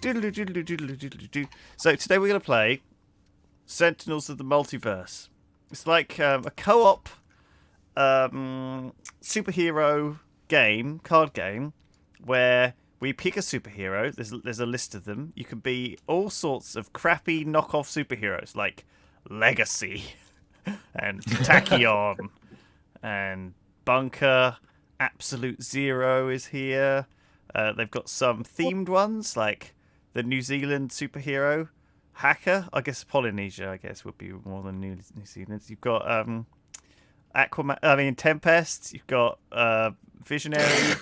So today we're going to play Sentinels of the Multiverse. It's like a co-op superhero game, card game, where we pick a superhero. There's a list of them. You can be all sorts of crappy knockoff superheroes like Legacy and Tachyon and Bunker. Absolute Zero is here. They've got some themed ones like the New Zealand superhero Hacker. I guess Polynesia. I guess would be more than New Zealand. You've got Aquaman. I mean Tempest. You've got Visionary.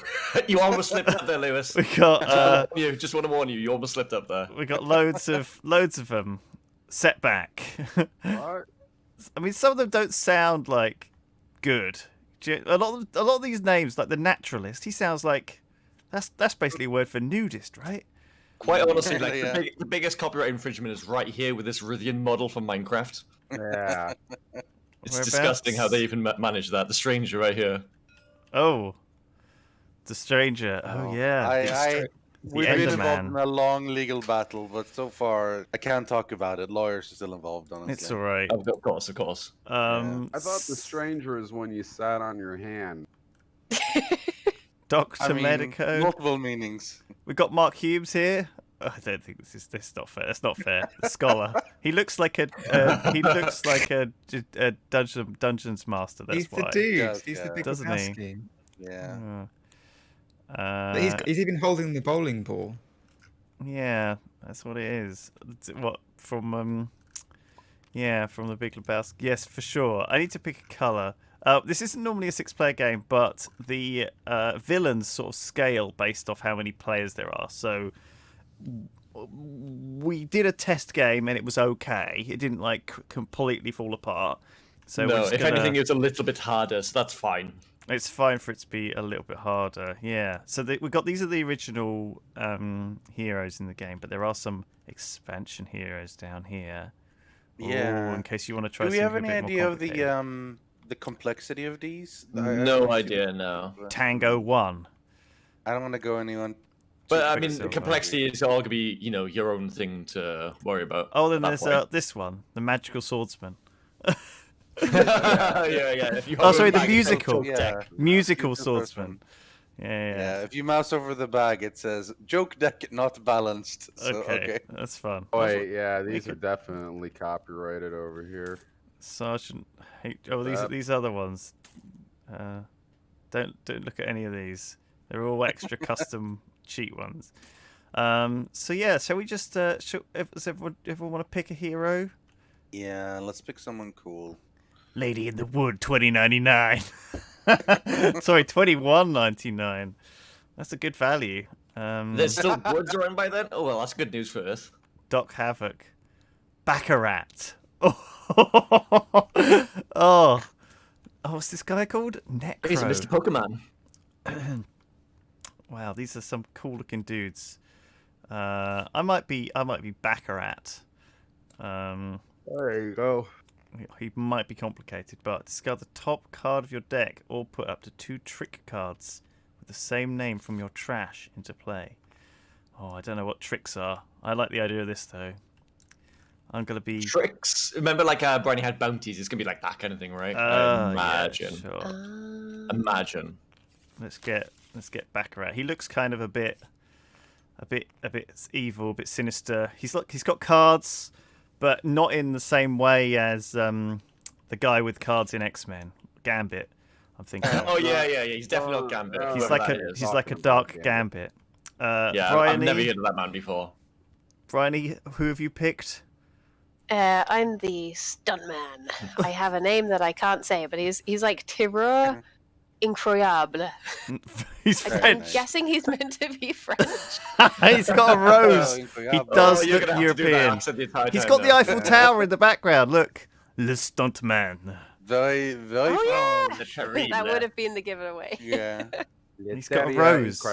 You almost slipped up there, Lewis. We got. Just want to warn you. You almost slipped up there. We got loads of them. Setback. What? I mean, some of them don't sound like good. A lot of these names, like the Naturalist, he sounds like that's basically a word for nudist, right? Quite honestly, like the biggest copyright infringement is right here with this Rythian model from Minecraft. Yeah. It's disgusting how they even manage that. The stranger right here. Oh, the stranger. Oh yeah. We've been involved in a long legal battle, but so far I can't talk about it. Lawyers are still involved, honestly. It's all right. Of course. I thought the stranger is when you sat on your hand. Dr. Medico. Multiple meanings. We got Mark Humes here. I don't think this is not fair. That's not fair. The scholar. He looks like a dungeons master. That's why. He's the dude. Yes, he's the big doesn't he? Yeah. He's even holding the bowling ball. Yeah, that's what it is. What from from the Big Lebowski. Yes, for sure. I need to pick a color. This isn't normally a 6-player game, but the villains sort of scale based off how many players there are. So we did a test game and it was okay. It didn't like completely fall apart. So no, if anything, it was a little bit harder, so that's fine. It's fine for it to be a little bit harder, yeah. So we got these are the original heroes in the game, but there are some expansion heroes down here. Yeah. Ooh, in case you want to try. Do we have any a bit idea more of the complexity of these? No idea, no. Tango 1. I don't want to go anyone. But I mean, the complexity is all going to be, your own thing to worry about. Oh, then there's this one, the Magical Swordsman. yeah. If you sorry, the musical. Yeah. Musical Swordsman. Yeah. If you mouse over the bag, it says "joke deck not balanced." So, okay, that's fun. Wait, yeah, these are definitely copyrighted over here. Sergeant. These other ones. Don't look at any of these. They're all extra custom cheat ones. So we just does everyone want to pick a hero? Yeah, let's pick someone cool. Lady in the Wood, 20.99. Sorry, 21.99. That's a good value. There's still woods around by then. Oh well, that's good news for us. Doc Havoc, Baccarat. Oh, what's this guy called? Necro. He's a Mr. Pokemon. Wow, these are some cool-looking dudes. I might be Baccarat. There you go. He might be complicated, but discard the top card of your deck or put up to 2 trick cards with the same name from your trash into play. Oh, I don't know what tricks are. I like the idea of this, though. I'm going to be... Tricks? Remember, like, Briony had bounties. It's going to be like that kind of thing, right? Imagine. Yeah, sure. Imagine. Let's get Baccarat. He looks kind of a bit evil, a bit sinister. He's got cards, but not in the same way as the guy with cards in X-Men, Gambit. I'm thinking. Oh yeah. He's definitely not Gambit. He's like a dark Gambit. I've never heard of that man before. Briony, who have you picked? I'm the stuntman. I have a name that I can't say, but he's like Terreur Incroyable. He's French. I'm guessing he's meant to be French. He's got a rose. He does look European. He's got the Eiffel Tower in the background. Look, Le Stuntman. Very That would have been the giveaway. Yeah. He's got a rose.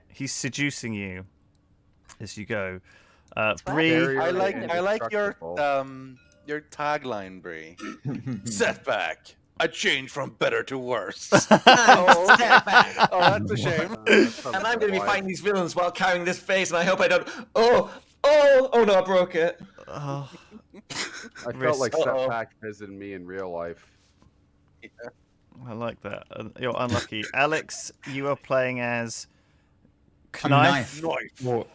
He's seducing you as you go. Breeh. I like your tagline, Breeh. Setback I changed from better to worse. Step back. Oh, that's a shame. And I'm going to be fighting these villains while carrying this face, and I hope I don't. Oh no, I broke it. Oh, I felt like Uh-oh. Setback visited me in real life. I like that. You're unlucky. Alex, you are playing as I'm Knife. What?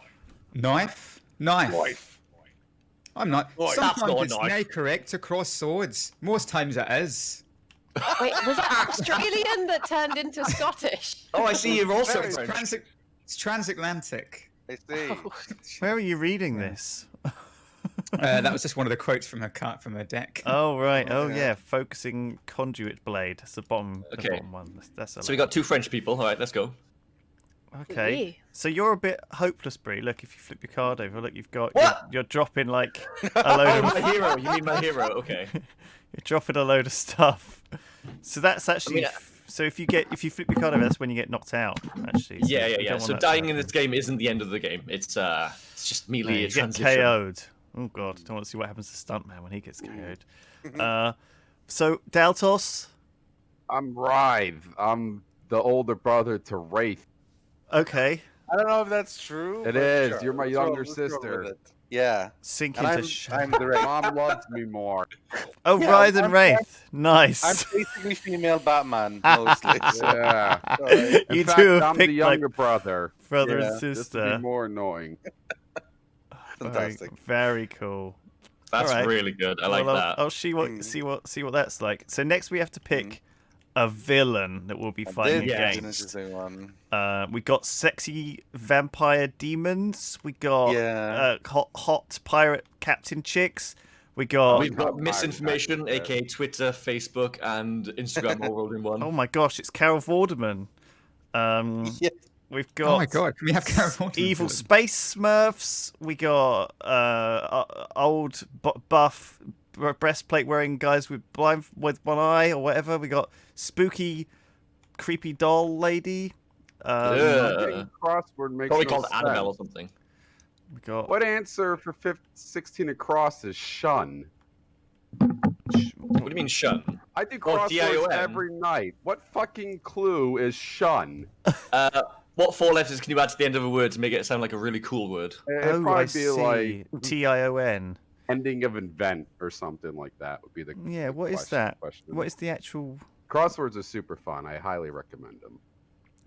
Knife? Knife. I'm not. Knife. That's Sometimes not a it's knife. nay correct to cross swords. Most times it is. Wait, was that Australian that turned into Scottish? Oh, I see you're also It's, French. it's transatlantic. I see. Where are you reading this? That was just one of the quotes from a deck. Oh right. Oh Yeah. yeah. Focusing conduit blade. That's the bottom. The Okay. bottom one. That's a So we got 2 French people. All right, let's go. Okay. Me. So you're a bit hopeless, Bree. Look, if you flip your card over, look, you've got What? you're dropping like a load Oh, of my hero. You mean my hero? Okay. you're dropping a load of stuff. So that's actually so if you flip your card over, that's when you get knocked out. Actually. So Yeah. you don't So want that to dying in happen. this game isn't the end of the game. It's just No, merely you a get transition. KO'd. Oh god, don't want to see what happens to Stuntman when he gets KO'd. So Daltos. I'm Ryth. I'm the older brother to Wraith. Okay. I don't know if that's true. It but is. sure. You're my Let's roll- younger let's roll with sister. it. Yeah. Sink And into I'm shadow. the Wraith. Mom loves me more. Oh, Yeah, Rythian I'm- Wraith. I'm Nice. basically female Batman mostly. So. Yeah. Sorry. In You fact, two have I'm the picked, younger like, brother. Brother Yeah, and This would sister. be more annoying. Very, Fantastic. very cool. That's Alright. really good. I like Well, that. I'll see what that's like. So next we have to pick a villain that we'll be fighting That's an against. interesting one. We got sexy vampire demons. We got Yeah. hot pirate captain chicks. We got We've got Not misinformation, mine, aka Twitter, Facebook, and Instagram all rolled in one. oh my gosh, it's Carol Vorderman. Yeah. We've got Oh my god, can we have Carol Vorderman evil villain? space smurfs. We got old buff breastplate wearing guys with blind with one eye or whatever. We got spooky, creepy doll lady. Yeah. Getting crossword makes Probably no called sense. Annabelle or something. We got What answer for 16 across is shun? What do you mean shun? I do Oh, crosswords DION. every night. What fucking clue is shun? What 4 letters can you add to the end of a word to make it sound like a really cool word? It'd oh, I probably be see. like Tion. ending of invent or something like that would be the Yeah, the what is question- that? question. What is the actual? Crosswords are super fun. I highly recommend them.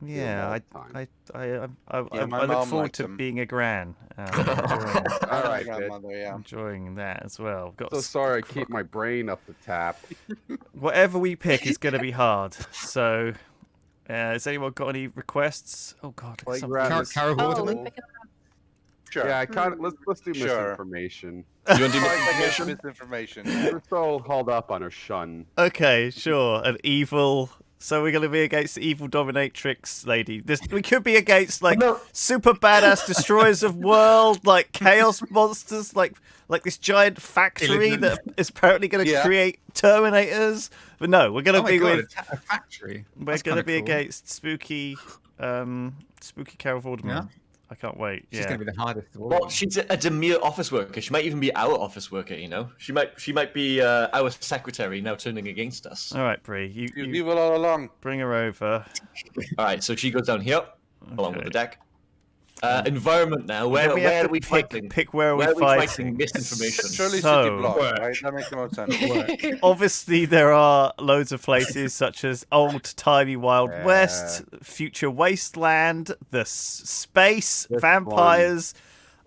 Yeah, all I, the time. I my look mom forward likes to them. being a gran. All right, bitch. grandmother, yeah. Enjoying that as well. Got So sorry, I keep my brain up the tap. whatever we pick is going to be hard. So, has anyone got any requests? Oh God, look at some- Playground is Carol Oh, Vorderman? we pick it Sure. Yeah, I kind of let's do Sure. misinformation. You want to do I guess misinformation? misinformation. We're so hauled up on a shun. Okay, sure. An evil. So we're going to be against the evil dominatrix lady. We could be against like No. super badass destroyers of world, like chaos monsters, like this giant factory Illusion. that is apparently going to Yeah. create Terminators. But no, we're going Oh to my be god, with a factory. we're That's going to kinda be cool. against spooky Carol Vorderman. Yeah. I can't wait. She's Yeah. going to be the hardest of all. Well, she's a demure office worker. She might even be our office worker. You know, she might be our secretary now turning against us. All right, Bree, You you leave it all along. bring her over. All right, so she goes down here along with Okay. the deck. Environment now. Where Then we have are to we pick, fighting? Pick where Where are are we we fighting? fighting? Misinformation. Surely So- City Block, right? That makes the most sense. Obviously, there are loads of places such as old-timey Wild Yeah. West, future wasteland, the space, This vampires.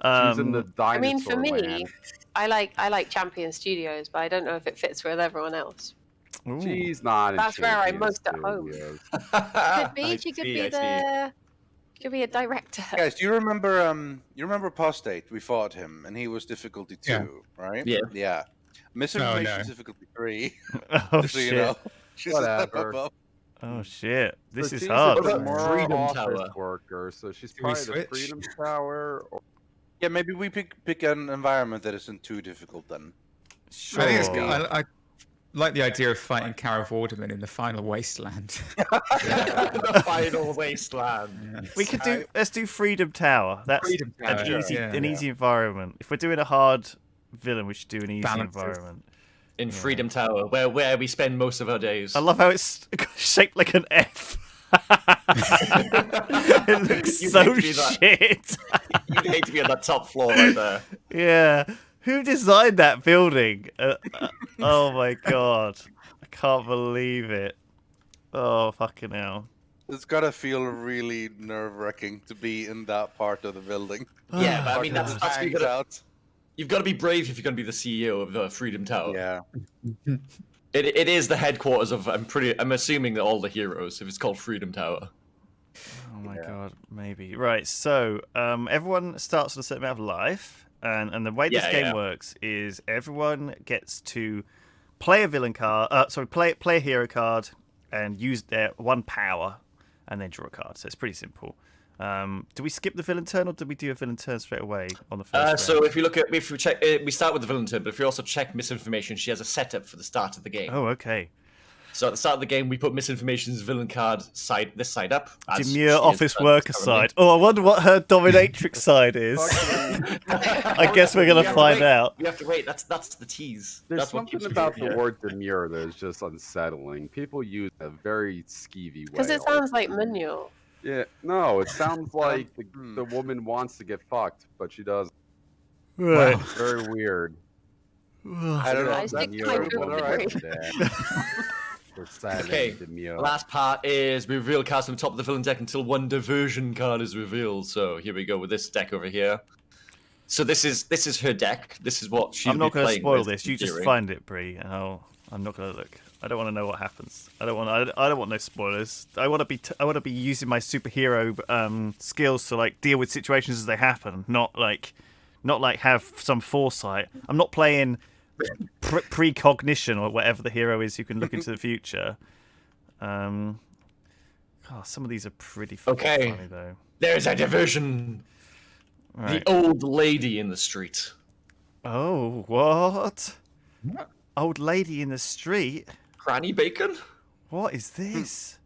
She's in the dinosaur I mean, for me, land. I like Champion Studios, but I don't know if it fits with everyone else. Ooh. She's not. in That's where I'm Champion most at home. Studios. Could be. She could see, be I see. the. She could be a director. Guys, do you remember Postate? We fought him, and he was difficulty 2, Yeah. right? Yeah. Yeah. Misinformation no. is difficulty 3. Oh just so you shit! know. She's a step Whatever. above. Oh shit! This So is she's hard. a What about demure Freedom office Tower? worker, so she's Do we probably the switch? Freedom Tower. Or... Yeah, maybe we pick an environment that isn't too difficult then. Sure. I think it's good. I like the idea of fighting Carol Vorderman in the final wasteland. The final wasteland. We could do. Let's do Freedom Tower. That's Freedom Tower, an easy, yeah. easy environment. If we're doing a hard villain, we should do an easy Balances. environment. in Freedom Tower, where we spend most of our days. I love how it's shaped like an F. It looks You'd so hate to be that. shit. You'd hate to be on that top floor right there. Yeah. Who designed that building? Oh my god. I can't believe it. Oh, fucking hell. It's gotta feel really nerve-wracking to be in that part of the building. Yeah, but I mean, that's Hangs out. you've got to be brave if you're going to be the CEO of the Freedom Tower. Yeah. It is the headquarters of. I'm assuming that all the heroes. If it's called Freedom Tower. Oh my god, maybe. Right, so everyone starts with a certain amount of life, and the way this game works is everyone gets to play a villain card, play a hero card, and use their one power, and then draw a card. So it's pretty simple. Do we skip the villain turn, or do we do a villain turn straight away on the first So round? if we check, we start with the villain turn, but if we also check misinformation, she has a setup for the start of the game. Oh, okay. So at the start of the game, we put misinformation's villain card this side up. as she Demure is office worker currently. side. Oh, I wonder what her dominatrix side is. I guess we're gonna find out. We have to wait. That's the tease. There's That's what something keeps me about here. the word demure that is just unsettling. People use a very skeevy way. Because it sounds like manual. Yeah, no, it sounds like the woman wants to get fucked, but she doesn't. Right. It's very weird. I don't know. I if stick that's to my true, but rule. alright. We're silent, Okay, demure. last part is we reveal cards on the top of the villain deck until one diversion card is revealed. So here we go with this deck over here. So this is her deck. This is what she'll I'm not going to spoil with, this. You in just theory. find it, Bree. And I'm not going to look. I don't want to know what happens. I don't want no spoilers. I want to be using my superhero skills to like deal with situations as they happen, not like have some foresight. I'm not playing precognition or whatever the hero is who can look into the future. Some of these are pretty fucking funny though. There's a diversion. Right. The old lady in the street. Oh, what? Old lady in the street? Granny Bacon? What is this?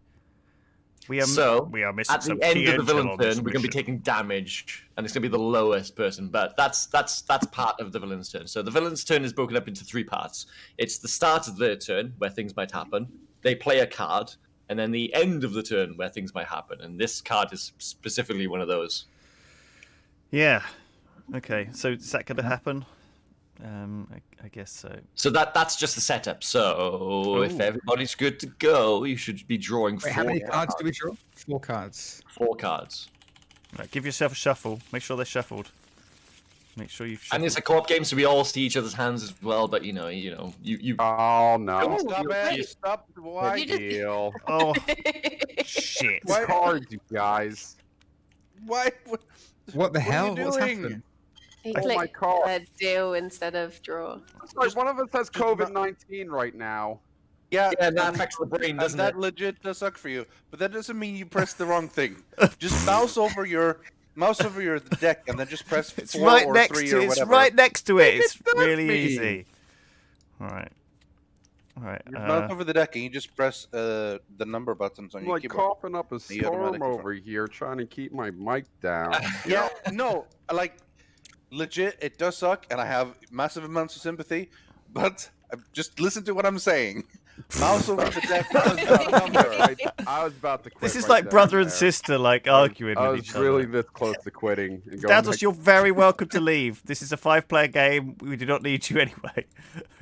We are missing At some the end key of the intel villain on this turn, we're going to be mission. taking damage, and it's going to be the lowest person. But that's part of the villain's turn. So the villain's turn is broken up into three parts. It's the start of their turn, where things might happen. They play a card, and then the end of the turn, where things might happen. And this card is specifically one of those. Yeah. Okay. So is that going to happen? I guess so. So that's just the setup. So if Ooh. everybody's good to go, you should be drawing Wait, how many four cards do we draw? 4 cards. 4 cards. Right, give yourself a shuffle. Make sure they're shuffled. Make sure you've shuffled. And it's a co-op game, so we all see each other's hands as well. But you. Oh no! Stop it! Stop! Why? You just- Deal. Oh, shit. Why cards, you guys? Why? What the are you hell? What's doing? happening? He Oh my clicked god! deal instead of draw. It's like one of us has COVID-19 right now. Yeah, Yeah, that affects the brain, and doesn't that it? legit does suck for you. But that doesn't mean you press the wrong thing. Just mouse over your deck and then just press It's 4 right or next 3 to or it. It's whatever. right next to it. It's does really mean. easy. All right. You mouse over the deck and you just press the number buttons on I'm your like keyboard. coughing up a You storm automatically over here, trying to keep my mic down. Yeah, no, like legit, it does suck, and I have massive amounts of sympathy. But just listen to what I'm saying. Mouse over the deck. Press that number. I was about to quit. This is right like then brother and there. sister, like arguing I with was each really other. this close to quitting. And going Daltos, back- you're very welcome to leave. This is a 5-player game. We do not need you anyway.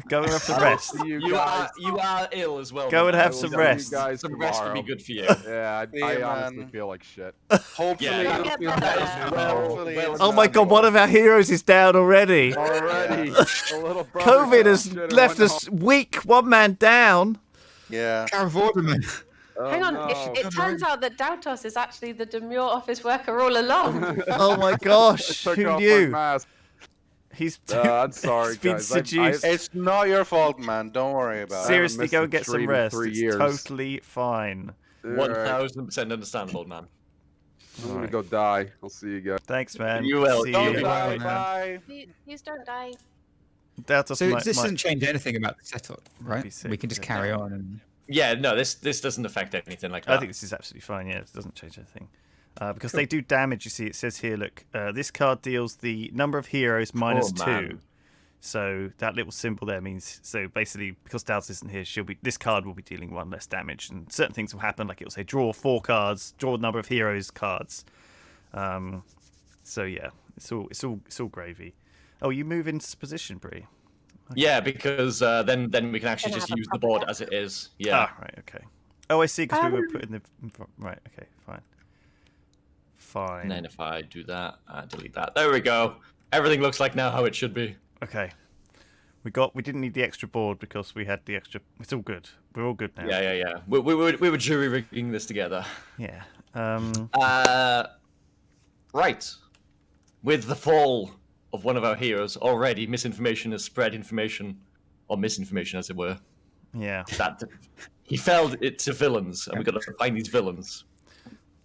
Go and have some rest. See you You guys. are ill as well. Go and man. have I will some see you rest. guys Some rest would be tomorrow. good for you. Yeah, See I you, honestly man. feel like shit. Hopefully, Yeah. Get feel better. better. Hopefully Well, it's Oh my not god, one of our heroes is down already. Already, a little brother COVID has should've left went us weak, one man down. Yeah. Cara Vorderman. home. Oh, Hang on, no. it turns out that Daltos is actually the demure office worker all along. Oh my I gosh, took who off my knew? mask. He's I'm sorry, he's been guys. seduced. It's not your fault, man. Don't worry about it. Seriously, missed go a and get some stream in rest. 3 It's years. totally fine. Alright, 1000% understandable, man. I'm gonna Alright. go die. I'll see you guys. Thanks, man. You will. See Don't you. die. man. Bye. Please don't die. Daltos So might, this might- doesn't change anything about the setup, right? be sick We can just with carry that. on and Yeah, no, this doesn't affect anything like that. I think this is absolutely fine. Yeah, it doesn't change anything. Because they do damage. You see, it says here. Look, this card deals the number of heroes minus Oh, 2. man. So that little symbol there means, so basically because Daltos isn't here, this card will be dealing 1 less damage, and certain things will happen, like it will say draw 4 cards, draw the number of heroes cards. So yeah, it's all gravy. Oh, you move into position, Breeh. Yeah, because then we can actually Gonna just have a use the proper board deck. as it is. Yeah. Ah, right, okay. Oh, I see, because we were putting the right. Okay, fine. And then if I do that, delete that. There we go. Everything looks like now how it should be. Okay. We didn't need the extra board because we had the extra. It's all good. We're all good now. Yeah. We were jury rigging this together. Yeah. Right. With the fall of one of our heroes, already misinformation has spread information, or misinformation as it were, Yeah. that he fell it to villains, and we've got to find these villains.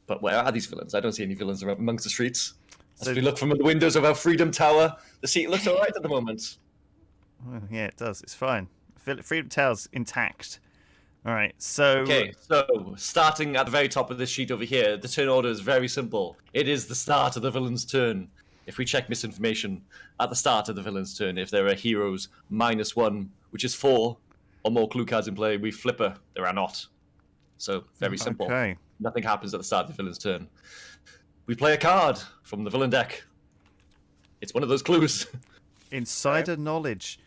But where are these villains? I don't see any villains around amongst the streets. As we look from the windows of our Freedom Tower, the seat looks alright at the moment. Well, yeah, it does. It's fine. Freedom Tower's intact. All right. So. Okay, so starting at the very top of this sheet over here, the turn order is very simple. It is the start of the villain's turn. If we check misinformation at the start of the villain's turn, if there are heroes -1, which is 4 or more clue cards in play, we flipper. There are not. So very simple. Okay. Nothing happens at the start of the villain's turn. We play a card from the villain deck. It's one of those clues. Insider knowledge.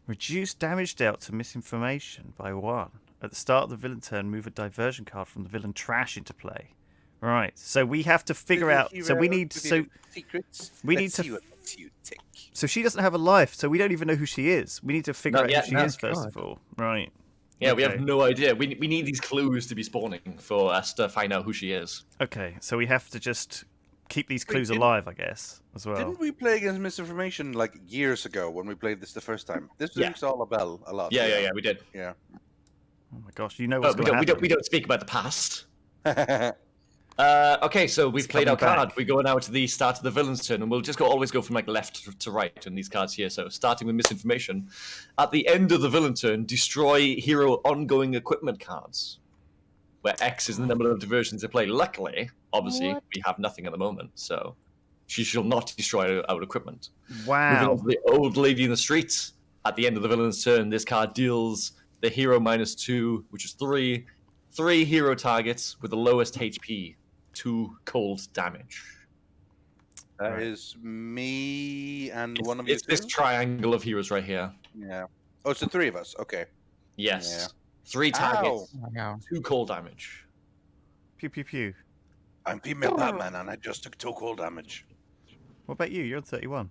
Reduce damage dealt to misinformation by 1. At the start of the villain turn, move a diversion card from the villain trash into play. Right. So we have to figure out. So we need. So secrets. we need Let's to- see what makes you tick. so she doesn't have a life. So we don't even know who she is. We need to figure Not out yet, who she no. is first of all. Right. Yeah, we Okay. have no idea. We need these clues to be spawning for us to find out who she is. Okay. So we have to just keep these clues didn't- alive, I guess, as well. Didn't we play against misinformation like years ago when we played this the first time? This Yeah. rings all a bell a lot. Yeah, we did. Yeah. Oh my gosh, you know what's But going to happen. we don't speak about the past. Okay, so we've It's played our coming card. back. We go now to the start of the villain's turn, and we'll just always go from like left to right in these cards here. So starting with misinformation, at the end of the villain turn, destroy hero ongoing equipment cards, where X is the number of diversions to play. Luckily, obviously, What? we have nothing at the moment, so she shall not destroy our equipment. Moving Wow. on to the old lady in the streets. At the end of the villain's turn, this card deals the hero -2, which is 3 hero targets with the lowest HP, 2 cold damage. That Right. is me and It's, one of you. it's this two? triangle of heroes right here. Yeah. Oh, it's the 3 of us. Okay. Yes. Yeah. 3 targets, Oh, wow. 2 cold damage. Pew pew pew. I'm female Batman and I just took 2 cold damage. What about you? You're on 31.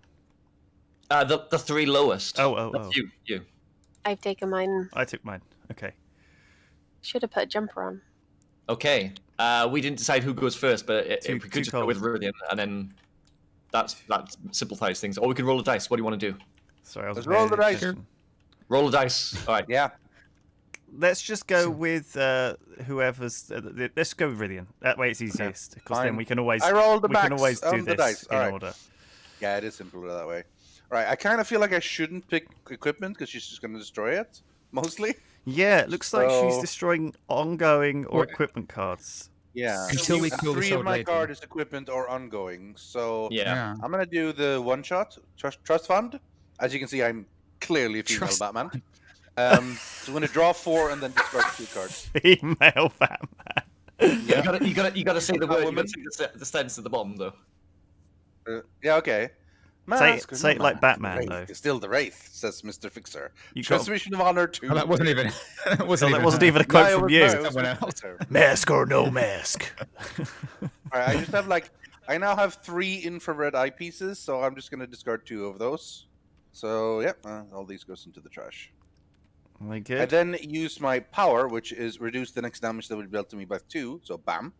The 3 lowest. Oh. That's you. I've taken mine. I took mine. Okay. Should have put a jumper on. Okay. We didn't decide who goes first, but Two- if we two could just go with colds. Rythian, and then that simplifies things. Or we could roll a dice. What do you want to do? Sorry, I was Let's roll the dice. discussion. Roll a dice. All right. Yeah. Let's just go with whoever's. Let's go with Rythian. That way it's easiest because then Fine. we can always. I rolled the we can backs always do on the this dice. in All right. order. Yeah, it is simpler that way. All right. I kind of feel like I shouldn't pick equipment because she's just going to destroy it, mostly. Yeah, it looks like she's So- destroying ongoing or Or- equipment cards. Yeah. Until we kill this 3 of old my lady. card is equipment or ongoing. So Yeah. I'm going to do the one shot trust fund. As you can see, I'm clearly a female Trust Batman. So I'm going to draw 4 and then discard 2 cards. Female Batman. Yeah. You gotta say the word. You woman. gotta say the sentence at the bottom, though. Yeah, okay. Say it like The Batman, Wraith though. is still the Wraith, says Mr. Fixer. You got- Transmission of honor to. Oh, that wasn't even. that So wasn't that even. wasn't her. even a quote No, it from was- you. no, it was Someone Mr. else. Fixer. Mask or no mask. All right, I just have I now have 3 infrared eyepieces, so I'm just going to discard 2 of those. So, yeah, all these goes into the trash. Very I good. then use my power, which is reduce the next damage that will be dealt to me by 2, so bam.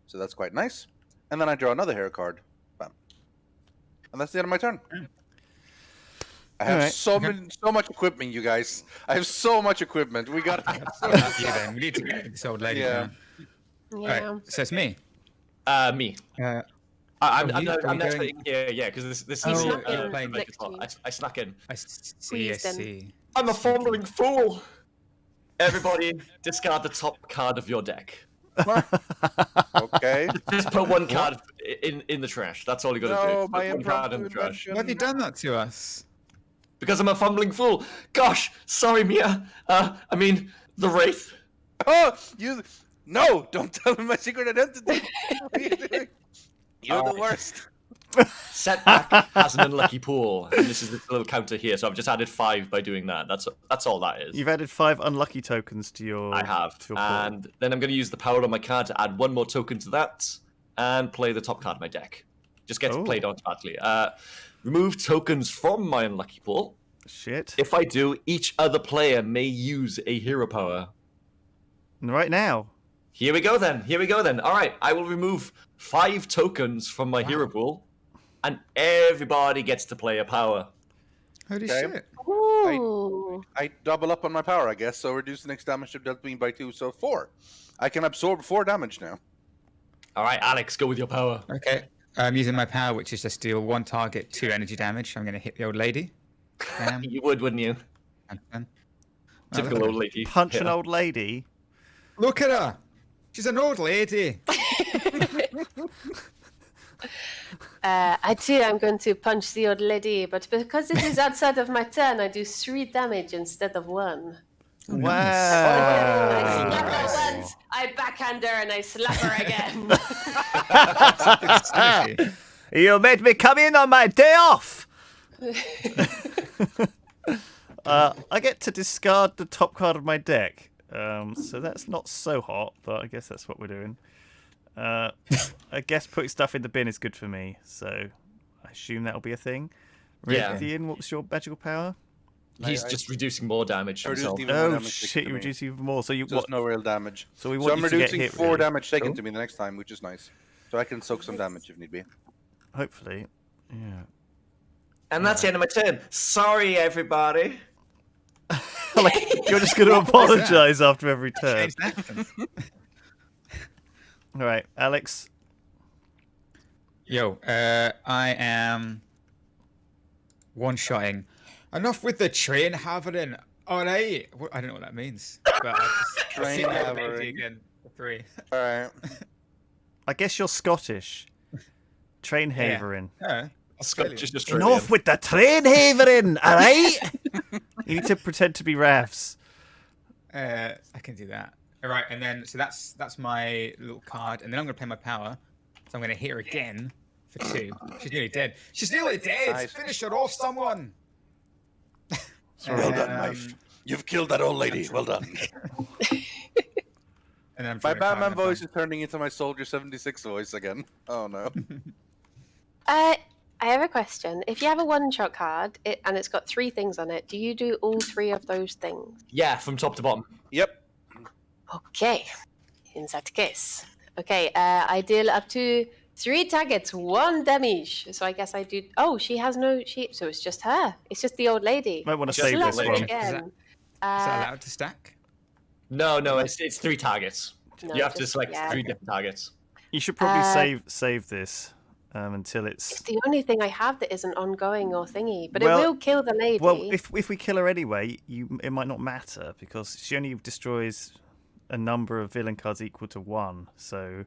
So that's quite nice. And then I draw another hero card. Bam. And that's the end of my turn. I have Alright. so much equipment, you guys. I have so much equipment. We got Yeah, then we need to get this old lady. Yeah. Now. Yeah. Right, so it's me. Me. Uh, I'm you- are you next. going- Yeah, because this Oh, is snuck in playing next to you. I snuck in. I see. I Squeezed in. see. I'm a fumbling fool. Everybody, discard the top card of your deck. Okay. Just put one card in the trash. That's all you gotta No, do. my Put one card in the impromptu trash. invention. Why have you done that to us? because I'm a fumbling fool. Gosh, sorry, Mia. I mean, the Wraith. Oh, you! No, don't tell me my secret identity. What are you doing? You're the worst. Setback has an unlucky pool, and this is this little counter here. So I've just added 5 by doing that. That's all that is. You've added 5 unlucky tokens to your. I have, To your pool. and then I'm going to use the power on my card to add 1 more token to that, and play the top card of my deck. Just gets Oh. played automatically. Remove tokens from my unlucky pool. Shit. If I do, each other player may use a hero power. Right now. Here we go then. All right, I will remove 5 tokens from my hero pool, and everybody gets to play a power. Holy Okay. shit. Ooh. I double up on my power, I guess, so reduce the next damage dealt to me by 2, so 4. I can absorb 4 damage now. All right, Alex, go with your power. Okay. I'm using my power, which is just deal 1 target, 2 energy damage. I'm going to hit the old lady. You would, wouldn't you? Typical old lady. Punch an Yeah. old lady. Look at her. She's an old lady. I too am going to punch the old lady, but because it is outside of my turn, I do 3 damage instead of 1. Wow. I slap her once, I backhand her, and I slap her again. Synergy. You made me come in on my day off. I get to discard the top card of my deck. So that's not so hot, but I guess that's what we're doing. I guess putting stuff in the bin is good for me, so I assume that'll be a thing. Yeah. Rythian, what was your magical power? He's just reducing more damage I reduced himself. even more Oh damage shit! taken You to me. reduce even more. So you So what? there's no real damage. So we So want I'm you to get reducing hit. 4 really. damage taken Cool. to me the next time, which is nice. So I can soak some damage if need be. Hopefully, yeah. And that's the end of my turn. Sorry, everybody. Like you're just going to apologise after every turn. Change that. All right, Alex. Yo, I am one-shotting. Enough with the train having. All right. I don't know what that means. But I just Train see that having. lady again for 3. Alright. I guess you're Scottish. Train havering. Yeah. Australian. Just Enough with the train havering, all right? You need to pretend to be Ravs. I can do that. All right, and then so that's my little card, and then I'm gonna play my power. So I'm gonna hit her again for 2. She's nearly dead. She's nearly dead. Nice. Finish her off, someone. Well done, Knife. You've killed that old lady. Well done. And then I'm My drawing a card Batman and I'm voice is turning into my Soldier 76 voice again. Oh no. I have a question. If you have a one-shot card and it's got 3 things on it, do you do all 3 of those things? Yeah, from top to bottom. Yep. Okay, in that case. Okay, I deal up to 3 targets, 1 damage. So I guess I do. Oh, she has no. So it's just her. It's just the old lady. Might want to Just save Slap this her one. again. Is that allowed to stack? No, it's 3 targets. No, You have to just- select yeah. 3 different targets. You should probably Uh, save this until It's it's. the only thing I have that isn't ongoing or thingy, but Well- it will kill the lady. Well, if we kill her anyway, it might not matter because she only destroys a number of villain cards equal to 1. So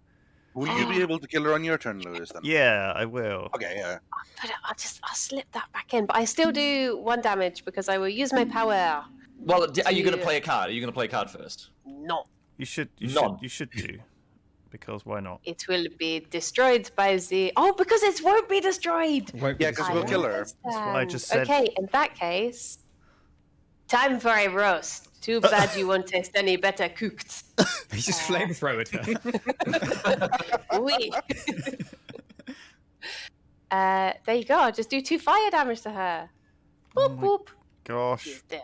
Will you be able to kill her on your turn, Lewis, then? yeah, I will. Okay, yeah. But I'll slip that back in. But I still do 1 damage because I will use my power. Well, are you going to Yeah. play a card? Are you going to play a card first? No, You should None. do because why not? it will be destroyed by the. Oh, because it won't be destroyed. Won't be Yeah, 'cause I we'll kill her. understand. what I just said. Okay, in that case, time for a roast. Too bad you won't taste any better cooked. He just flamethrowered her. Oui. There you go. I'll just do 2 fire damage to her. Boop my boop. Gosh. She's dead.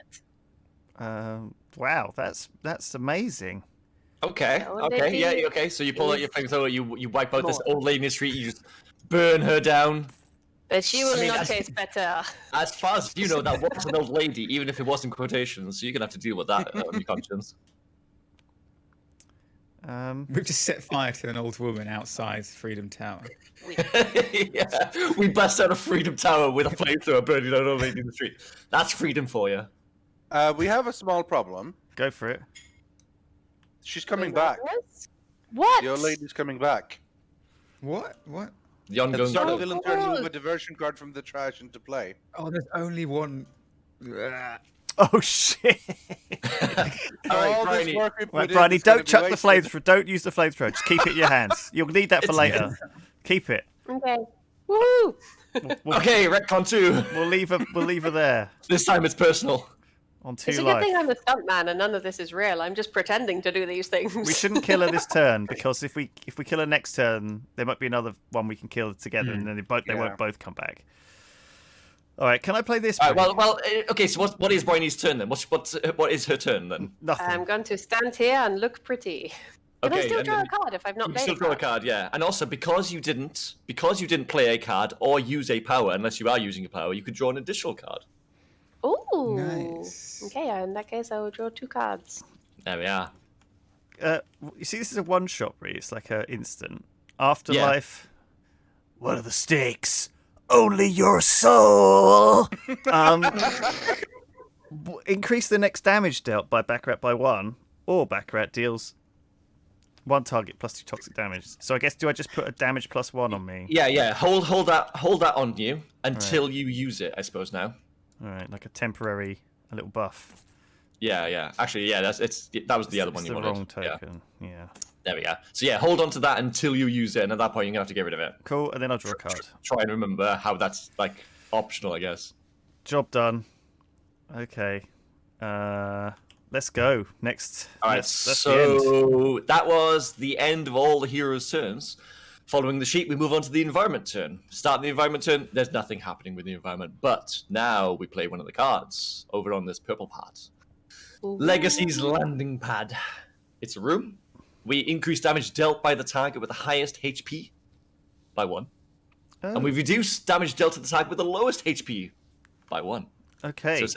Wow, that's amazing. Okay, Old okay, lady yeah, okay. So you pull out your is flamethrower, you wipe out this more. old lady in the street, you just burn her down. But she will I mean, not that's- taste better. As far as you know, that was an old lady, even if it was in quotations. So you're gonna have to deal with that on your conscience. We've just set fire to an old woman outside Freedom Tower. Yeah, we bust out a Freedom Tower with a flamethrower burning an old lady in the street. That's freedom for you. We have a small problem. Go for it. She's coming back. What? The old lady's coming back. What? What? The At the ongoing. start of Oh, villain turn, move God. a diversion card from the trash into play. Oh, there's only one Oh shit! All right, All this Briony. work we put Right, in Briony, is gonna don't be chuck the wasted. flamethrower. Don't use the flamethrower. Just keep it in your hands. You'll need that for later. Keep it. Okay. Woohoo! Okay, retcon 2. We'll leave her there This time it's personal. on 2 It's a good life. thing I'm a stuntman and none of this is real. I'm just pretending to do these things. We shouldn't kill her this turn because if we kill her next turn, there might be another one we can kill together, and then they won't both come back. All right, can I play this? All right, Briony? okay. So what is Briony's turn then? What is her turn then? Nothing. I'm going to stand here and look pretty. Can I Okay, still and draw then a card if I've not You played still draw a card, yeah. And also because you didn't play a card or use a power, unless you are using a power, you could draw an additional card. Ooh. Nice. Okay, in that case, I will draw 2 cards. There we are. You see, this is a one-shot, Breeh. It's like an instant. Afterlife. What are the stakes? Only your soul. Increase the next damage dealt by Baccarat by 1, or Baccarat deals 1 target plus 2 toxic damage. So I guess do I just put a damage plus 1 on me? Yeah. Hold that on you until you use it, I suppose now. All right, like a little buff. Yeah. Actually, yeah, that was the other one It's you the wanted. wrong Yeah. token. Yeah. There we go. So yeah, hold on to that until you use it, and at that point you're gonna have to get rid of it. Cool, and then I'll draw a card. Try and remember how that's like optional, I guess. Job done. Okay. Let's go. Next. All right, that's the end. so that was the end of all the heroes' turns. Following the sheet, we move on to the environment turn. Starting the environment turn, there's nothing happening with the environment, but now we play one of the cards over on this purple part. Ooh. Legacy's landing pad. It's a room. We increase damage dealt by the target with the highest HP by 1. Oh, And we reduce damage dealt to the target with the lowest HP by 1. okay. So it's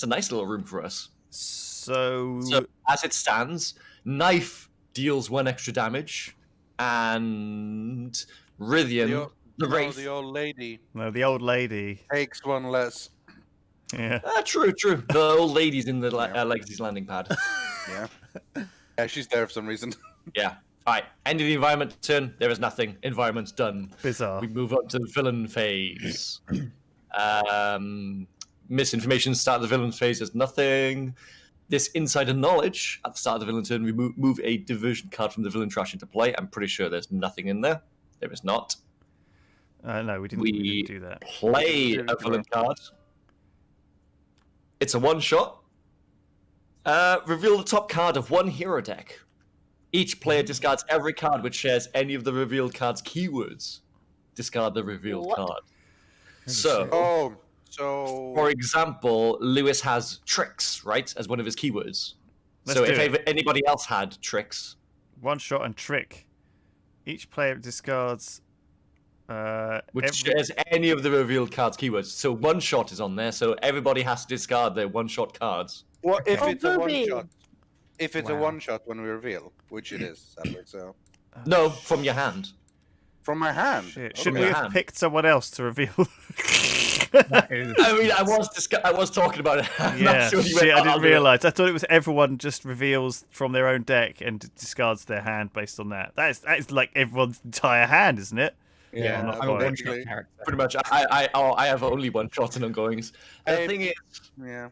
a nice little room for us. So So as it stands, knife deals 1 extra damage, and Rythian, The old lady no, the old lady. takes 1 less. Yeah. True. The old lady's in the Legacy's landing pad. Yeah. Yeah, she's there for some reason. Yeah. All right. End of the environment turn. There is nothing. Environment's done. Bizarre. We move on to the villain phase. Misinformation. Start of the villain phase. There's nothing. This insider knowledge at the start of the villain turn. We move a diversion card from the villain trash into play. I'm pretty sure there's nothing in there. There is not. No, we didn't do that. Play a villain card. It's a 1-shot. Reveal the top card of 1 hero deck. Each player discards every card which shares any of the revealed card's keywords. Discard the revealed What? card. So, Oh, so for example, Lewis has tricks, right, as one of his keywords. Let's So do if it. anybody else had tricks, 1 shot and trick. Each player discards. which shares any of the revealed cards' keywords. So 1-shot is on there, so everybody has to discard their 1-shot cards. what if Oh, it's a Booby. 1-shot? If it's a Wow. 1-shot when we reveal, which it is, sadly, so No, from your hand. from my hand. Shit. Okay. Should we have hand. picked someone else to reveal? That is- I mean, I was talking about it. I'm not Yeah, sure you went, shit, I "I'll didn't do it." realise. I thought it was everyone just reveals from their own deck and discards their hand based on that. That is like everyone's entire hand, isn't it? yeah, not I'm a quite. one-shot character. Pretty much. I have only 1-shot in ongoings. The thing is, Yeah.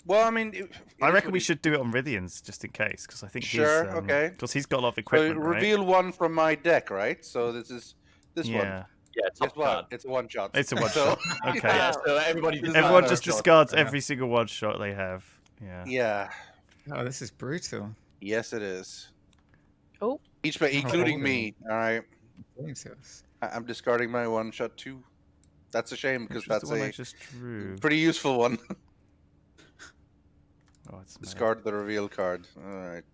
Well, I mean, I reckon we should do it on Rythian's just in case, because I think Sure, okay. because he's got a lot of So equipment, right? reveal 1 from my deck, right? So this is this one. Yeah, yeah, Guess top what? card. It's a 1-shot. it's a one So- shot. Okay, Yeah, so everybody. This is everyone not just a shot. discards Yeah. every single one shot they have. Yeah. Yeah. Oh, this is brutal. Yes, it is. Oh. Each player, including Oh. me. All right. Doing to us. I'm discarding my 1-shot too. That's a shame because Which was that's the one I a just drew. pretty useful one. Oh, it's Discard the reveal card. All right.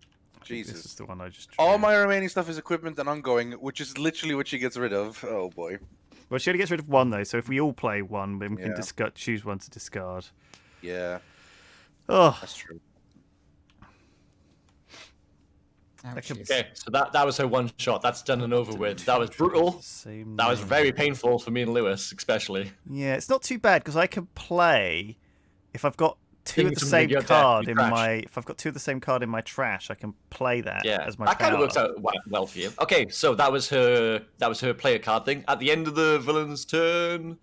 This is Jesus. the one I just drew. All my remaining stuff is equipment and ongoing, which is literally what she gets rid of. Oh boy. Well, she only gets rid of 1 though, so if we all play 1, then we can Yeah. choose 1 to discard. Yeah, Oh, that's true. Ouchies. Okay, so that was her 1-shot. That's done and over with. That was brutal. Same That was name. very painful for me and Lewis, especially. Yeah, it's not too bad because I can play if I've got 2 of Things the from same your deck, card your in trash. my. If I've got 2 of the same card in my trash, I can play that Yeah, as my that kind of power. works out well for you. Okay, so that was her player card thing. At the end of the villain's turn,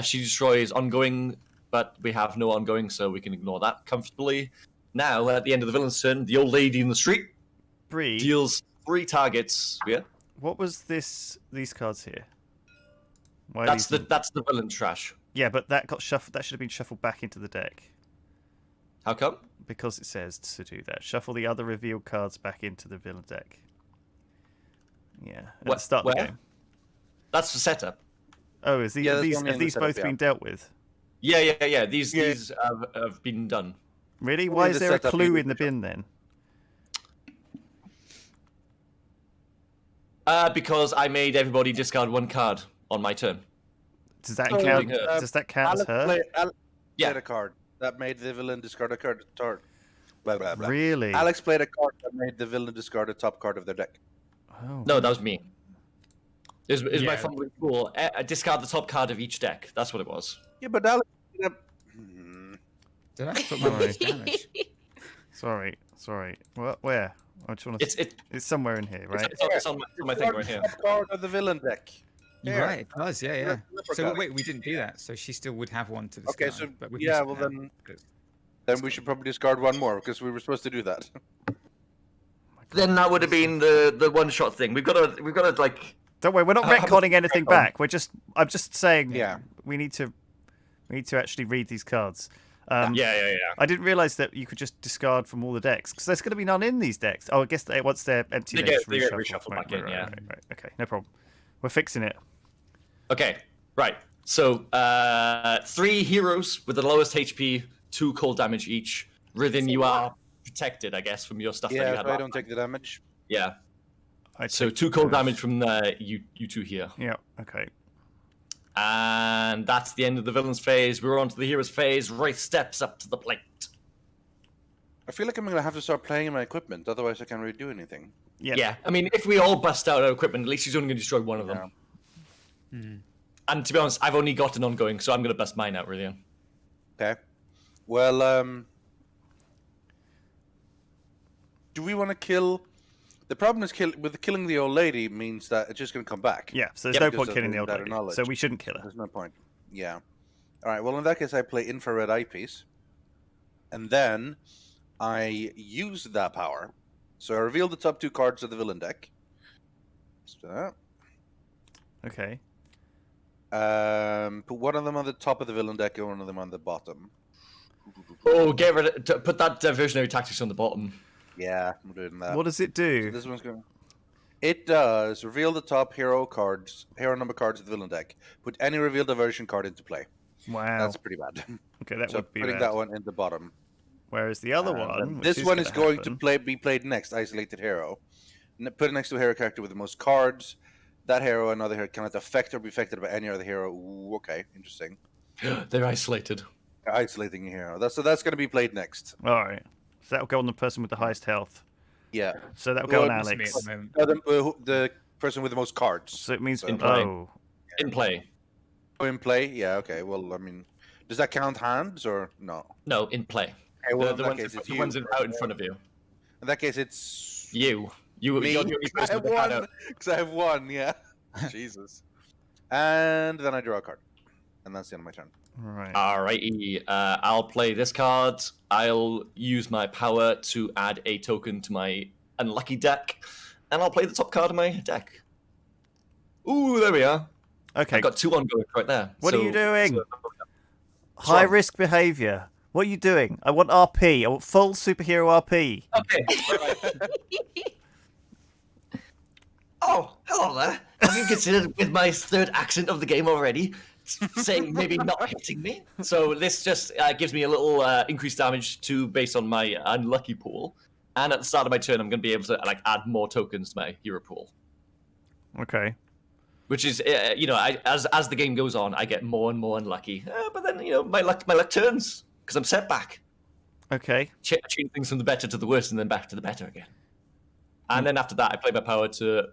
she destroys ongoing but we have no ongoing, so we can ignore that comfortably. Now, at the end of the villain's turn, the old lady in the street Breeh, deals 3 targets. Yeah, what was these cards here? Why are that's these that's the villain trash. Yeah, but that got shuffled. That should have been shuffled back into the deck How come? because it says to do that. Shuffle the other revealed cards back into the villain deck. Yeah, at the start of the Where? game. That's the setup. Oh, is Yeah, that's these only in have the these setup, both yeah. been dealt with? Yeah. These have been done. Really? Only Why the is there a setup clue you in the bin then? Because I made everybody discard 1 card on my turn. Does that Oh, count? yeah. Does that count as her? Alex Yeah. played a card that made the villain discard a card. Blah, blah, blah. Really? Alex played a card that made the villain discard a top card of their deck. Oh. No, that was me. It was my Yeah. fumbling rule. Discard the top card of each deck. That's what it was. Yeah, but Alex. Did I put my most damage? Sorry. Where? I just want to. It's somewhere in here, right? It's on my thing right here. Top card of the villain deck. You're Here. right, it does, yeah. Look So at it. wait, we didn't do that, so she still would have one to discard. Okay, so but we can yeah, swap well now. then we should probably discard 1 more because we were supposed to do that. Then that would have been the one shot thing. We've got to like. Don't worry, we're not retconning anything back on. back. I'm just saying. Yeah. We need to actually read these cards. Yeah. I didn't realize that you could just discard from all the decks because there's going to be none in these decks. Oh, I guess once they're empty, They they just get reshuffle. reshuffled back in, yeah. Right. Okay, no problem. We're fixing it. Okay, right. So 3 heroes with the lowest HP, 2 cold damage each. Rythian, you are protected, I guess, from your stuff that you Yeah, had. so I don't take the damage. Yeah. I So take 2 cold those. damage from you 2 here. Yeah. Okay. And that's the end of the villain's phase. We're on to the hero's phase. Wraith steps up to the plate. I feel like I'm gonna have to start playing in my equipment, otherwise I can't really do anything. Yeah. Yeah, I mean, if we all bust out our equipment, at least he's only going to destroy one of them. And to be honest, I've only got an ongoing, so I'm going to bust mine out, Rythian. Okay. Well, do we want to kill? The problem is killing the old lady means that it's just gonna come back. Yeah. So there's Yep. no Because point of killing the old that lady. knowledge. So we shouldn't kill her. There's no point. Yeah. All right. Well, in that case, I play infrared eyepiece, and then I use that power. So I reveal the top 2 cards of the villain deck. Just do that. Okay. Put one of them on the top of the villain deck and one of them on the bottom. Oh, put that diversionary tactics on the bottom. Yeah, I'm doing that. What does it So do? this one's going. It does reveal the top hero number cards of the villain deck. Put any reveal diversion card into play. Wow. That's pretty bad. Okay, that So would be putting bad. that one in the bottom. Whereas the other And one, then which this one is going happen- to be played next. Isolated hero. Put it next to a hero character with the most cards. That hero, another hero, cannot affect or be affected by any other hero. Ooh, okay, interesting. They're isolated. Isolating a hero. That's going to be played next. All right. So that'll go on the person with the highest health. Yeah. So that'll go on Well, That's me Alex. at the moment. The person with the most cards. So it means In play. oh, In play. Oh, in play? Yeah. Okay. Well, I mean, does that count hands or no? No, in play. Okay, well, The in that ones, case, it's the you. ones out in front of you. In that case, it's You. me. You're the only 'Cause I person have with the card one. out. Because I have one. Yeah. Jesus. And then I draw a card, and that's the end of my turn. right. Alrighty. I'll play this card. I'll use my power to add a token to my unlucky deck, and I'll play the top card of my deck. Ooh, there we are. Okay. I've got 2 ongoing right there. What are you doing? so- High risk behavior. What are you doing? I want RP. I want full superhero RP. Okay. Oh, hello there. Have you considered with my 3rd accent of the game already, saying maybe not hitting me? So this just gives me a little increased damage based on my unlucky pool. And at the start of my turn, I'm going to be able to add more tokens to my hero pool. Okay. Which is, as the game goes on, I get more and more unlucky. But then, my luck turns because I'm set back. Okay. Change things from the better to the worse, and then back to the better again. And then after that, I play my power to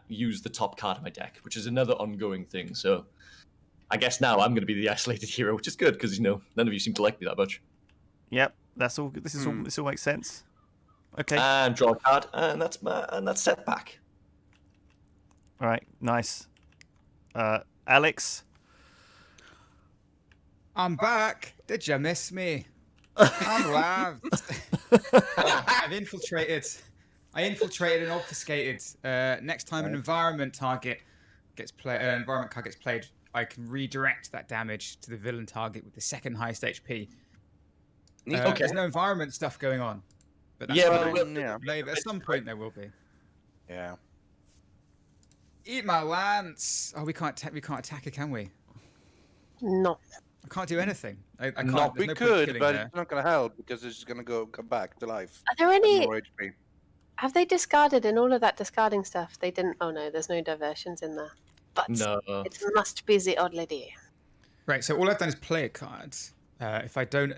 use the top card of my deck, which is another ongoing thing. So I guess now I'm going to be the isolated hero, which is good because none of you seem to like me that much. Yep. That's all. This all makes sense. Okay. And draw a card, and that's set back. All right. Nice. Alex. I'm back. Did you miss me? I'm live. I've infiltrated. I infiltrated and obfuscated. Next time an environment card gets played, I can redirect that damage to the villain target with the second highest HP. Okay. There's no environment stuff going on. But that's Yeah, fine. but At some point there will be. Yeah. Eat my lance. Oh, we can't attack it, can we? No. I can't do anything. I can't. No, there's we no point could, killing but her. it's not going to help because it's just going to come back to life. Are there any? More HP. Have they discarded in all of that discarding stuff? They didn't. Oh no, there's no diversions in there. But No. it must be the odd lady. Right. So all I've done is play a card. If I don't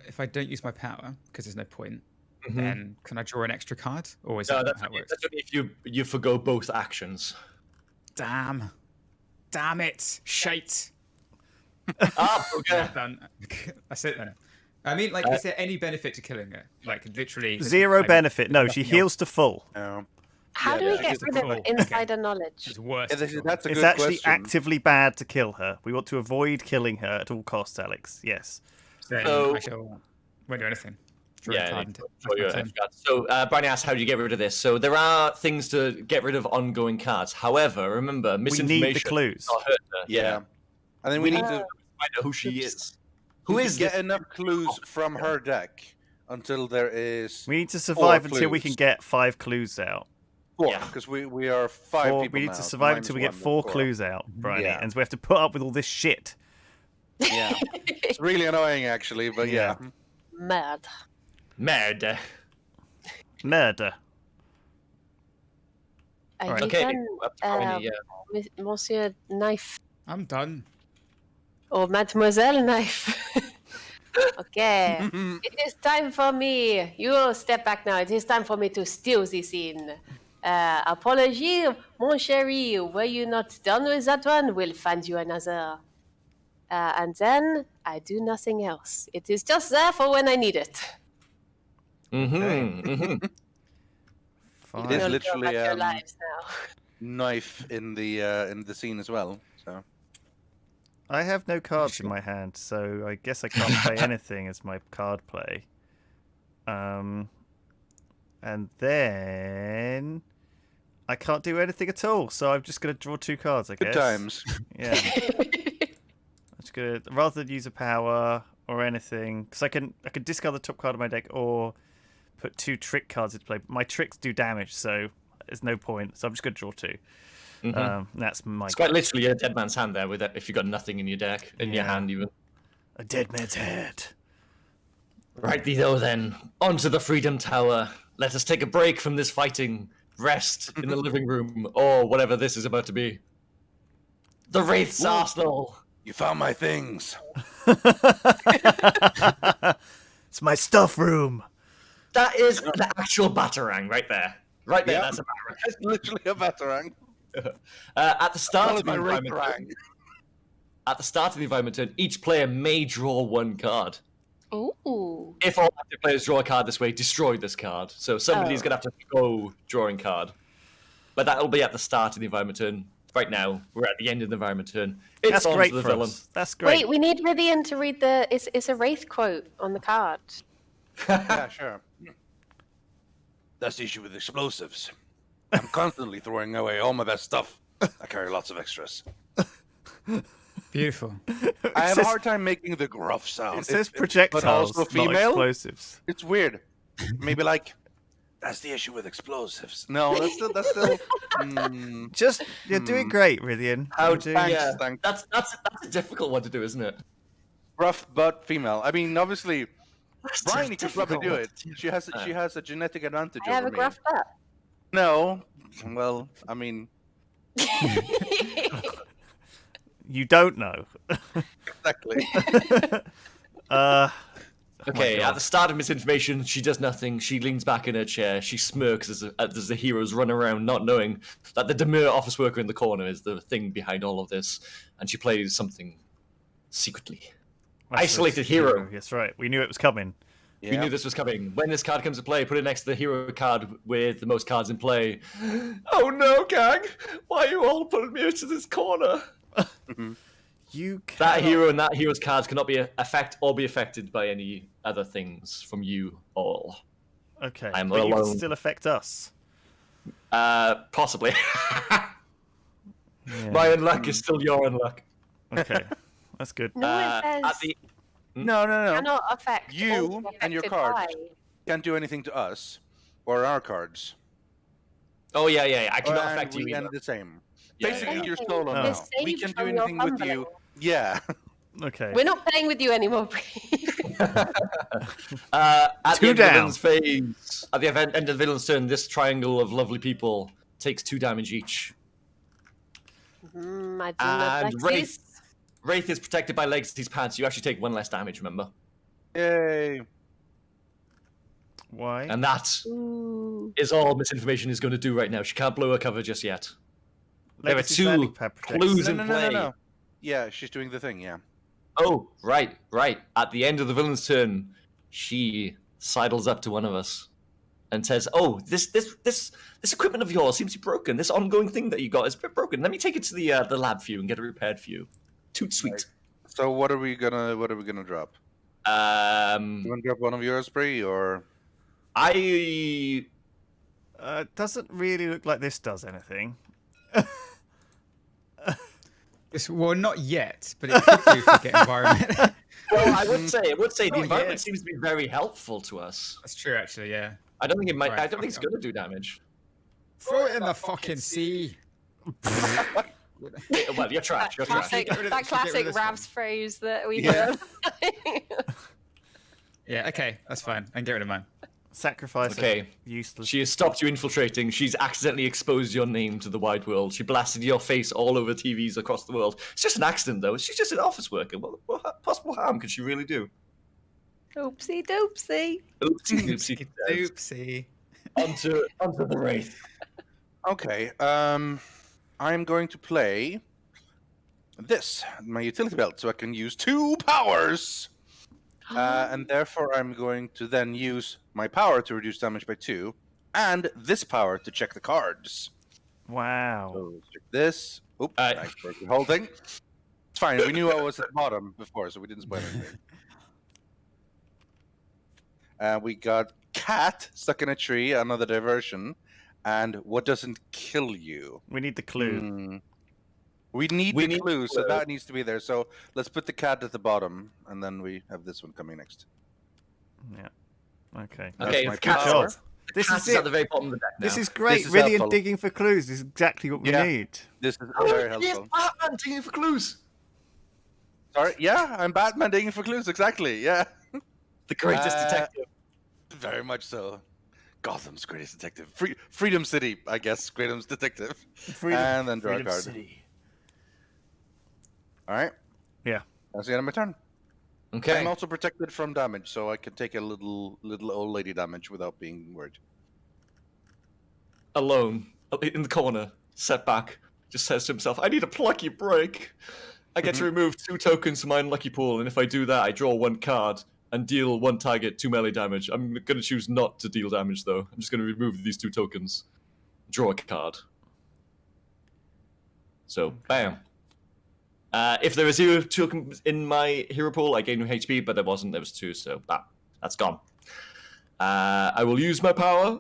use my power because there's no point, then can I draw an extra card? Or is No, that that's how it only, works? that's only if you forgo both actions. Damn it! Shite. Okay. Done. That's it then. I mean, like, is there any benefit to killing her? Like, literally Zero I mean, benefit. No, she nothing heals to full. How Yeah, do we yeah, get just a rid of full. insider knowledge? It's worse. Yeah, to kill her. that's a It's good actually question. actively bad to kill her. We want to avoid killing her at all costs, Alex. Yes. Then So- I won't do anything. Draw a Yeah, card and draw that's your my turn. extra card. So, Briony asks, how do you get rid of this? So, there are things to get rid of ongoing cards. However, remember, We misinformation need the clues. does not hurt her. Yeah. And then we need to Find out who she is. who Who is is get this? enough clues from her deck until there is We need to survive Four until we can clues. get 5 clues out. four, Yeah. because we are five Four, people we need now, to so survive minus until we get one, 4 that's clues out, Briony. Yeah. And we have to put up with all this shit. Yeah. It's really annoying, actually, but yeah. Mad. Merde. Murder. Are Alright. you Okay. done, Up to Briony, yeah. Monsieur Knife? I'm done. Or Mademoiselle Knife? Okay. It is time for me. You step back now. It is time for me to steal the scene. Apology, mon chéri. Were you not done with that one? We'll find you another. And then I do nothing else. It is just there for when I need it. Fine. It is You'll go literally about your lives now. knife in the scene as well. So I have no cards in my hand, so I guess I can't play anything as my card play. And then I can't do anything at all, so I'm just going to draw 2 cards, I good guess. times. Yeah. I'm just going to, rather than use a power or anything, because I can discard the top card of my deck or put 2 trick cards into play. My tricks do damage, so there's no point. So I'm just going to draw 2. That's my. It's quite literally a dead man's hand there with it, if you've got nothing in your deck, in your Yeah. hand even. A dead man's head. Righty-ho then, onto the Freedom Tower. Let us take a break from this fighting, rest in the living room, or whatever this is about to be. The Wraith's Arsenal! You found my things. It's my stuff room. That is the actual Batarang right there. Right there, Yep. that's a Batarang. It's literally a veteran. At the start That of was the my environment Wraith turn, at the start of the environment turn, each player may draw 1 card. Ooh. If all active players draw a card this way, destroy this card. So somebody's Oh. going to have to go drawing card. But that'll be at the start of the environment turn. Right now, we're at the end of the environment turn. It's That's on great to the for villain. us. That's great. Wait, we need Rythian to read the. It's a Wraith quote on the card. Yeah, sure. That's the issue with explosives. I'm constantly throwing away all my best stuff. I carry lots of extras. Beautiful. I have says- a hard time making the gruff sound. It says but projectiles, also not female. explosives. It's weird. Maybe like that's the issue with explosives. No, that's still. Just, you're doing great, Rythian. How You're doing- thanks. Yeah, thanks. that's a difficult one to do, isn't it? Rough but female. I mean, obviously, Briony could probably do it. difficult. She has a genetic advantage I have over a me. gruff butt. No, well, I mean, You don't know. exactly. Okay, God. at the start of misinformation, she does nothing. She leans back in her chair. She smirks as the heroes run around, not knowing that the demure office worker in the corner is the thing behind all of this. And she plays something secretly. Isolated hero. That's right. We knew it was coming. We knew this was coming. When this card comes to play, put it next to the hero card with the most cards in play. Oh no, gang! Why are you all putting me into this corner? You That cannot... hero and that hero's cards cannot be affected by any other things from you all. Okay, I'm but you can alone. still affect us. Possibly. Yeah. My unluck is still your unluck. Okay, that's good. No, it says At the No. cannot affect You or be and your affected cards. by. Can't do anything to us or our cards. Oh yeah. I cannot And affect you we either. end the same. Yeah, Basically, yeah. you're solo Oh. now. We're We saved can from do your anything with you. fumbling. Yeah. Okay. We're not playing with you anymore, Breeh. At Two the end of the down. villain's phase, at the end of the villain's turn, this triangle of lovely people takes 2 damage each. I do not And like Wraith. this. Wraith is protected by Legacy's pants. You actually take 1 less damage, remember? Yay. Why? And that Ooh. is all misinformation is going to do right now. She can't blow her cover just yet. There are Legacy 2 landing pad protects. clues in play. No. Yeah, she's doing the thing, yeah. Oh, right. At the end of the villain's turn, she sidles up to one of us and says, "Oh, this equipment of yours seems to be broken. This ongoing thing that you got is a bit broken. Let me take it to the lab for you and get it repaired for you. Toot sweet." Right. So what are we gonna drop? You want to drop one of yours, Bree, or I Doesn't really look like this does anything. Well, not yet, but it could do if we get environment. well, I would say the Not environment yet. seems to be very helpful to us. That's true, actually. Yeah. I don't think it might. Right, I don't think it's fuck going to do damage. Throw it in the fucking sea. Well, you're trash. You're trash. Classic, Get rid of that this- get rid of classic this Rav's phrase that we Yeah. hear. Yeah. Okay, that's fine. I can get rid of mine. Sacrifice. Okay. Useless. She has stopped you infiltrating. She's accidentally exposed your name to the wide world. She blasted your face all over TVs across the world. It's just an accident, though. She's just an office worker. What possible harm could she really do? Oopsie doopsie. Oopsie doopsie. Oopsie. Onto the Wraith. okay? I'm going to play this my utility belt, so I can use 2 powers. And therefore, I'm going to then use my power to reduce damage by 2, and this power to check the cards. Wow. So check this. Oop, Uh, I broke the whole thing. It's fine. We knew I was at the bottom before, so we didn't spoil anything. We got cat stuck in a tree, another diversion, and what doesn't kill you. We need the clue. We need We the need clue, the so clue. that needs to be there. So let's put the cat at the bottom, and then we have this one coming next. Yeah. Okay. Okay, my the cat's job. out. This Cat is is it. at the very bottom of the deck now. This is great. is Rythian helpful. digging for clues. This is exactly what we Yeah. need. This is Oh, very yes, helpful. Batman digging for clues. Sorry, yeah, I'm Batman digging for clues. Exactly, yeah, The greatest detective. very much so. Gotham's greatest detective, Freedom City, I guess. Freedom's detective, and then draw a card. City. All right. Yeah. That's the end of my turn. Okay. I'm also protected from damage, so I can take a little old lady damage without being worried. Alone in the corner, set back, just says to himself, "I need a plucky break. I get to remove 2 tokens from my unlucky pool, and if I do that, I draw 1 card and deal 1 target 2 melee damage. I'm going to choose not to deal damage, though. I'm just going to remove these 2 tokens, draw a card. So, bam. If there was 0 tokens in my hero pool, I gain 1 HP, but there wasn't. There was 2, so that's gone. I will use my power,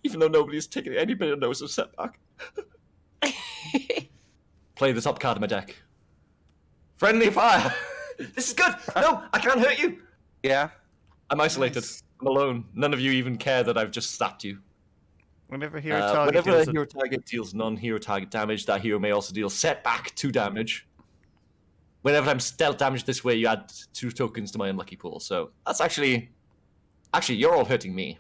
even though nobody's taking any bit of notice of setback. Play the top card of my deck. Friendly fire! This is good! No, I can't hurt you! Yeah. I'm isolated. Nice. I'm alone. None of you even care that I've just slapped you. Whenever a hero target Whenever deals a hero target deals non-hero target damage, that hero may also deal setback 2 damage. Whenever I'm dealt damage this way, you add 2 tokens to my unlucky pool. So that's actually, you're all hurting me.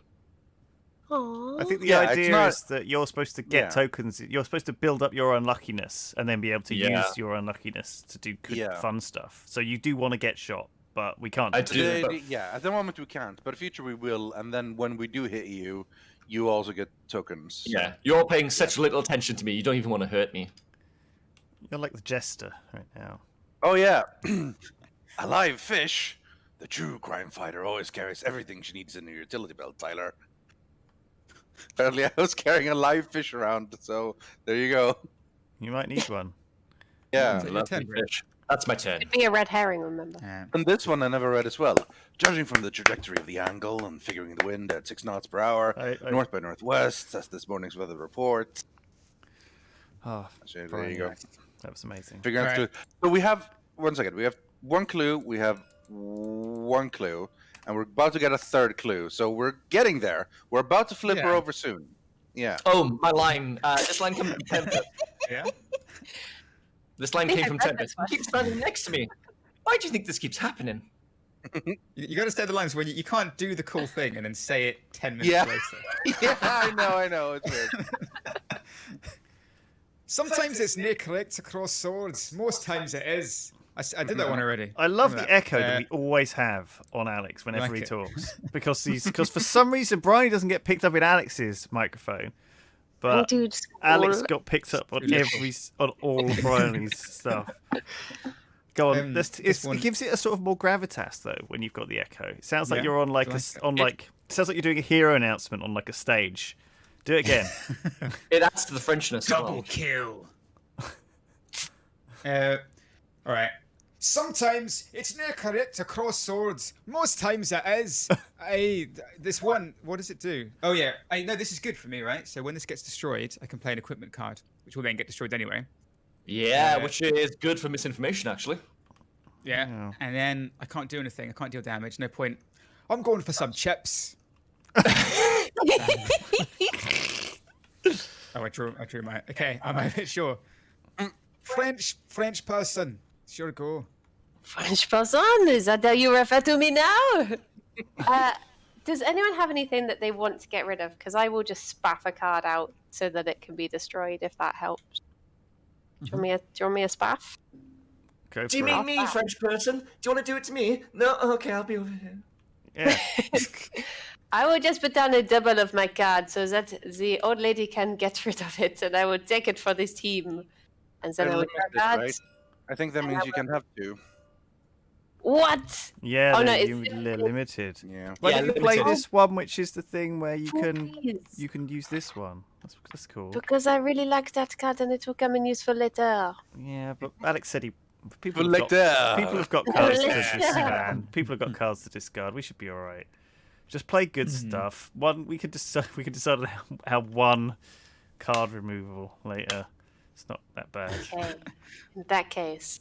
Aww. I think the Yeah, it's idea not- is that you're supposed to get Yeah. tokens. You're supposed to build up your unluckiness and then be able to Yeah. use your unluckiness to do good, Yeah. fun stuff. So you do want to get shot, but we can't. I do do. that. but- Yeah, at the moment we can't, but in future we will, and then when we do hit you, you also get tokens. Yeah, you're paying such little attention to me. You don't even want to hurt me. You're like the jester right now. Oh yeah. A live fish. The true crime fighter always carries everything she needs in her utility belt, Tyler. Apparently I was carrying a live fish around, so there you go. You might need one. Yeah. Is it your Lovely turn, Bree? fish. That's my turn. It'd be a red herring, remember? And this one I never read as well. Judging from the trajectory of the angle and figuring the wind at 6 knots per hour, north by northwest, that's this morning's weather report. Oh, So there you go. that was amazing. Figuring out Right. clue. So we have 1 second. We have 1 clue. We have 1 clue, and we're about to get a 3rd clue. So we're getting there. We're about to flip her Yeah. over soon. Yeah. Oh, my line. This line comes from Tempest. Yeah. This line I think came I from read Tempest. this one. He keeps standing next to me. Why do you think this keeps happening? You got to say the lines when you can't do the cool thing and then say it 10 minutes Yeah. later. Yeah, I know. It's weird. Sometimes it's near correct across swords. Most times it is. I did that one already. I love the Remember that? echo that we always have on Alex whenever Like he it. talks, because for some reason Briony doesn't get picked up in Alex's microphone, but Dude, Alex cool. got picked up on Beautiful. on all of Briony's stuff. Go on, This it one- gives it a sort of more gravitas though when you've got the echo. It sounds like Yeah, you're on like I a like s- it. on like it sounds like you're doing a hero announcement on like a stage. Do it again. It adds to the Frenchness. as well. Kill. All right. Sometimes it's near correct across swords. Most times it is. This one, what does it do? Oh yeah, I know this is good for me, right? So when this gets destroyed, I can play an equipment card, which will then get destroyed anyway. Yeah, Yeah. which is good for misinformation, actually. Yeah. Yeah. And then I can't do anything. I can't deal damage. No point. I'm going for some chips. Oh, I drew my. Okay, I'm a bit sure. French person. Sure go. French person, is that how you refer to me now? Does anyone have anything that they want to get rid of? Because I will just spaff a card out so that it can be destroyed if that helps. Do you want me a spaff? Go Do you for it. mean me, French person? Do you want to do it to me? No? Okay, I'll be over here. Yeah. I will just put down a double of my card so that the old lady can get rid of it, and I will take it for this team. And then They're I will limited, draw cards. right? I think that means you can have 2. What? Yeah, Oh, no, they're it's limited. Yeah. Why Yeah, don't you play limited. this one, which is the thing where you can Please. use this one. That's cool. Because I really like that card and it will come in useful later. Yeah, but Alex said people But like that. people have got cards to Like discard. People have got cards to discard. We should be all right. Just play good stuff. We can decide on how 1 card removal later. It's not that bad. Okay. In that case,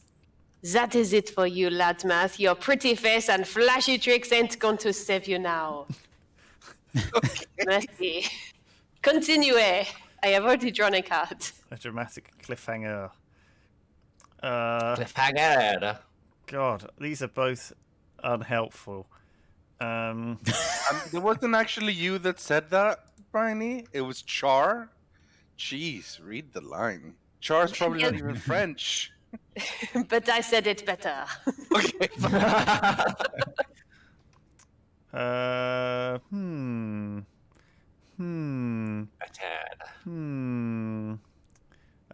that is it for you, Ladmath. Your pretty face and flashy tricks ain't going to save you now. Merci. Continue. I have already drawn a card. A dramatic cliffhanger. Cliffhanger. God, these are both unhelpful. There wasn't actually you that said that, Briony. It was Char. Jeez, read the line. Char's probably not even French. But I said it better. Okay.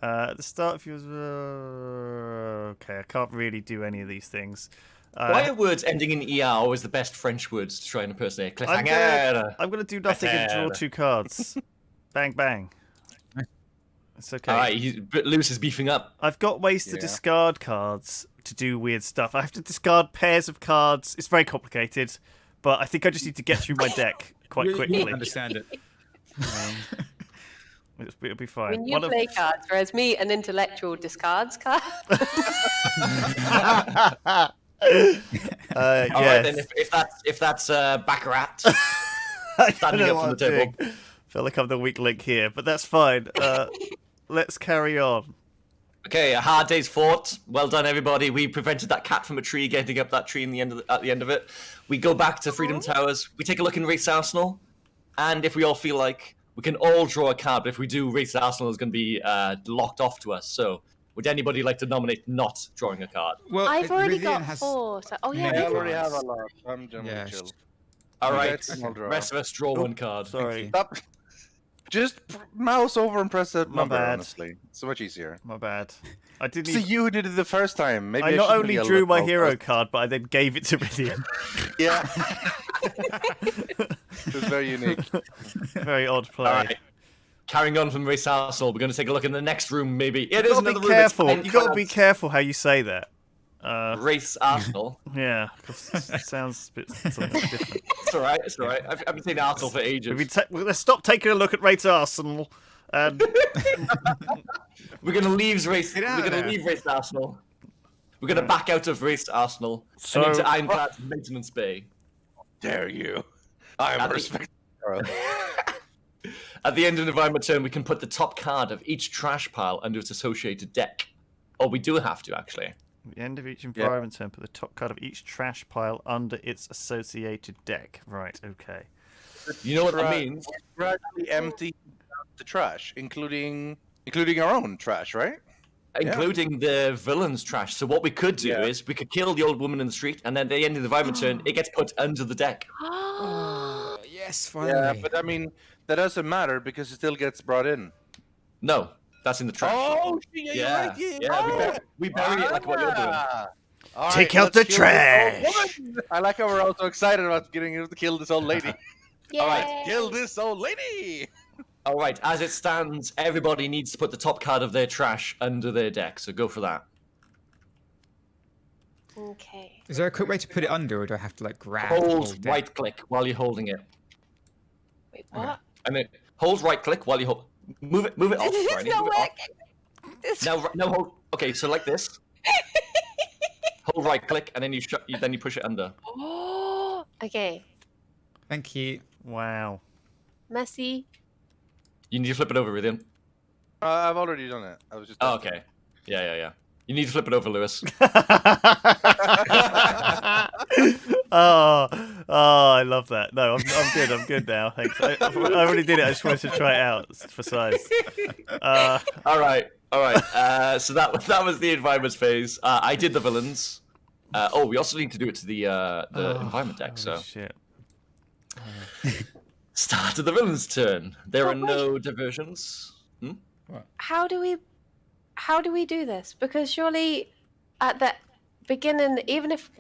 At the start of yours. Okay, I can't really do any of these things. Why are words ending in ER always the best French words to try and impersonate? I'm Cliffhanger. gonna do nothing and draw 2 cards. Bang bang. It's okay. All right, Lewis is beefing up. I've got ways to Yeah. discard cards to do weird stuff. I have to discard pairs of cards. It's very complicated, but I think I just need to get through my deck quite You quickly. understand it. It'll be fine. When you play cards, whereas me, an intellectual discards card. All right, then Yes. if that's Baccarat I don't standing know up from what the I'm table. doing. Feel like I'm the weak link here, but that's fine. Let's carry on. Okay, a hard day's fought. Well done, everybody. We prevented that cat from a tree getting up that tree at the end of it. We go back to Freedom Towers. We take a look in Race Arsenal, and if we all feel like we can all draw a card, but if we do, Race Arsenal is going to be locked off to us. So, would anybody like to nominate not drawing a card? Well, I've already Rythian got has... 4. So, Yeah, I you already can. have a lot. I'm generally Yeah. chill. All You right, guys can all draw. rest of us draw one card. Sorry, Stop. Just mouse over and press that My number, bad. honestly. So much easier. my bad. I didn't. So you did it the first time. Maybe I not shouldn't only be a drew my little hero first. card, but I then gave it to Rythian. Yeah. It was very unique. Very odd play. All right. Carrying on from Race Arsenal, we're going to take a look in the next room, maybe. It You is gotta another be room. It's careful. fine You got to be cards. careful how you say that. Wraith's Arsenal. Yeah, 'cause it sounds a bit something different. It's alright. It's alright. I've been saying Arsenal for ages. Let's stop taking a look at Wraith's Arsenal. And We're gonna leave Wraith. Get out We're of gonna there. leave Wraith's Arsenal. We're gonna back out of Wraith's Arsenal So- and into Ironclad Maintenance Bay. Dare you? I am At a the- respectable. At the end of the environment turn, we can put the top card of each trash pile under its associated deck. Or we do have to, actually. at the end of each environment turn, put the top card of each trash pile under its associated deck. Right, okay. You know what that Right. means? We're actually empty the trash, including our own trash, right? Including the villain's trash. So what we could do is we could kill the old woman in the street, and then at the end of the environment turn, it gets put under the deck. Yes, Yeah, finally. but I mean that doesn't matter because it still gets brought in. No, that's in the trash. Oh, yeah, yeah, yeah. We bury it like what you're doing. All Take right, out the let's kill this old trash. woman. I like how we're all so excited about getting to kill this old lady. All right, Yay. Kill this old lady. All right. As it stands, everybody needs to put the top card of their trash under their deck. So go for that. Okay. Is there a quick way to put it under, or do I have to like grab the whole Hold deck? right click while you're holding it, Wait, what? and then hold right click while you hold. Move it off. It's Briony, not move it off. working. This- No, hold. Okay, so like this. Hold right click, and then you push it under. Oh, okay. Thank you. Wow. Messy. You need to flip it over, Rythian. I've already done it. I was just. Oh, okay. Yeah. You need to flip it over, Lewis. Oh, I love that. No, I'm good now. Thanks. I already did it. I just wanted to try it out for size. All right. So that was the environment phase. I did the villains. We also need to do it to the environment deck. So Shit. start of the villains' turn. There are But no diversions. How do we do this? Because surely at the beginning, even if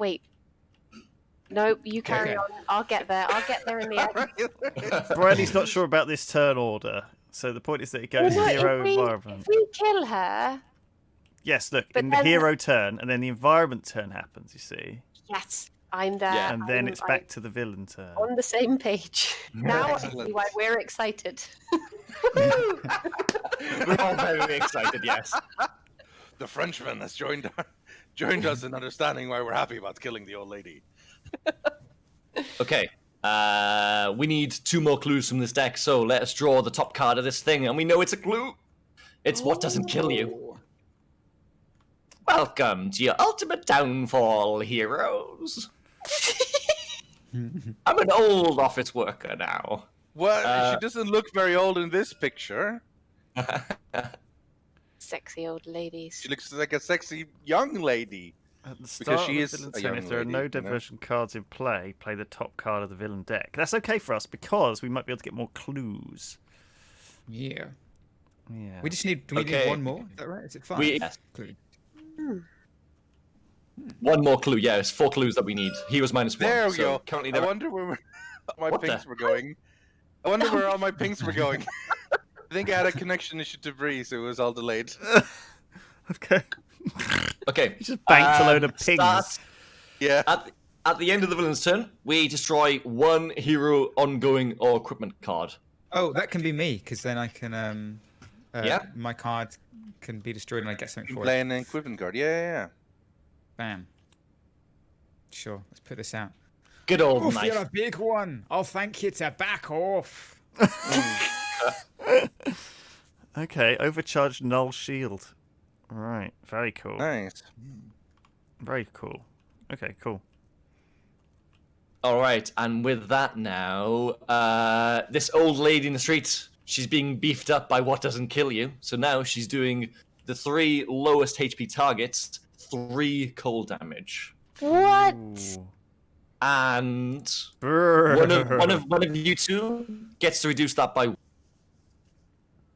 no, you carry Okay. on. I'll get there. In the end. Briony's not sure about this turn order, so the point is that it goes Well, no, hero if environment. we kill her, Yes, look, But in the then- hero turn, and then the environment turn happens, you see. yes, I'm there. Yeah. And then I'm- it's back to the villain turn. on the same page. Now I Excellent. see why we're excited. We're all very excited. Yes. The Frenchman has joined us in understanding why we're happy about killing the old lady. Okay. We need 2 more clues from this deck. So let us draw the top card of this thing, and we know it's a clue. It's what doesn't kill you. Welcome to your ultimate downfall, heroes. I'm an old office worker now. Well, she doesn't look very old in this picture. Sexy old ladies. She looks like a sexy young lady. At the Because start she of is the villain a turn, young if there are lady, no you know. diversion cards in play, play the top card of the villain deck. That's okay for us because we might be able to get more clues. Yeah. Yeah. We just need. Do we Okay. need one more? Is that right? Is it 5? Yes. Clue. One more clue. Yeah, it's 4 clues that we need. Heroes -1. There we So go. Currently, I there wonder where my What the- pings were going. I wonder where all my pings were going. I think I had a connection issue to Breeh, so it was all delayed. Okay. Okay. You just banked a load of pings. start- Yeah. At the end of the villain's turn, we destroy 1 hero ongoing or equipment card. Oh, that can be me, because then I can. Yeah. My card can be destroyed and I get something for it. Playing an equipment card. Yeah. Bam. Sure. Let's put this out. Good old Oof, knife. you're a big one. I'll thank you to back off. Okay, overcharged null shield. Right, very cool. Nice. Very cool. Okay, cool. All right, and with that now, this old lady in the street, she's being beefed up by what doesn't kill you. So now she's doing the 3 lowest HP targets, 3 cold damage, What? Ooh. and Brrr. one of you 2 gets to reduce that by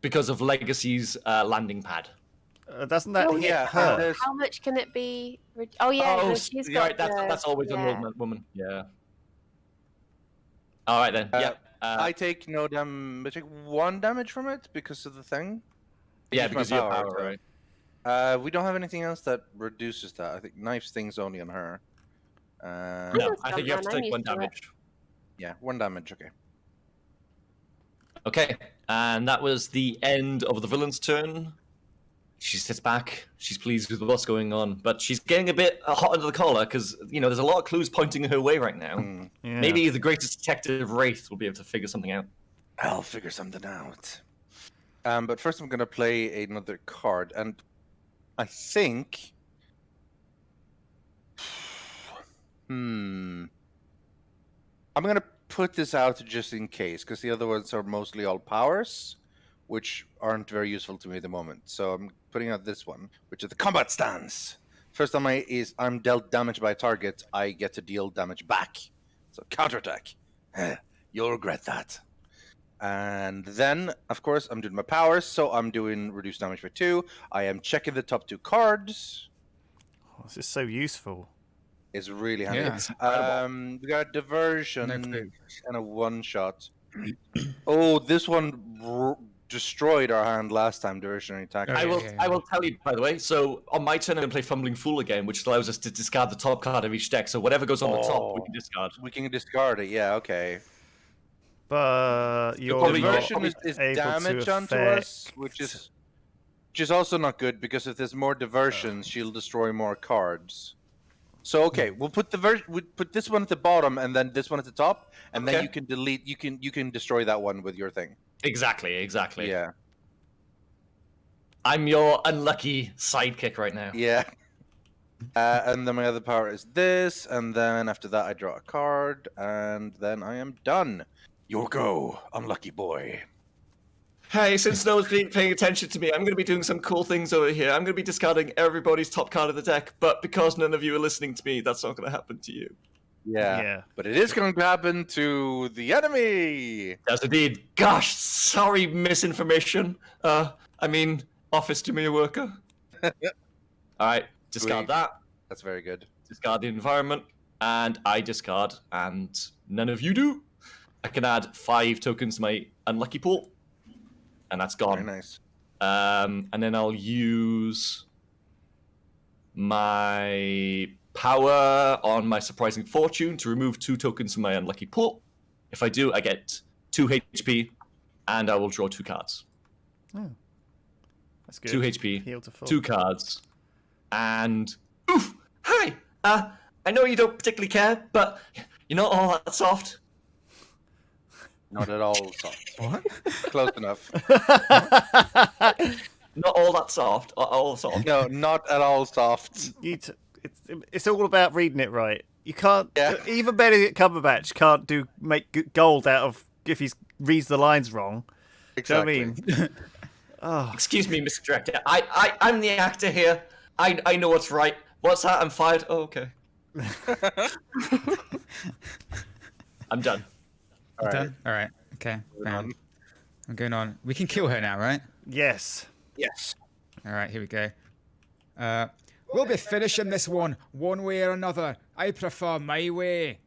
because of Legacy's landing pad. Doesn't that hit yeah, her? and there's- How much can it be? Oh yeah, no, she's yeah, got right, that's always yeah. an old woman. Yeah. All right then. Yeah. I take no I take 1 damage from it because of the thing. Yeah, use my because of your power, power, so- right? We don't have anything else that reduces that. I think knife sting's only on her. No, I think you have to I'm take 1 used to it. damage. Yeah, 1 damage. Okay. Okay, and that was the end of the villain's turn. She sits back. She's pleased with what's going on, but she's getting a bit hot under the collar because there's a lot of clues pointing her way right now. Yeah. Maybe the greatest detective Wraith will be able to figure something out. I'll figure something out. But first, I'm gonna play another card, and I think. I'm gonna put this out just in case, because the other ones are mostly all powers, which aren't very useful to me at the moment. So I'm putting out this one, which is the combat stance. First on my is I'm dealt damage by a target, I get to deal damage back. So counterattack. You'll regret that. And then, of course, I'm doing my powers, so I'm doing reduced damage by 2. I am checking the top 2 cards. Oh, this is so useful. It's really handy. Yeah. It's incredible. We got diversion No clue. and a one-shot. Oh, this one destroyed our hand last time, diversionary attack. Okay. I will tell you, by the way. So on my turn, I'm going to play Fumbling Fool again, which allows us to discard the top card of each deck. So whatever goes on the top, we can discard. We can discard it, yeah, okay. But you're probably not Diversion is able damage to onto us, which is also not good, because if there's more diversions, she'll destroy more cards. So okay, we'll put we put this one at the bottom and then this one at the top, and then Okay. you can delete. You can destroy that one with your thing. Exactly. Yeah, I'm your unlucky sidekick right now. yeah. And then my other power is this, and then after that I draw a card, and then I am done. Your go, unlucky boy. Hey, since no one's been paying attention to me, I'm going to be doing some cool things over here. I'm going to be discarding everybody's top card of the deck, but because none of you are listening to me, that's not going to happen to you. Yeah. Yeah. But it is going to happen to the enemy. That's indeed. Gosh, sorry, misinformation. Office to me a worker. All right, discard Sweet. that. That's very good. Discard the environment, and I discard, and none of you do. I can add 5 tokens to my unlucky pool, and that's Very gone. nice. And then I'll use my power on my surprising fortune to remove 2 tokens from my unlucky pool. If I do, I get 2 HP, and I will draw 2 cards. Oh. That's good. 2 HP, Heal to full. 2 cards, and oof! Hi! I know you don't particularly care, but you're not all that soft. Not at all soft. What? Close enough. Not all that soft. All soft. No, not at all soft. It's all about reading it right. You can't. Yeah. Even Benedict Cumberbatch can't make gold out of if he reads the lines wrong. Exactly. Do you know what I mean? Oh, Excuse me, Mr. Director. I'm the actor here. I know what's right. What's that? I'm fired. Oh, okay. I'm done. All right. Done? All right. Okay. Moving on. I'm going on. We can kill her now, right? yes. Yes. All right. Here we go. We'll be finishing this one way or another. I prefer my way.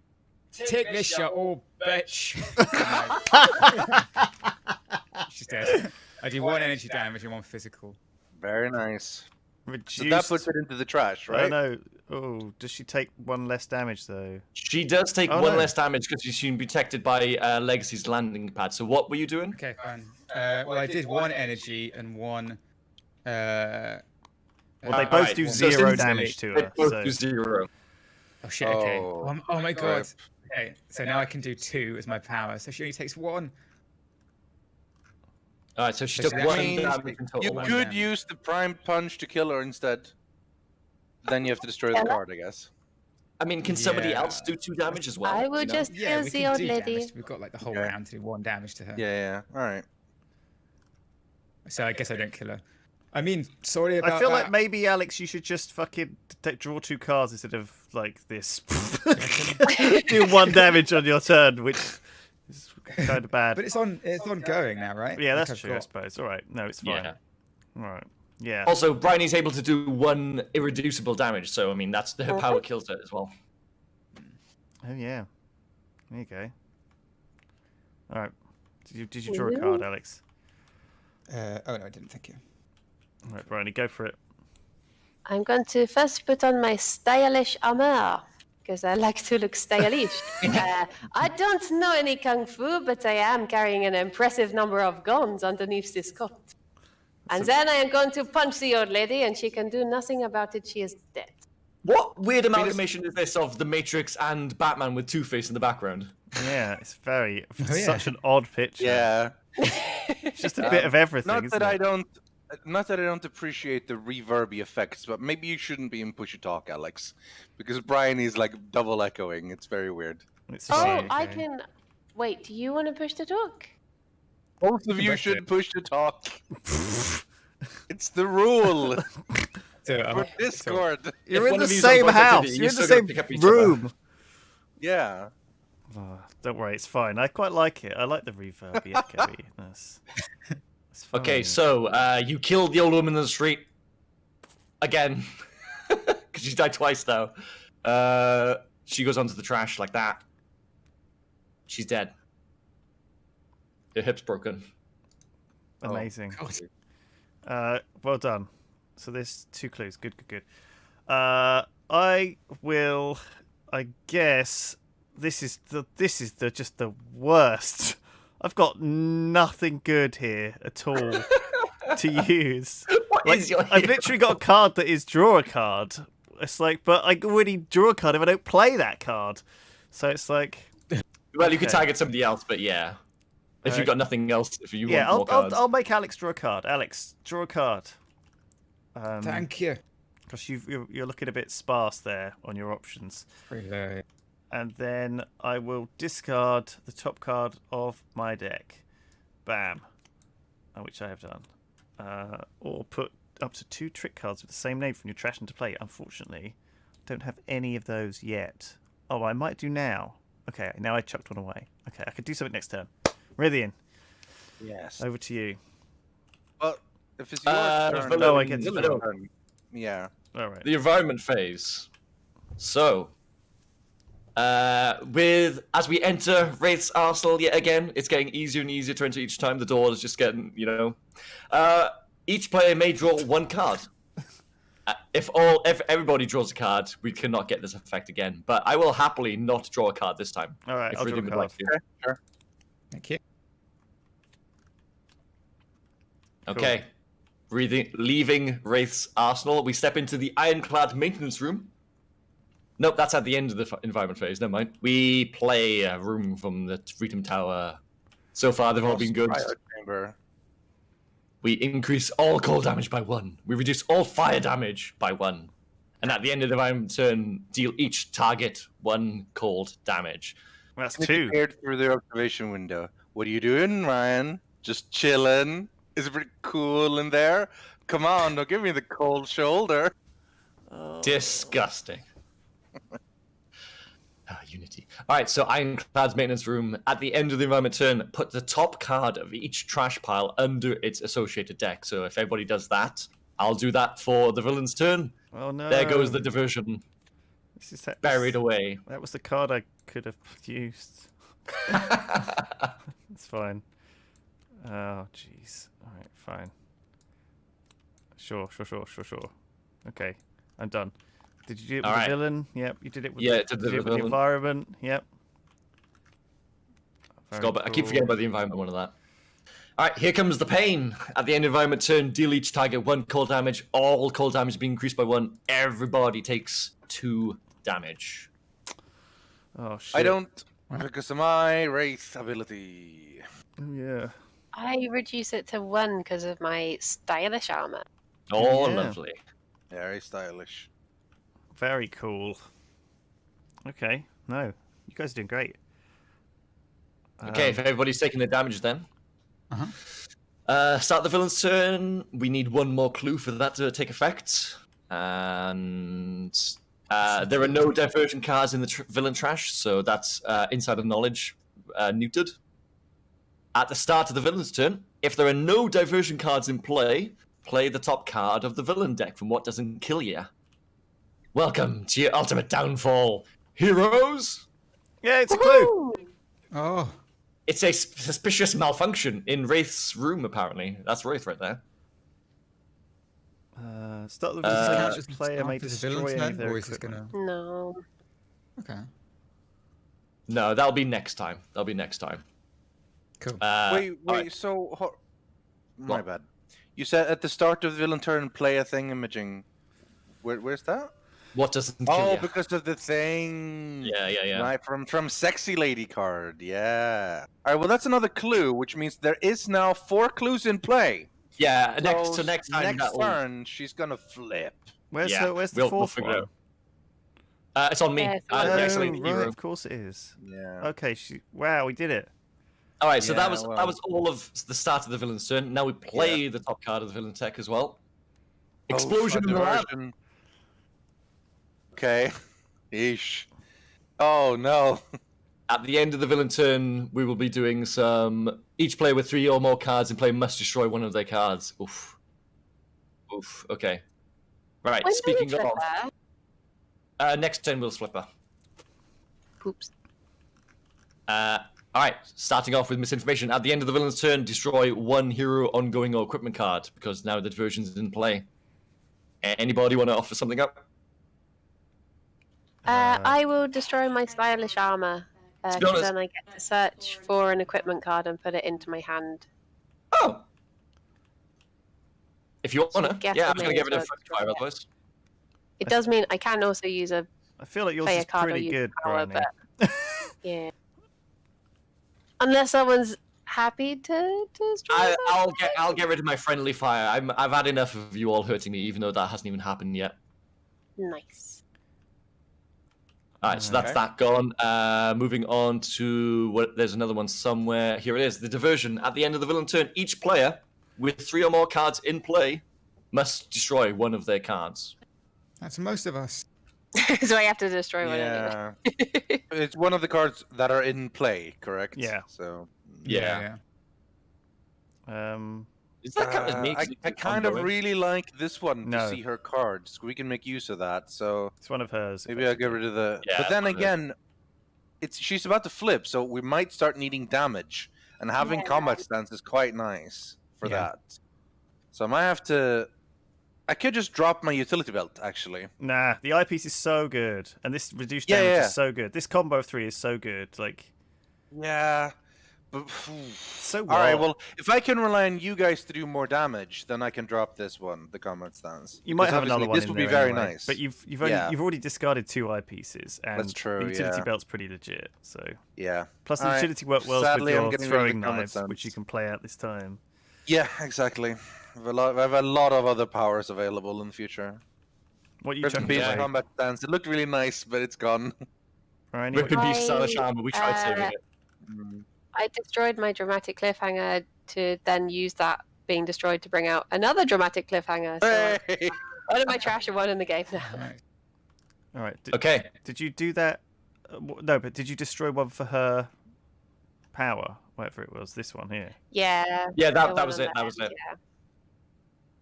Take this, you old bitch. She's dead. I do 1 energy damage and 1 physical. Very nice. Reduced. So that puts it into the trash, Oh right? no. Oh, does she take 1 less damage though? She does take Oh, 1 no. less damage because she's been protected by Legacy's landing pad. So what were you doing? Okay, fine. Well, I did 1 energy and 1. Well, they Alright, both do so 0 since damage to They her. both So. do 0. Oh shit. Okay. Oh. Oh my god. Rip. Okay. So now I can do 2 as my power. So she only takes 1. All right, so she So took that 1 means damage in total. You one could damage. use the prime punch to kill her instead. Then you have to destroy the card, I guess. I mean, can somebody Yeah. else do 2 damage as well? I you would know? just Yeah, kill we the can old do lady. damage. We've got like the whole Okay. round to do 1 damage to her. Yeah. All right. So I guess I don't kill her. I mean, sorry about I feel that. like maybe Alex, you should just fucking draw 2 cards instead of like this. Do 1 damage on your turn, which is kind of bad. But it's ongoing now, right? Yeah, Like that's I've true. I got- suppose. All right. No, it's fine. Yeah. All right. Yeah. Also, Briony's able to do 1 irreducible damage, so I mean, that's her power kills her as well. Oh yeah. There you go. All right. Did you draw a card, Alex? Oh no, I didn't. Thank you. All right, Briony, go for it. I'm going to first put on my stylish armor, because I like to look stylish. I don't know any kung fu, but I am carrying an impressive number of guns underneath this coat. And then I am going to punch the old lady, and she can do nothing about it. She is dead. What weird amalgamation is this of The Matrix and Batman with Two-Face in the background? Yeah, it's yeah. such an odd picture. Yeah. It's just a bit of everything. Not isn't that it? not that I don't appreciate the reverby effects, but maybe you shouldn't be in push to talk, Alex, because Briony is like double echoing. It's very weird. It's Oh, fine. I can. Wait, do you want to push the talk? Both of you should push to talk. It's the rule for Discord. You're If in one the of you's same on house. positivity, You're in the still gotta same pick up each other. room. Yeah. Oh, don't worry, it's fine. I quite like it. I like the reverby echoiness. It's Okay, fine. so you killed the old woman in the street again because she's died twice now. She goes onto the trash like that. She's dead. Her hip's broken. Amazing. God. Well done. So there's 2 clues. Good. I guess this is just the worst. I've got nothing good here at all to use. What Like, is your I've hero? literally got a card that is draw a card. It's like, but I already draw a card if I don't play that card. So it's like, Well, you could Okay. target somebody else, but yeah. If you've got nothing else, if you yeah, want more cards. I'll make Alex draw a card. Alex, draw a card. Thank you. Because you're looking a bit sparse there on your options. Really. And then I will discard the top card of my deck. Bam. Which I have done. Or put up to 2 trick cards with the same name from your trash into play. Unfortunately, don't have any of those yet. Oh, I might do now. Okay, now I chucked one away. Okay, I could do something next turn. Rythian, Yes. over to you. Well, if it's your turn, Villain- Oh, I get to villain- draw. yeah. All right. The environment phase. So, as we enter Wraith's Arsenal yet again, it's getting easier and easier to enter each time. The door is just getting, each player may draw 1 card. If everybody draws a card, we cannot get this effect again. But I will happily not draw a card this time. All right, if I'll draw a Rythian would card. like to. Sure. Thank you. Okay. Leaving Wraith's Arsenal, we step into the Ironclad Maintenance Room. Nope, that's at the end of the environment phase. Never mind. We play a room from the Freedom Tower. So far, they've all been good. Fire chamber. We increase all cold damage by 1. We reduce all fire damage by 1. And at the end of the environment turn, deal each target 1 cold damage. That's Sneaky 2. peered through the observation window. What are you doing, Ryan? Just chilling? Is it pretty cool in there? Come on, don't give me the cold shoulder. Disgusting. Unity. All right, so Ironclad's maintenance room. At the end of the environment turn, put the top card of each trash pile under its associated deck. So if everybody does that, I'll do that for the villain's turn. Oh no. There goes the diversion, This is buried away. That was the card I could have used. It's fine. Oh, jeez. All right, fine. Sure. Okay, I'm done. Did you do it with All the right. villain? Yep, you did it with, Yeah, the, it did you did it the with the villain. environment. Yep. Very I keep cool. forgetting about the environment one of that. All right, here comes the pain. At the end of the environment turn, deal each target 1 cold damage. All cold damage being increased by 1. Everybody takes 2 damage. Oh shit. I don't, because of my Wraith ability. Oh, yeah. I reduce it to 1 because of my stylish armor. Oh, Yeah. lovely. Very stylish. Very cool. Okay. No, you guys are doing great. Okay, if everybody's taking the damage then. Uh-huh. Start the villain's turn. We need 1 more clue for that to take effect. And there are no diversion cards in the villain trash, so that's Insider Knowledge neutered. At the start of the villain's turn, if there are no diversion cards in play, play the top card of the villain deck from what doesn't kill you. Welcome to your ultimate downfall, heroes! Yeah, it's a clue. Oh. It's a suspicious malfunction in Wraith's room, apparently. That's Wraith right there. Start the Does this count each as the player start may of the villain destroy any turn, of their or is this equipment. gonna? No. Okay. No, that'll be next time. Cool. Wait, all right. so my What? bad. You said at the start of the villain turn, play a thing imaging. Where's that? What doesn't kill Oh, you? because of the thing. Yeah. Right, from Sexy Lady card. Yeah. All right. Well, that's another clue, which means there is now 4 clues in play. Yeah, next So time next that'll... turn, she's gonna flip. Where's Yeah, the we'll fourth figure it one? out. It's on me. It's Uh, on the me. excellent right, hero. of course it is. Yeah. Okay, wow, we did it. All right, so Yeah, that well. was all of the start of the villain's turn. Now we play the top card of the villain tech as well. Explosion in the lab. diversion. Okay. Yeesh. Oh no. At the end of the villain turn, we will be doing some. Each player with 3 or more cards in play must destroy one of their cards. Oof. Okay. Right. When do we Speaking flip of, her? next turn we'll flip her. Poops. All right. Starting off with misinformation. At the end of the villain's turn, destroy 1 hero, ongoing, or equipment card because now the diversion's in play. Anybody want to offer something up? I will destroy my stylish armor. be Because honest- then I get to search for an equipment card and put it into my hand. Oh. If you So want to, guess yeah, I I was going to may get as rid of well friendly destroy fire it. otherwise. It does mean I can also use a I feel like yours play a is card or pretty use good, power, Briony. but yeah. Unless someone's happy to destroy I'll get rid of my friendly fire. I've had enough of you all hurting me, even though that hasn't even happened yet. Nice. All right, so that's Okay. that gone. Moving on to what? There's another one somewhere. Here it is. The diversion. At the end of the villain turn, each player with 3 or more cards in play must destroy one of their cards. That's most of us. So I have to destroy one Yeah. anyway. It's one of the cards that are in play, correct? Yeah. So Yeah. Is that count as me? 'Cause I it's kind of ongoing. really like this one No. to see her cards. We can make use of that. So It's one of hers. maybe I'll get rid of the. Yeah, but then put it in. again, she's about to flip, so we might start needing damage, and having Yeah. combat stance is quite nice for Yeah. that. So I might have to. I could just drop my utility belt, actually. Nah, the eyepiece is so good, and this reduced Yeah, damage yeah. is so good. This combo of 3 is so good. Like, Yeah. But, so all right. what? Well, if I can rely on you guys to do more damage, then I can drop this one, the combat stance. You might 'Cause have another obviously one This in would be there very anyway, nice. but you've Yeah. already discarded 2 eyepieces, and That's true, the utility yeah. belt's pretty legit. So Yeah. plus the All right. utility work well Sadly, with I'm your getting rid of the throwing combat knives, which stance. you can play out this time. Yeah, exactly. I have a lot of other powers available in the future. What are you Rip chucking and Peace away? combat stance. It looked really nice, but it's gone. Briony, Rip in what- peace, stylish armor. We tried saving it. I destroyed my dramatic cliffhanger to then use that being destroyed to bring out another dramatic cliffhanger. So Hey! one of my trash and one in the game now. Right. All right. Okay. Did you do that? No, but did you destroy one for her power? Whatever it was, this one here. Yeah. Yeah, the that one was on it. the That was end, it. yeah.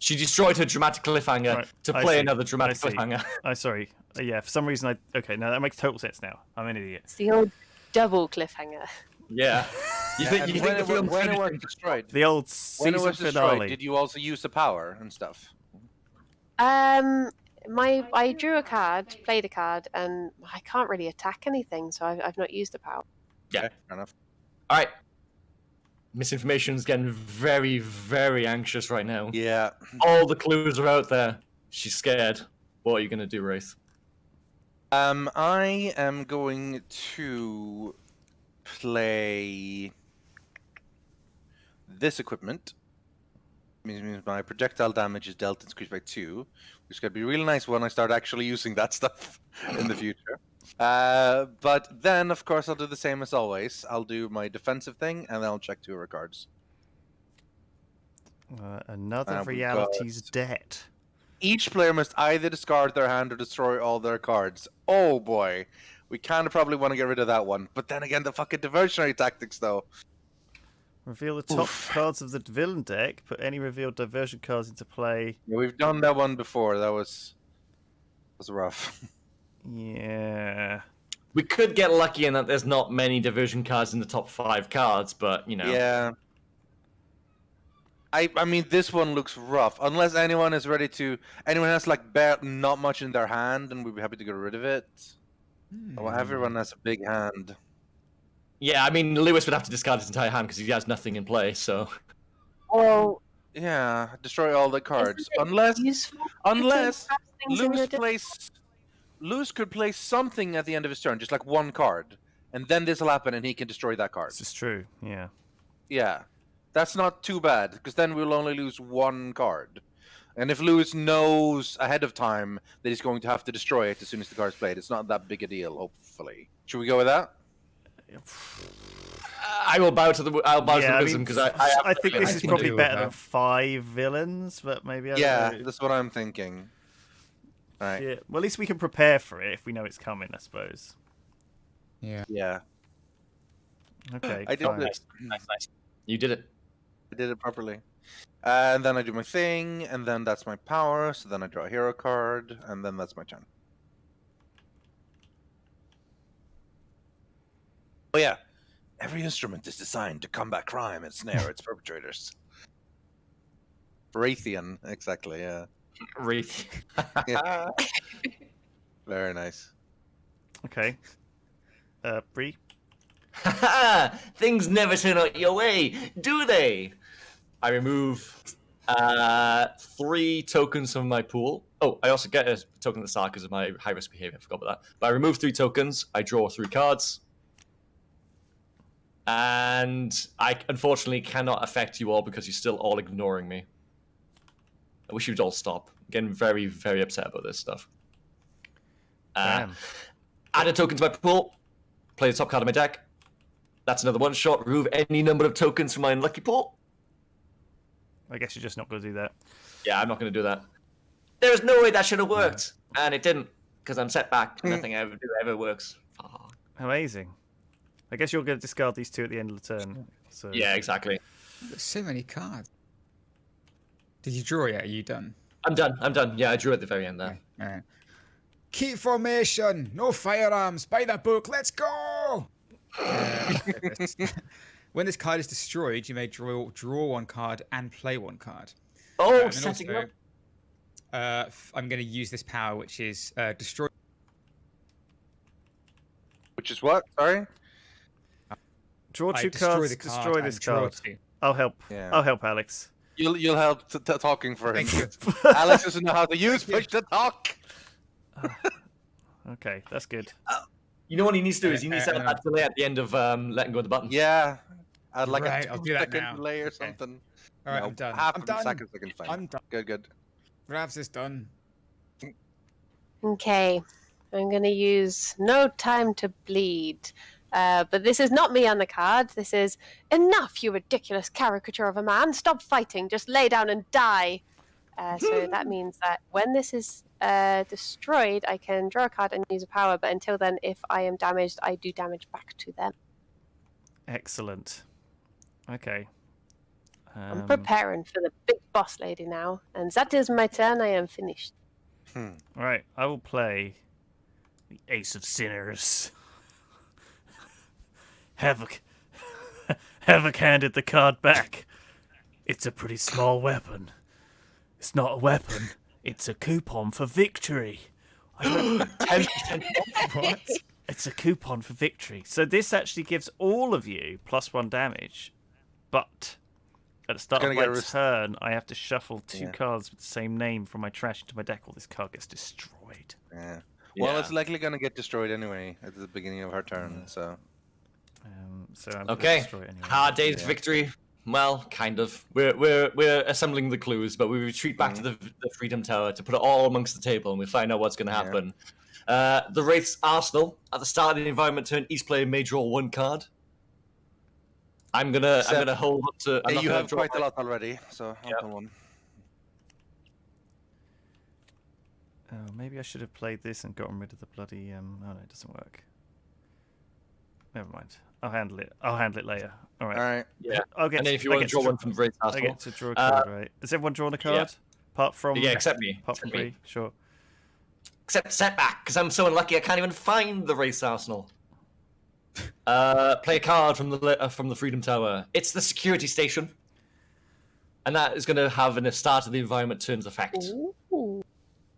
She destroyed her dramatic cliffhanger Right, to I play see, another dramatic I see. cliffhanger. Oh, sorry. Yeah, for some reason okay, now that makes total sense now. I'm an idiot. It's the old double cliffhanger. Yeah. You Yeah, think and you when think the it, film when it was finished? destroyed? The old When it season was destroyed, finale. did you also use the power and stuff? I drew a card, played a card, and I can't really attack anything, so I've not used the power. Yeah. Okay, fair enough. All right. Misinformation's getting very, very anxious right now. Yeah. All the clues are out there. She's scared. What are you gonna do, Wraith? I am going to play this equipment. Means my projectile damage is dealt increased by 2, which is going to be really nice when I start actually using that stuff in the future. But then, of course, I'll do the same as always. I'll do my defensive thing, and then I'll check 2 of her cards. Another we've reality's debt. Each player must either discard their hand or destroy all their cards. Oh boy. We kind of probably want to get rid of that one. But then again, the fucking diversionary tactics, though. Reveal the top cards of the villain deck. Put any revealed diversion cards into play. Yeah, we've done that one before. That was rough. Yeah. We could get lucky in that there's not many diversion cards in the top 5 cards, but you know. Yeah. I mean, this one looks rough. Unless anyone is ready to... Anyone has, like, not much in their hand, and we'd be happy to get rid of it. Well, everyone has a big hand. Yeah, I mean, Lewis would have to discard his entire hand because he has nothing in play, so... Well, Yeah, destroy all the cards. isn't it Unless useful to unless have things in your deck? Lewis could play something at the end of his turn, just like one card. And then this will happen and he can destroy that card. This is true. Yeah. Yeah. That's not too bad, because then we'll only lose one card. And if Lewis knows ahead of time that he's going to have to destroy it as soon as the card's played, it's not that big a deal, hopefully. Should we go with that? I will bow to the I wisdom because I think this is can probably deal with better than that. 5 villains, but maybe I don't Yeah, know. that's what I'm thinking. Right. Yeah. Well, at least we can prepare for it if we know it's coming, I suppose. Yeah. Yeah. Okay. I did fine. it. Nice. You did it. I did it properly. And then I do my thing, and then that's my power, so then I draw a hero card, and then that's my turn. Oh yeah. Every instrument is designed to combat crime and snare its perpetrators. Rythian, exactly, yeah. Wreath. Yeah. Very nice. Okay. Bree. Things never turn out your way, do they? I remove 3 tokens from my pool. Oh, I also get a token at the start because of my high risk behavior. I forgot about that. But I remove 3 tokens. I draw 3 cards. And I unfortunately cannot affect you all because you're still all ignoring me. I wish you'd all stop. I'm getting very, very upset about this stuff. Damn. Add a token to my pool. Play the top card of my deck. That's another one shot. Remove any number of tokens from my unlucky pool. I guess you're just not going to do that. Yeah, I'm not going to do that. There is no way that should have worked. And it didn't. Because I'm set back. Nothing I ever do ever works. Fuck. Amazing. I guess you're going to discard these 2 at the end of the turn. So Yeah, exactly. There's so many cards. Did you draw yet? Are you done? I'm done. Yeah, I drew at the very end there. All right. Keep formation. No firearms. By the book. Let's go. When this card is destroyed, you may draw 1 card and play 1 card. Oh, And setting also, up. I'm going to use this power, which is destroy. Which is what? Sorry? draw I 2 destroy cards. the card Destroy and this draw card. 2. I'll help. Yeah. I'll help Alex. You'll help talking for him. Thank you. Alex doesn't know how to use push to talk. Okay, that's good. You know what he needs to do is he needs to have that delay at the end of letting go of the button. Yeah. I'd like Right, a I'll do that 2-second now. delay or Okay. something. All right, No, I'm done. Half I'm a done. second's fine. I'm done. Good. Ravs is done. Okay, I'm going to use No Time to Bleed. But this is not me on the card. This is enough, you ridiculous caricature of a man. Stop fighting. Just lay down and die. So that means that when this is destroyed, I can draw a card and use a power. But until then, if I am damaged, I do damage back to them. Excellent. Okay. I'm preparing for the big boss lady now. And that is my turn. I am finished. Right, I will play the Ace of Sinners. Havoc handed the card back. It's a pretty small weapon. It's not a weapon. It's a coupon for victory. What? It's a coupon for victory. So this actually gives all of you +1 damage, but at the start of Gonna my get turn, I have to shuffle 2 Yeah. cards with the same name from my trash into my deck, or this card gets destroyed. Yeah. Well, Yeah. it's likely going to get destroyed anyway at the beginning of her turn, so... So I'm gonna Okay. destroy it anyway. Hard day's Yeah. victory. Well, kind of. We're assembling the clues, but we retreat back to the Freedom Tower to put it all amongst the table, and we find out what's going to happen. The Wraith's Arsenal at the start of the environment turn. Each player may draw 1 card. I'm gonna hold on to. I'm Hey, not you gonna have draw quite a my- lot already, so Yep. open one. Oh, maybe I should have played this and gotten rid of the bloody. Oh no, it doesn't work. Never mind. I'll handle it. I'll handle it later. All right. All right. Yeah. I'll get. And then if you I want to get draw dra- one from the Wraith's I Arsenal, get to draw a card, right? Has everyone drawn a card? Apart from. yeah, except me. Apart from Except me. Bree, sure. Except setback, because I'm so unlucky I can't even find the Wraith's Arsenal. Play a card from the Freedom Tower. It's the security station. and that is going to have a start of the environment turns effect. Ooh.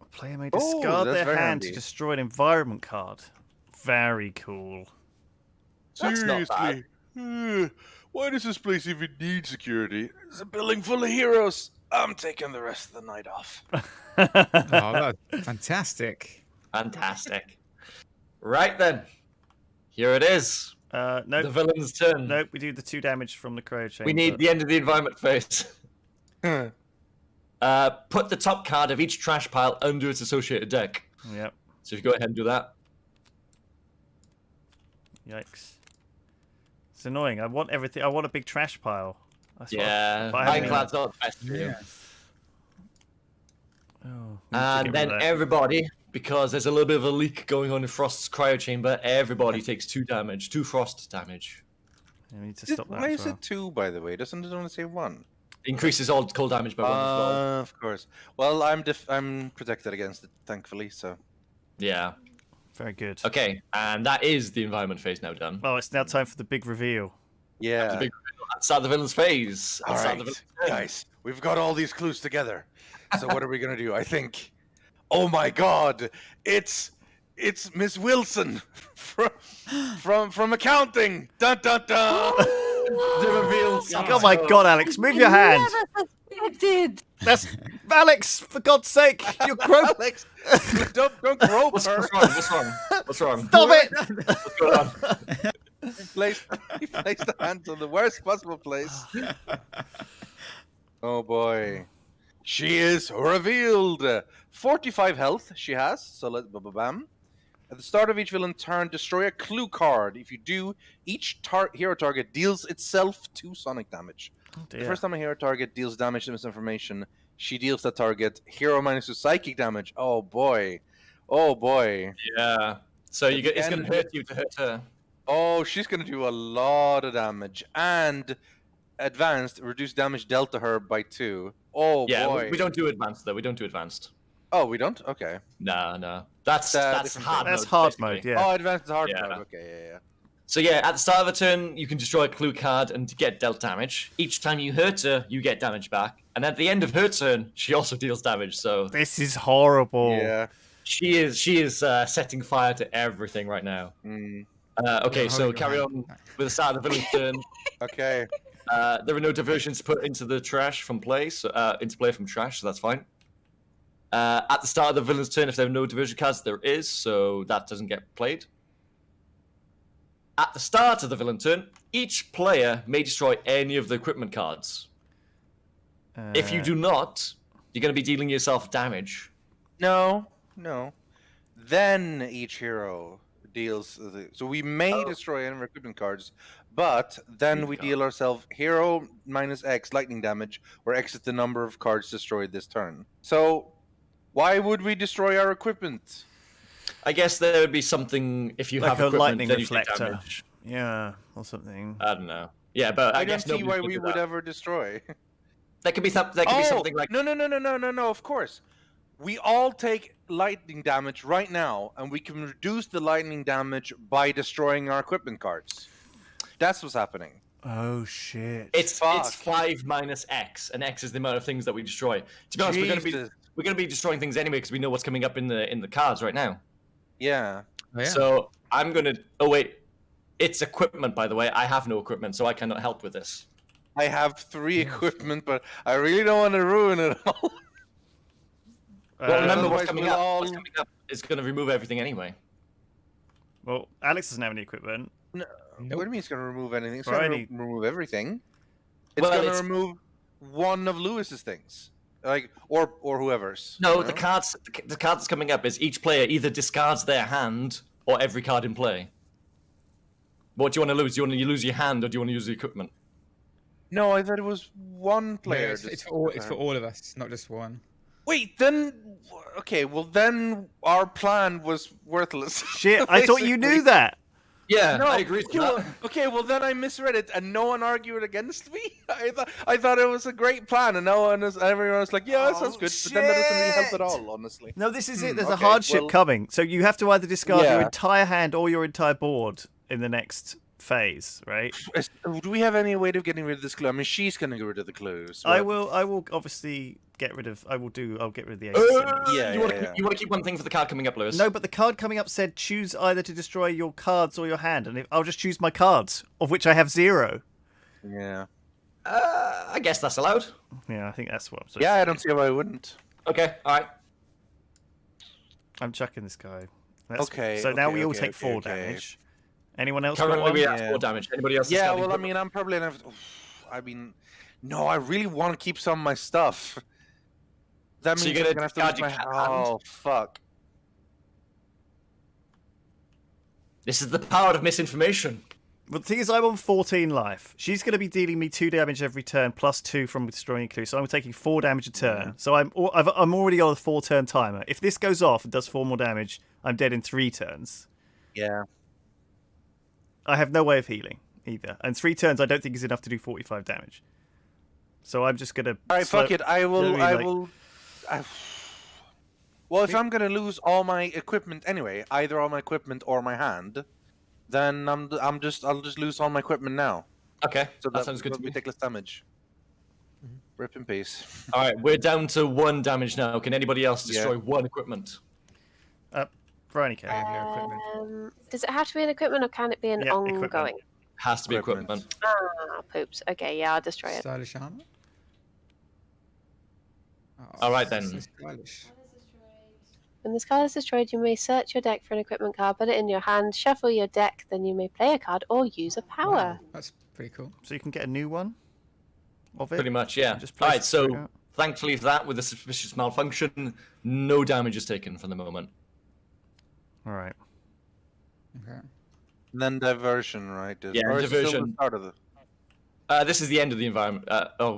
A player may discard that's their very hand to handy. destroy an environment card. Very cool. That's not bad. Why does this place even need security? It's a building full of heroes. I'm taking the rest of the night off. Oh, that's fantastic. Fantastic. Right then, here it is. Nope. The villain's turn. Nope, we do the 2 damage from the cryo chamber. We need the end of the environment phase. Put the top card of each trash pile under its associated deck. Yep. So if you go ahead and do that. Yikes. It's annoying. I want everything. I want a big trash pile. That's what Yeah, but I haven't Ironclad's not the best for you. Yeah. Oh, we need to And get then rid of that. everybody, because there's a little bit of a leak going on in Frost's cryo chamber, everybody takes 2 damage, 2 frost damage. Yeah, we need to stop that Why as is well. it 2, by the way? Doesn't it only say 1? Increases all cold damage by 1 as well. Of course. Well, I'm protected against it, thankfully. So Yeah. Very good. Okay, and that is the environment phase now done. Oh, it's now time for the big reveal. yeah. The big Let's start the villain's phase. All Let's start right, the villain's turn. guys, we've got all these clues together. So what are we gonna do? I think. Oh my God! It's Miss Wilson from accounting. Dun dun dun. The reveal. Oh my god, Alex, move your hand! I did. That's Alex, for God's sake! You're groping. Alex, don't grope What's her. wrong? What's wrong? What's wrong? Stop it! What's going on? Place the hand in the worst possible place. Oh boy. She is revealed. 45 health she has, so let's bam. At the start of each villain turn, destroy a clue card. If you do, each hero target deals itself 2 sonic damage. Oh, The dear. first time a hero target deals damage to misinformation, she deals that target hero -2 psychic damage. Oh boy. Oh boy. Yeah. So you get, it's going to And- hurt you to hurt her. Oh, she's gonna do a lot of damage. And advanced, reduce damage dealt to her by 2. Oh Yeah, boy. we don't do advanced though. We don't do advanced. Oh, we don't? Okay. No. That's different hard That's mode. hard basically. mode, yeah. Oh, advanced is hard Yeah. mode. Okay, yeah. So yeah, at the start of a turn, you can destroy a clue card and get dealt damage. Each time you hurt her, you get damage back. And at the end of her turn, she also deals damage. So This is horrible. Yeah. she is setting fire to everything right now. Mm. Okay, Yeah, so hold carry on. on with the start of the villain's turn. Okay. There are no diversions put into the trash from play, so, into play from trash, so that's fine. At the start of the villain's turn, if there are no diversion cards, there is, so that doesn't get played. At the start of the villain turn, each player may destroy any of the equipment cards. If you do not, you're going to be dealing yourself damage. No. Then each hero deals. So we may Oh. destroy any of our equipment cards, but then we deal ourselves hero -X lightning damage, where X is the number of cards destroyed this turn. So why would we destroy our equipment? I guess there would be something if you Like have a equipment, lightning then you take reflector. damage. Yeah, or something. I don't know. Yeah, but I I don't guess see nobody's why gonna we do would that. ever destroy. There could be something. There could be something like. No, of course. We all take lightning damage right now, and we can reduce the lightning damage by destroying our equipment cards. That's what's happening. Oh shit. It's Fuck. 5 minus X, and X is the amount of things that we destroy. To be honest, Jesus. we're gonna be destroying things anyway because we know what's coming up in the cards right now. Yeah. Oh, yeah. So I'm gonna. Oh wait, it's equipment by the way. I have no equipment, so I cannot help with this. I have 3 equipment, but I really don't want to ruin it all. Well, remember otherwise what's coming we'll up. all- What's coming up is gonna remove everything anyway. Well, Alex doesn't have any equipment. No, Nope. What do you mean it's going to remove anything? It's Well, going to remove everything. It's Well, going to it's- remove one of Lewis's things, like or whoever's. No, you the know? cards. The card that's coming up is each player either discards their hand or every card in play. What do you want to lose? Do you want to lose your hand or do you want to use the equipment? No, I thought it was one No, player. it's for all of us, not just one. Wait, then okay. Well, then our plan was worthless. Shit, I thought you knew that. Yeah, No, I agree. okay, well, then I misread it, and no one argued against me. I thought it was a great plan, and everyone was like, "Yeah, that sounds Oh, good," but then that doesn't really help at shit. all, honestly. No, this is it. There's okay, a hardship well- coming. So you have to either discard your Yeah. entire hand or your entire board in the next phase, right? Do we have any way of getting rid of this clue? I mean, she's going to get rid of the clues. I but- will obviously get rid of. I'll get rid of the ace. Yeah, you want yeah. to keep one thing for the card coming up, Lewis? No, but the card coming up said choose either to destroy your cards or your hand, and I'll just choose my cards, of which I have 0. Yeah. I guess that's allowed. Yeah, I think that's what I'm supposed Yeah, to I don't see why I wouldn't. Okay, all right. I'm chucking this guy. That's, Okay, So now okay, we all okay, take okay, 4 okay. damage. Anyone else got Currently, one? we have Yeah. 4 damage. Anybody else? Yeah, discarding well, I one? mean, I'm probably gonna have to... I mean, no, I really want to keep some of my stuff. That So means you're I'm gonna gonna have to discard lose your my... hand? Oh, fuck. This is the power of misinformation. But the thing is, I'm on 14 life. She's going to be dealing me 2 damage every turn, plus 2 from destroying a clue. So I'm taking 4 damage a turn. So I'm already on a 4-turn timer. If this goes off and does 4 more damage, I'm dead in 3 turns. Yeah. I have no way of healing either. And 3 turns I don't think is enough to do 45 damage. So I'm just going to... All right, fuck it. I will... Well, if I'm gonna lose all my equipment anyway, either all my equipment or my hand, then I'll just lose all my equipment now. Okay, So that sounds good to we me. take less damage. Rip in peace. All right, we're down to 1 damage now. Can anybody else destroy 1 equipment? Briony can. I have no equipment. Does it have to be an equipment or can it be an Yeah, ongoing? equipment. Has to be Equipment. equipment. Ah, poops. Okay, yeah, I'll destroy it. Stylish armor. Oh, All right, this then. is stylish. When this card is destroyed, you may search your deck for an equipment card, put it in your hand, shuffle your deck, then you may play a card or use a power. Wow, that's pretty cool. So you can get a new one of it? Pretty much, yeah. Just All place right, it so straight out. thankfully for that, with the suspicious malfunction, no damage is taken for the moment. All right. Okay. And then diversion, right? Yeah, or is it still diversion. the start of the... This is the end of the environment.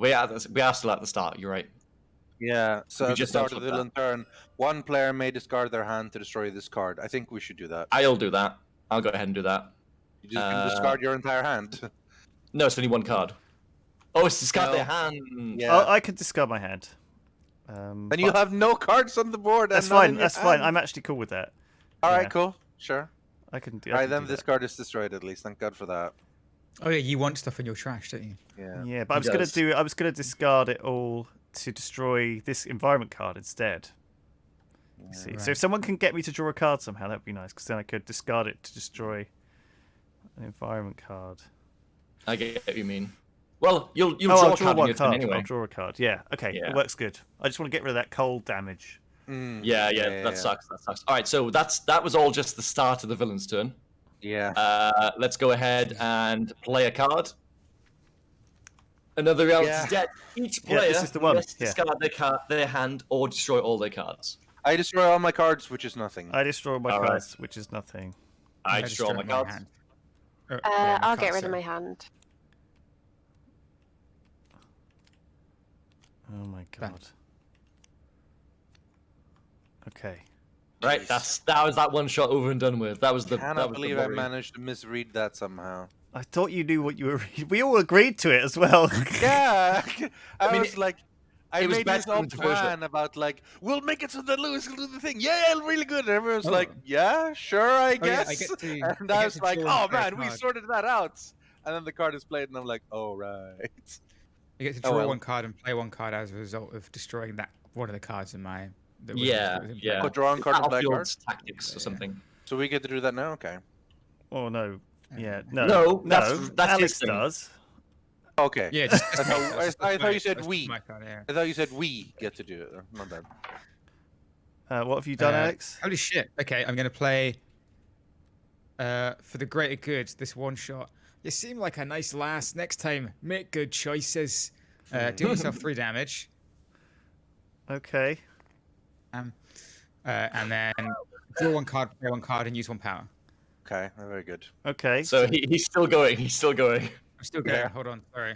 We are still at the start. You're right. Yeah, so We at the just start of answered the villain turn, one player may discard their hand to destroy this card. I think we should do that. I'll do that. I'll go ahead and do that. You just can discard your entire hand. No, it's only 1 card. Oh, it's discard No. their hand. Yeah. I could discard my hand. Then But you'll have no cards on the board. That's and none in fine. your That's fine. hand. I'm actually cool with that. All right, yeah. cool. Sure. I can do. All right, then this card is destroyed at least. Thank God for that. Oh yeah, you want stuff in your trash, don't you? Yeah. Yeah, but I He was gonna does. do. I was gonna discard it all to destroy this environment card instead. You see, so if someone can get me to draw a card somehow, that'd be nice. Because then I could discard it to destroy an environment card. I get what you mean. Well, you'll Oh, draw I'll a draw card in one your turn card. anyway. I'll draw a card. Yeah. Okay. Yeah. It works good. I just want to get rid of that cold damage. Yeah, that sucks. That sucks. All right, so that was all just the start of the villain's turn. Yeah. Let's go ahead and play a card. Another reality Yeah. is dead. Each Yeah, player this is the one. must Yeah. discard their hand or destroy all their cards. I destroy all my cards, which is nothing. I destroy my All right. cards, which is nothing. I destroy all my cards. hand. Oh, yeah, I'll my get cards, rid of my sorry. hand. Oh my god. Okay. Right, that was that one shot over and done with. That was the. that Cannot was believe the I worry. managed to misread that somehow. I thought you knew what you were. We all agreed to it as well. Yeah, I mean, was like, I it was made this better whole than diversion. plan about like, we'll make it so that Lewis will do the thing. Yeah, really good. And everyone's like, yeah, sure, I Oh, yeah, guess. I get to- and I I get was to like, draw oh and play a man, we card. sorted that out. And then the card is played, and I'm like, oh right. You get to Oh, draw well. one card and play one card as a result of destroying that one of the cards in my. that was- Yeah, that was in play. yeah. Put draw on card and play a card. Battlefield's tactics or something. So we get to do that now, okay? Oh no. Yeah. No. No, that's Alex his thing. does. Okay. Yeah, just, I thought- that's I thought you my- said that's we. my card, yeah. I thought you said we get to do it. My bad. What have you done, Alex? Holy shit. Okay, I'm going to play for the greater good, this one shot. You seem like a nice lass. Next time, make good choices. Do yourself 3 damage. Okay. And then draw one card, play one card, and use 1 power. Okay, very good. Okay. So he's still going. He's still going. I'm still going. Yeah. Hold on. Sorry.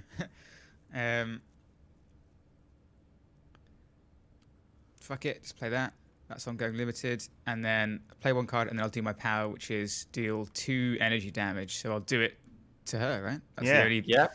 Fuck it. Just play that. That's ongoing limited. And then play 1 card, and then I'll do my power, which is deal 2 energy damage. So I'll do it to her, right? That's Yeah. the only... Yeah.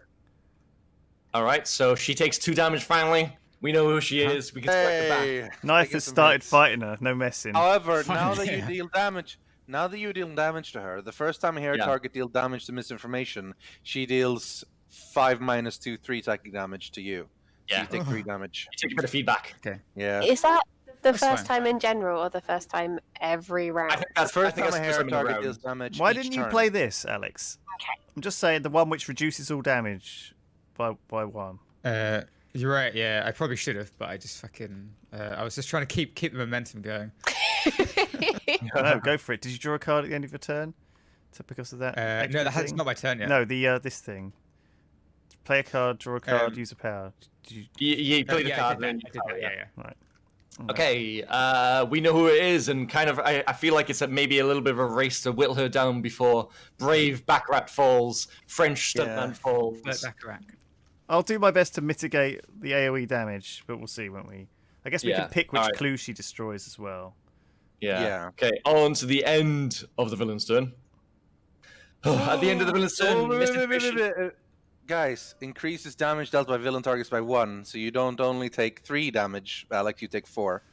All right. So she takes 2 damage. Finally, we know who she is. We can select her back. Hey, I Knife get has some started hits. fighting her. No messing. However, now Finally, that you yeah. deal damage, Now that you're dealing damage to her, the first time a hero Yeah. target deals damage to misinformation, she deals 5 minus 2, 3 psychic damage to you. So Yeah. you take 3 damage. You take a bit of feedback. Yeah. Is that the That's first fine. time in general or the first time every round? I think that's First I think time a that's the first hero time in the target deals round. damage. Why each didn't you turn. play this, Alex? Okay. I'm just saying the one which reduces all damage by 1. You're right. Yeah, I probably should have, but I just fucking. I was just trying to keep the momentum going. No, go for it. Did you draw a card at the end of your turn? Because of that? No, extra that's thing? not my turn yet. No, this thing. Play a card, draw a card, use a power. Did you... You play the yeah, card. I did and that. then I did that. yeah. Yeah. Right. Okay, we know who it is, and kind of, I feel like it's maybe a little bit of a race to whittle her down before brave Backrat falls, French stuntman falls. Baccarat. I'll do my best to mitigate the AoE damage, but we'll see, won't we? I guess we Yeah, can pick which alright. clue she destroys as well. Yeah. Okay, on to the end of the villain's turn. At the end of the villain's turn, misinformation. Guys, increases damage dealt by villain targets by 1, so you don't only take 3 damage, Alex, you take 4.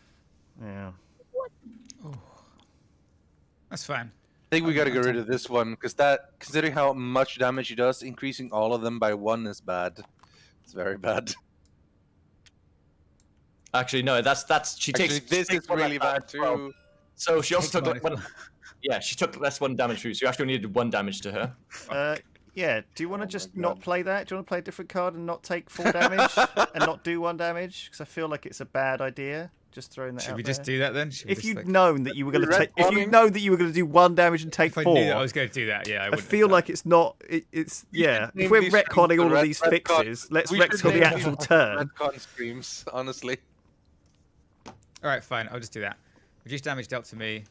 Yeah. That's fine. I think we gotta get rid of this one, because that, considering how much damage he does, increasing all of them by 1 is bad. It's very bad. Actually, no, that's she Actually, takes. this she takes is one really less bad damage. too. So she also Takes took one. one. Yeah, she took less 1 damage too. So you actually only did 1 damage to her. Yeah, do you want to Oh just my not God. play that? Do you want to play a different card and not take 4 damage and not do 1 damage? Because I feel like it's a bad idea. Just throwing that Should out we just there. do that then? Should we If just, you'd like... known that you were going to take, if Retconning? you'd known that you were going to do 1 damage and take If I 4, knew that I was going to do that, yeah, I I wouldn't. feel like it's not. It's yeah. If we're These retconning all of ret- these retcon- fixes, let's we should retcon the name actual these turn. Retcon screams, honestly. All right, fine. I'll just do that. Reduce damage dealt to me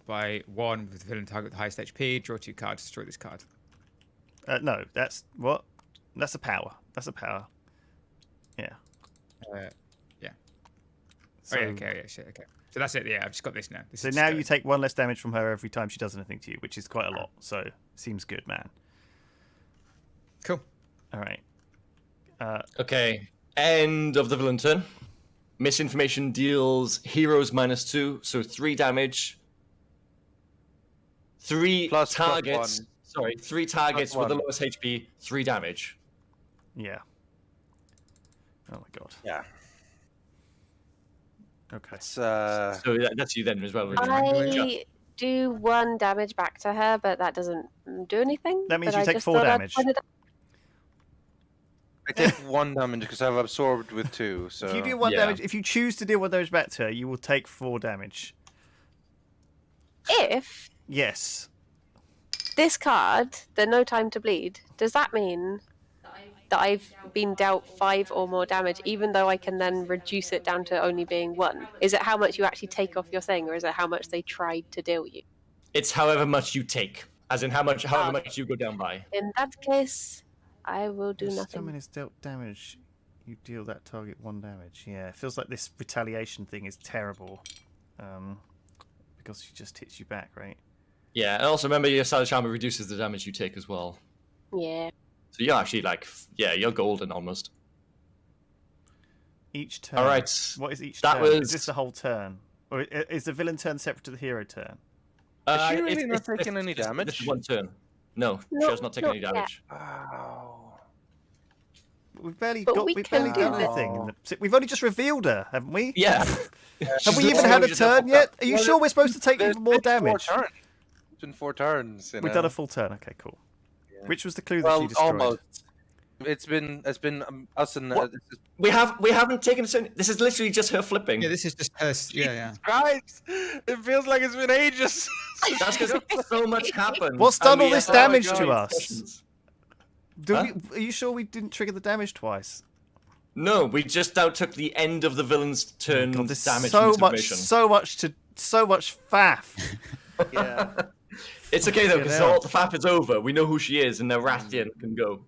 by 1 with the villain target with the highest HP. Draw 2 cards. Destroy this card. No, that's what. That's a power. That's a power. Yeah. Yeah. So, Oh yeah. Okay. Yeah. Shit. Okay. So that's it. Yeah. I've just got this now. This so is now just you take 1 less damage from her every time she does anything to you, which is quite a lot. So seems good, man. cool. All right. Okay, end of the villain turn. Misinformation deals heroes -2, so 3 damage. 3 Plus targets. 1. Sorry, 3 targets with the 1. lowest HP, 3 damage. Yeah. Oh my god. Yeah. Okay. It's, So that's you then as well. Really. I do 1 damage back to her, but that doesn't do anything. That means But you I take just 4 thought I'd damage. point it out. I take 1 damage because I've absorbed with 2. So If you do 1 Yeah. damage, if you choose to deal 1 damage back to her, you will take 4 damage. If Yes. this card, the No Time to Bleed, does that mean that I've been dealt 5 or more damage, even though I can then reduce it down to only being 1? Is it how much you actually take off your thing, or is it how much they tried to deal you? It's however much you take, as in however much you go down by. In that case, I will do When nothing. someone is dealt damage, you deal that target 1 damage. Yeah, it feels like this retaliation thing is terrible. Because she just hits you back, right? Yeah, and also remember your Savage Armor reduces the damage you take as well. Yeah. So you're actually you're golden almost. Each turn. All right. What is each That turn? Is was- this the whole turn? Or is the villain turn separate to the hero turn? Is she It's- really not it's- taking any it's just- damage? This is 1 turn. No, No, she has not taken any not yet. damage. Wow. We've barely But got. we We've can barely do done this. anything. We've only just revealed her, haven't we? Yeah. Have we even had a turn yet? Are you Well, sure we're supposed to take There's even more been 4 damage? turns. It's been 4 turns. You We've know? done a full turn. Okay, cool. Yeah. Which was the clue that Well, she destroyed? almost. It's been us and What? We haven't taken a turn. This is literally just her flipping. Yeah. This is just us. Yeah. Christ! It feels like it's been ages. That's because so much happened. What's and done we all this have- damage God. to us? Huh? Are you sure we didn't trigger the damage twice? No, we just now took the end of the villain's turn God, there's damage so from much, information. so much faff. Yeah. It's okay though, because Fucking hell. all the faff is over. We know who she is, and the Rythian can go.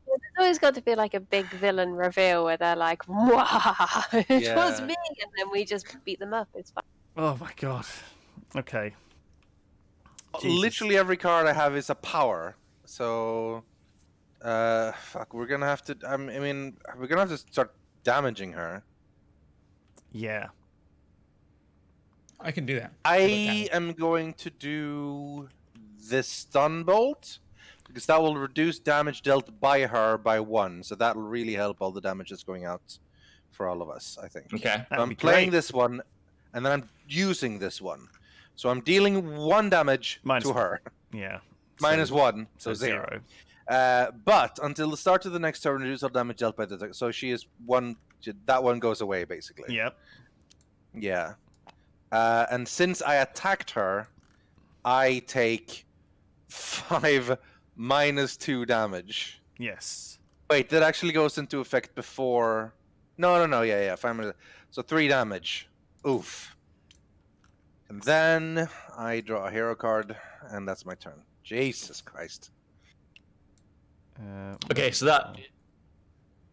There's always got to be like a big villain reveal where they're like, "Wow, it was Yeah. me," and then we just beat them up. It's fine. Oh my god. Okay. Jesus. Literally every card I have is a power. So, fuck, we're gonna have to. I mean, we're gonna have to start damaging her. Yeah. I can do that. I am going to do this stun bolt because that will reduce damage dealt by her by 1. So that'll really help all the damage that's going out for all of us, I think. Okay. That So would I'm be playing great. this one, and then I'm using this one. So I'm dealing 1 damage Minus to her. Yeah. Minus So- 1, So so 0. 0. But until the start of the next turn, reduce all damage dealt by the. So she is 1. That one goes away, basically. Yep. Yeah. And since I attacked her, I take 5 minus 2 damage. Yes. Wait, that actually goes into effect before. No. Yeah. 5 minus. So 3 damage. Oof. And then I draw a hero card, and that's my turn. Jesus Christ. Okay, so that.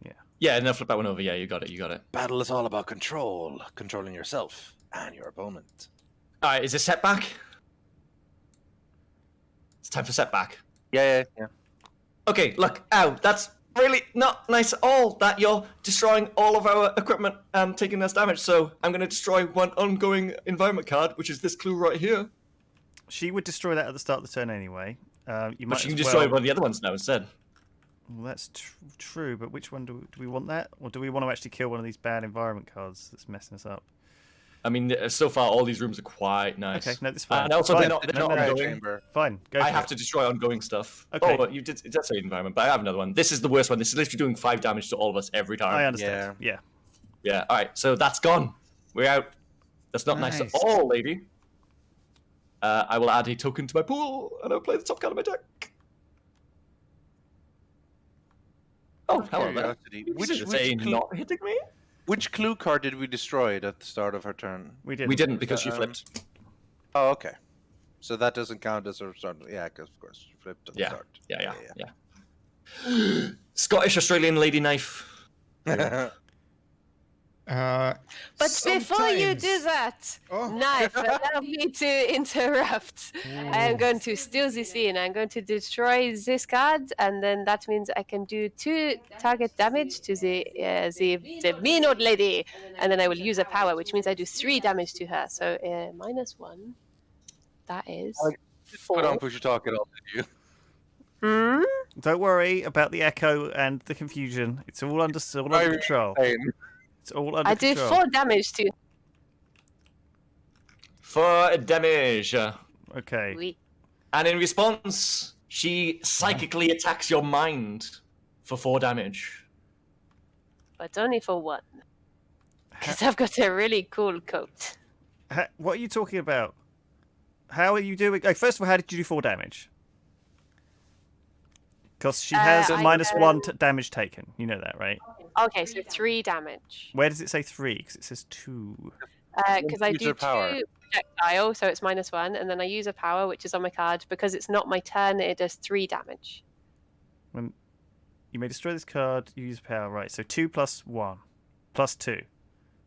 Yeah. Yeah, and then flip that one over. Yeah, you got it. Battle is all about control, controlling yourself and your opponent. All right, is it setback? It's time for setback. Yeah. Okay, look, ow, that's really not nice at all that you're destroying all of our equipment and taking less damage. So I'm going to destroy 1 ongoing environment card, which is this clue right here. She would destroy that at the start of the turn anyway. You But might you can as destroy well... one of the other ones now instead. Well, that's true, but which one do we want that? Or do we want to actually kill one of these bad environment cards that's messing us up? I mean, so far all these rooms are quite nice. Okay, no, that's fine. And also Fine. they're not No, ongoing. Chamber. Fine, go I for have it. to destroy ongoing stuff. Okay. Oh, but you did. It does say environment, but I have another one. This is the worst one. This is literally doing 5 damage to all of us every time. I understand. Yeah. Yeah. All right. So that's gone. We're out. That's not nice at Nice. all, lady. I will add a token to my pool, and I'll play the top card of my deck. Oh, hello there. Curiosity. Which is not hitting me? Which clue card did we destroy at the start of her turn? We did. We didn't because you Um, flipped. Oh, okay. So that doesn't count as a start. Yeah, because of course you flipped at the Yeah. start. Yeah. Scottish Australian lady knife. Uh, But before you do sometimes- that, Oh. Knife, allow me to interrupt. I am going to steal the scene. I'm going to destroy this card, and then that means I can do 2 target damage to the mean old lady, and then I will use a power, which means I do 3 damage to her. So -1. That is Put on 4. push your talk at all, did you? Hmm? Don't worry about the echo and the confusion. It's all under control. It's all under I do control. 4 damage to. 4 damage. Okay. Oui. And in response, she psychically attacks your mind for 4 damage. But only for 1. Because I've got a really cool coat. What are you talking about? How are you doing? Oh, first of all, how did you do 4 damage? Because she has a I -1 damage taken. You know that, right? Okay, so 3 damage. Where does it say 3? Because it says 2. Because I Use do your power. 2 projectile, so it's -1, and then I use a power, which is on my card. Because it's not my turn, it does 3 damage. When you may destroy this card, you use power. Right, so 2 + 1 + 2.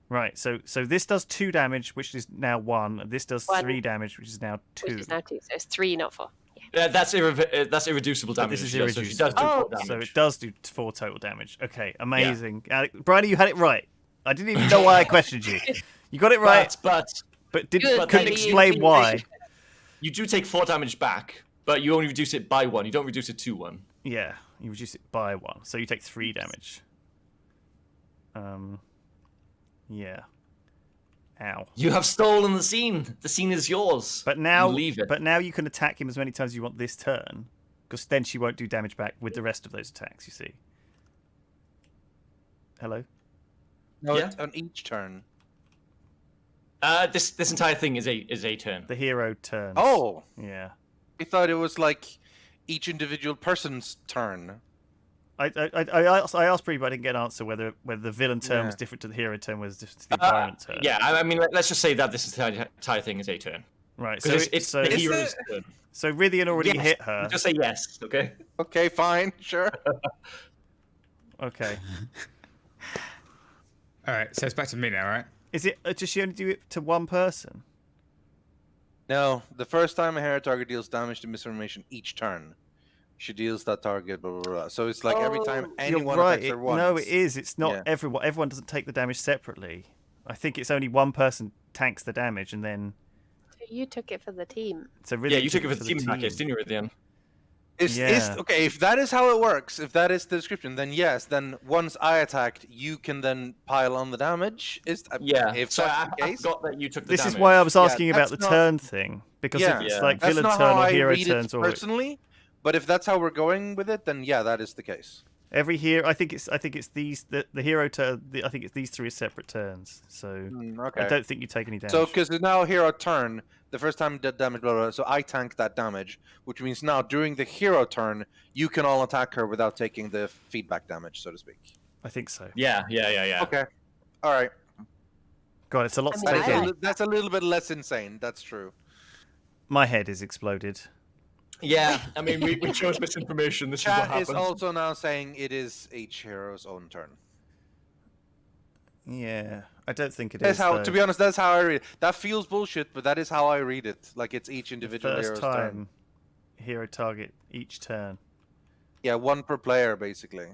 Right, so this does 2 damage, which is now 1. And this does 1. 3 damage, which is now 2. Which is now 2, so it's 3, not 4. That's irreducible But damage. this is she does, so she does do irreducible. 4 damage. So it does do 4 total damage. Okay, amazing. Briony, you had it right. I didn't even know why I questioned you. You got it right, But but Good, couldn't Briony, explain you- why. you do take 4 damage back, but you only reduce it by 1. You don't reduce it to 1. Yeah, you reduce it by 1, so you take 3 damage. Yeah. Ow. You have stolen the scene. The scene is yours. But now, you leave it. But now you can attack him as many times as you want this turn, because then she won't do damage back with the rest of those attacks. You see. Hello. No, Yeah. it's on each turn. This entire thing is a turn. The hero turns. Oh, Yeah. I thought it was like each individual person's turn. I asked Bree, but I didn't get an answer whether the villain turn was different to the hero turn, was different to the environment turn. Yeah, I mean, let's just say that this entire thing is a turn. Right. So Because it's so the hero's turn. so Rythian already Yes, hit her. Just say yes, okay? Okay, fine, sure. Okay. All right, so it's back to me now, right? Is it? Does she only do it to one person? No, the first time a hero target deals damage to misinformation each turn, she deals that target, blah, blah, blah. So it's like every time anyone You're right. attacks her once. No, it is. It's not Yeah. everyone. Everyone doesn't take the damage separately. I think it's only one person tanks the damage, and then You took it for the team. so really Yeah, you took it for the team in that case, didn't you, Rythian? Okay, if that is how it works, if that is the description, then yes. Then once I attacked, you can then pile on the damage. Yeah. If So that's the I case, forgot that you took the This damage. is why I was asking about the that's not- turn thing, because Yeah. if it's Yeah. like that's villain not turn how or I hero read turns it or personally. But if that's how we're going with it, then yeah, that is the case. every hero, I think it's these the hero turn. I think it's these 3 separate turns. So Okay. I don't think you take any damage. So because it's now hero turn, the first time it did damage, blah, blah, blah, so I tank that damage, which means now during the hero turn, you can all attack her without taking the feedback damage, so to speak. I think so. Yeah. Okay. All right. God, it's a lot I mean, to I take in. like- That's a little bit less insane. That's true. My head is exploded. Yeah. I mean, we chose misinformation. This is what Chat happened. is also now saying it is each hero's own turn. Yeah, I don't think it That's is. how, though. to be honest, that's how I read it. That feels bullshit, but that is how I read it. Like it's each The individual first hero's time turn. hero target each turn. Yeah, 1 per player, basically.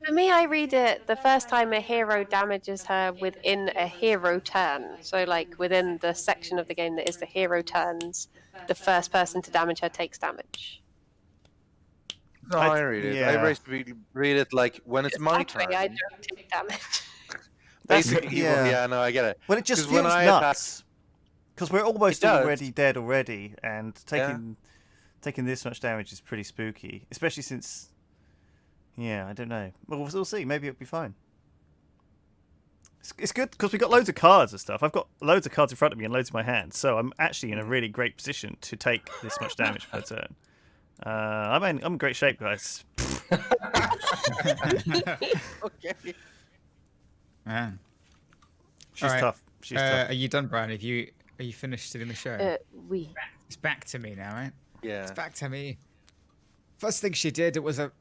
For me, I read it the first time a hero damages her within a hero turn. So, like, within the section of the game that is the hero turns, the first person to damage her takes damage. That's how I read it. I yeah. basically read it like when it's my Actually, turn. I don't take damage. Basically, yeah. yeah, no, I get it. Well, it just 'Cause when feels I nuts because we're almost It does. already dead already, and taking this much damage is pretty spooky, especially since. Yeah, I don't know. Well, we'll see. Maybe it'll be fine. It's good because we got loads of cards and stuff. I've got loads of cards in front of me and loads in my hand, so I'm actually in a really great position to take this much damage per turn. I'm in great shape, guys. Okay. Man. She's Alright, tough. She's tough. Are you done, Brian? Are you finished doing the show? We. It's back to me now, right? Yeah. It's back to me. First thing she did, it was a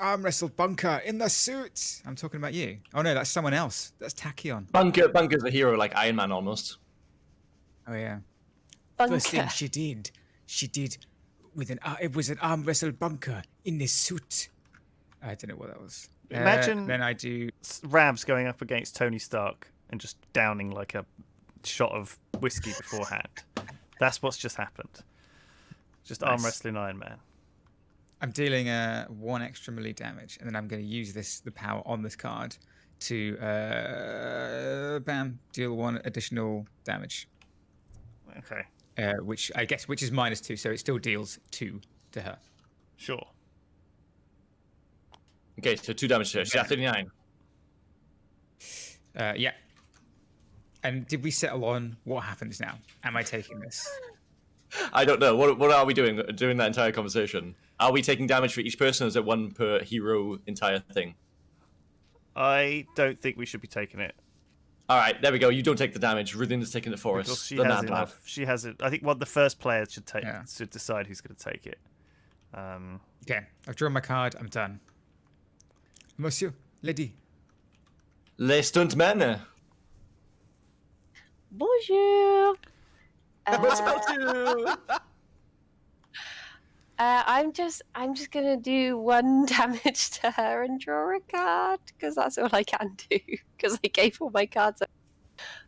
arm wrestle bunker in the suit. I'm talking about you. Oh no, that's someone else. That's Tachyon. Bunker's a hero like Iron Man almost. Oh yeah. Bunker. First thing she did with it was an arm wrestle bunker in this suit. I don't know what that was. Imagine- Then I do. Rabs going up against Tony Stark and just downing like a shot of whiskey beforehand. That's what's just happened. Just arm Nice. wrestling Iron Man. I'm dealing 1 extra melee damage, and then I'm going to use the power on this card to deal 1 additional damage, Okay, which is -2, so it still deals 2 to her. sure. Okay, so 2 damage to her. She's at 39. Yeah. And did we settle on what happens now? Am I taking this? I don't know. What are we doing during that entire conversation? Are we taking damage for each person, or is it 1 per hero entire thing? I don't think we should be taking it All right, there we go. You don't take the damage. Rythian is taking it for because us. she The has Mad Lad. enough. She has it. I think the first player should take Yeah. should decide who's going to take it. Okay, I've drawn my card. I'm done. Monsieur, lady. Les stuntmen. Bonjour. What's about you? I'm just gonna do 1 damage to her and draw a card because that's all I can do because I gave all my cards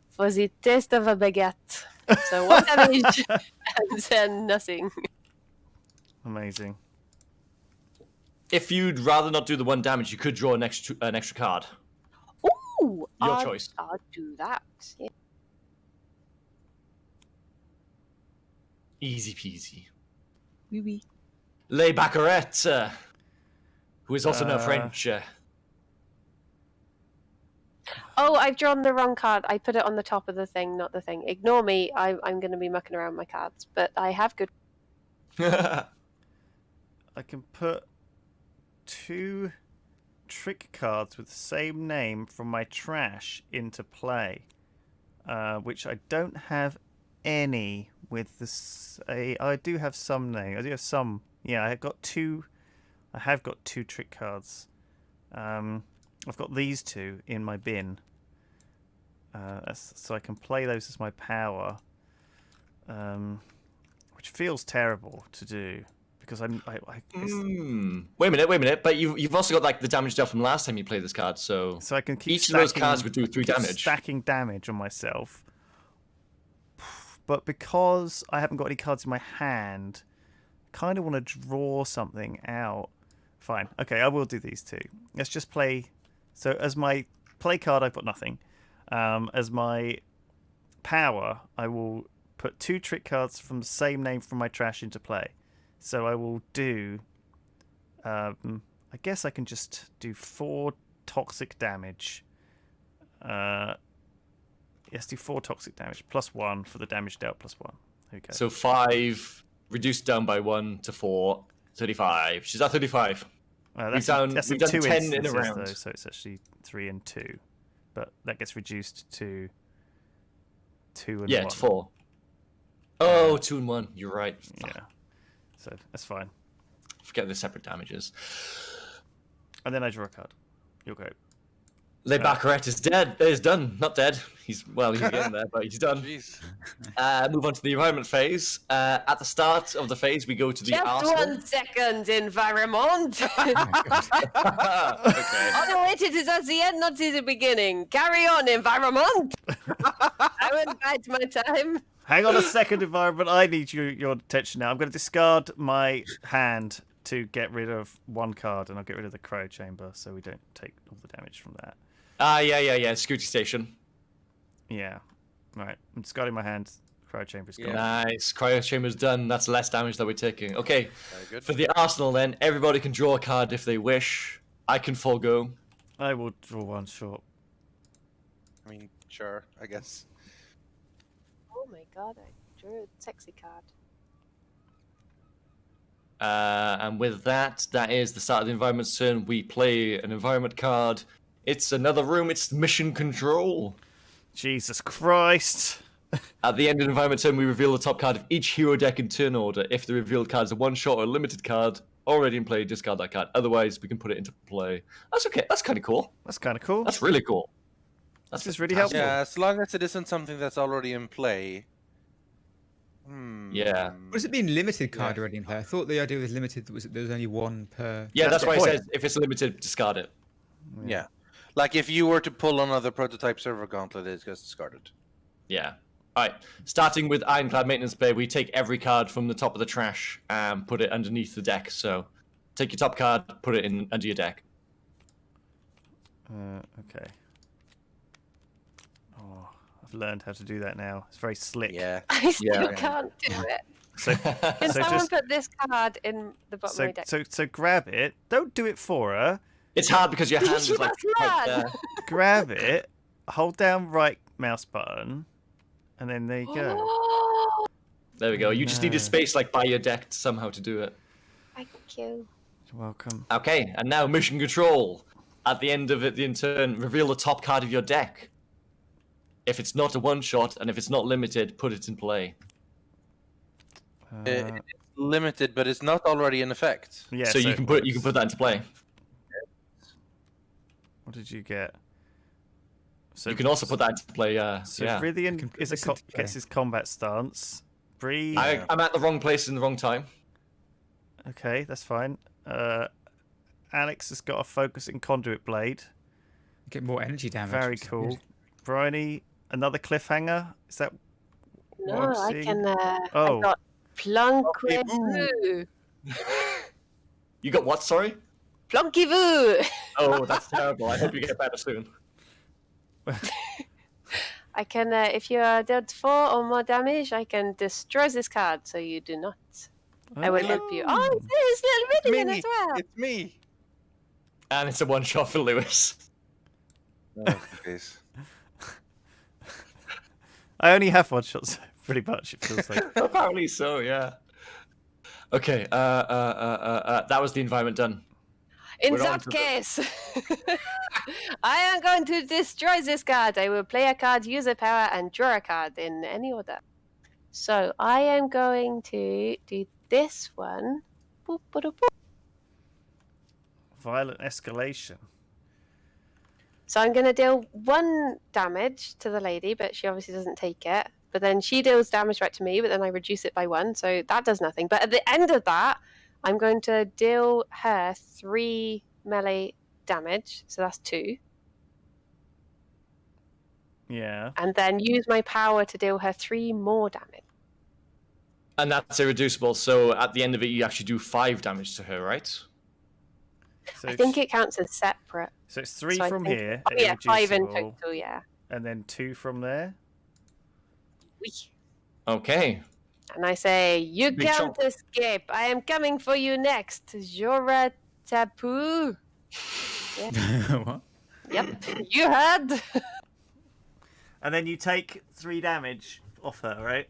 for the taste of a baguette. So 1 damage and then nothing. Amazing. If you'd rather not do the 1 damage, you could draw an extra card. Ooh, Your choice. I'll do that. Yeah. Easy peasy. Oui, oui. Les Baccarat, who is also now French. Oh, I've drawn the wrong card. I put it on the top of the thing, not the thing. Ignore me. I'm going to be mucking around my cards, but I have good. I can put 2 trick cards with the same name from my trash into play, which I don't have any with this. I do have some name. I do have some. Yeah, I have got 2 trick cards. I've got these 2 in my bin, so I can play those as my power, which feels terrible to do because it's- Wait a minute. But you've also got like the damage dealt from last time you played this card, so so I can keep each of those stacking- cards would do 3 keep damage. stacking damage on myself, but because I haven't got any cards in my hand, I kind of want to draw something out. Fine. Okay, I will do these two. Let's just play. So as my play card, I've got nothing. As my power, I will put 2 trick cards from the same name from my trash into play. So I will do... I guess I can just do 4 toxic damage. Let's do 4 toxic damage, +1 for the damage dealt, +1. Okay. So 5, reduced down by 1 to 4, 35. She's at 35. That's we've done 2 10 in a instances, round. though, so it's actually 3 and 2. But that gets reduced to 2 and 1. Yeah, it's 4. Oh, 2 and 1. You're right. Yeah. So that's fine. Forget the separate damages. And then I draw a card. You'll go. Le Baccarat is dead. Is done. Not dead. He's getting there, but he's done. Jeez. Move on to the environment phase. At the start of the phase, we go to the Just arsenal. 1 second, environment. Okay. Oh no, wait, it is at the end, not at the beginning. Carry on, environment. I will bide my time. Hang on a second, environment. I need your attention now. I'm going to discard my hand to get rid of 1 card, and I'll get rid of the cryo chamber so we don't take all the damage from that. Yeah. Security station. Yeah. Right. I'm discarding my hand. Cryo chamber's gone. Nice. Cryo chamber's done. That's less damage that we're taking. Okay. Very good. For the arsenal, then, everybody can draw a card if they wish. I can forego. I will draw 1 short. I mean, sure, I guess. Oh my god, I drew a sexy card. And with that, that is the start of the environment's turn. We play an environment card. It's another room. It's mission control. Jesus Christ. At the end of the environment turn, we reveal the top card of each hero deck in turn order. If the revealed card is a one-shot or limited card already in play, discard that card. Otherwise, we can put it into play. That's okay. That's kind of cool. That's kind of cool. That's really cool. That's just really helpful. Yeah, as long as it isn't something that's already in play. Yeah. What does it mean, limited card already in play? I thought the idea was limited was that there was only 1 per. Yeah, that's the why it point. says if it's limited, discard it. Yeah. Like if you were to pull another prototype server gauntlet, it gets discarded. Yeah. All right. Starting with Ironclad Maintenance Bay, we take every card from the top of the trash and put it underneath the deck. So take your top card, put it in under your deck. Okay. Oh, I've learned how to do that now. It's very slick. Yeah. I still Yeah. can't do it. So, Can so someone just put this card in the bottom of so, my deck? so grab it. Don't do it for her. It's hard because your hand is like That's right mad. there. Grab it. Hold down right mouse button, and then there you go. There we go. You just need No. a space like by your deck somehow to do it. Thank you. You're welcome. Okay, and now mission control. At the end of it, the turn, reveal the top card of your deck. If it's not a one-shot and if it's not limited, put it in play. It's limited, but it's not already in effect. Yeah. so you can put that into play. What did you get? So You can also put that into play. So Yeah. Rythian Can put is this into play. gets his combat stance. Breeh. I'm at the wrong place in the wrong time. Okay, that's fine. Alex has got a focusing conduit blade. Get more energy damage. Very which is cool. good. Briony, another cliffhanger. Is that No, what I'm I seeing? can. Oh. I got Plunky Okay, Vu. You got what? Sorry. Plunky Vu. Oh, that's terrible. I hope you get better soon. I can, if you are dealt 4 or more damage, I can destroy this card, so you do not. I will help you. Oh, there's little Rythian as well. It's me. And it's a one-shot for Lewis. Oh, please. I only have 1 shot, so pretty much it feels like. Apparently so. Yeah. Okay. That was the environment done. In We're on that to the- case, I am going to destroy this card. I will play a card, use a power, and draw a card in any order. So I am going to do this one. Boop, boop, boop. Violent escalation. So I'm going to deal 1 damage to the lady, but she obviously doesn't take it. But then she deals damage right to me, but then I reduce it by 1, so that does nothing. But at the end of that, I'm going to deal her 3 melee damage, so that's 2. Yeah. and then use my power to deal her 3 more damage. And that's irreducible. So at the end of it, you actually do 5 damage to her, right? So I think it counts as separate. So it's 3 So I from think- here. Oh yeah, 5 in irreducible, total. Yeah. And then 2 from there. Whee. Okay. And I say, you Big can't chunk. escape. I am coming for you next. Jora Tapu. What? Yep, you heard. And then you take 3 damage off her, right?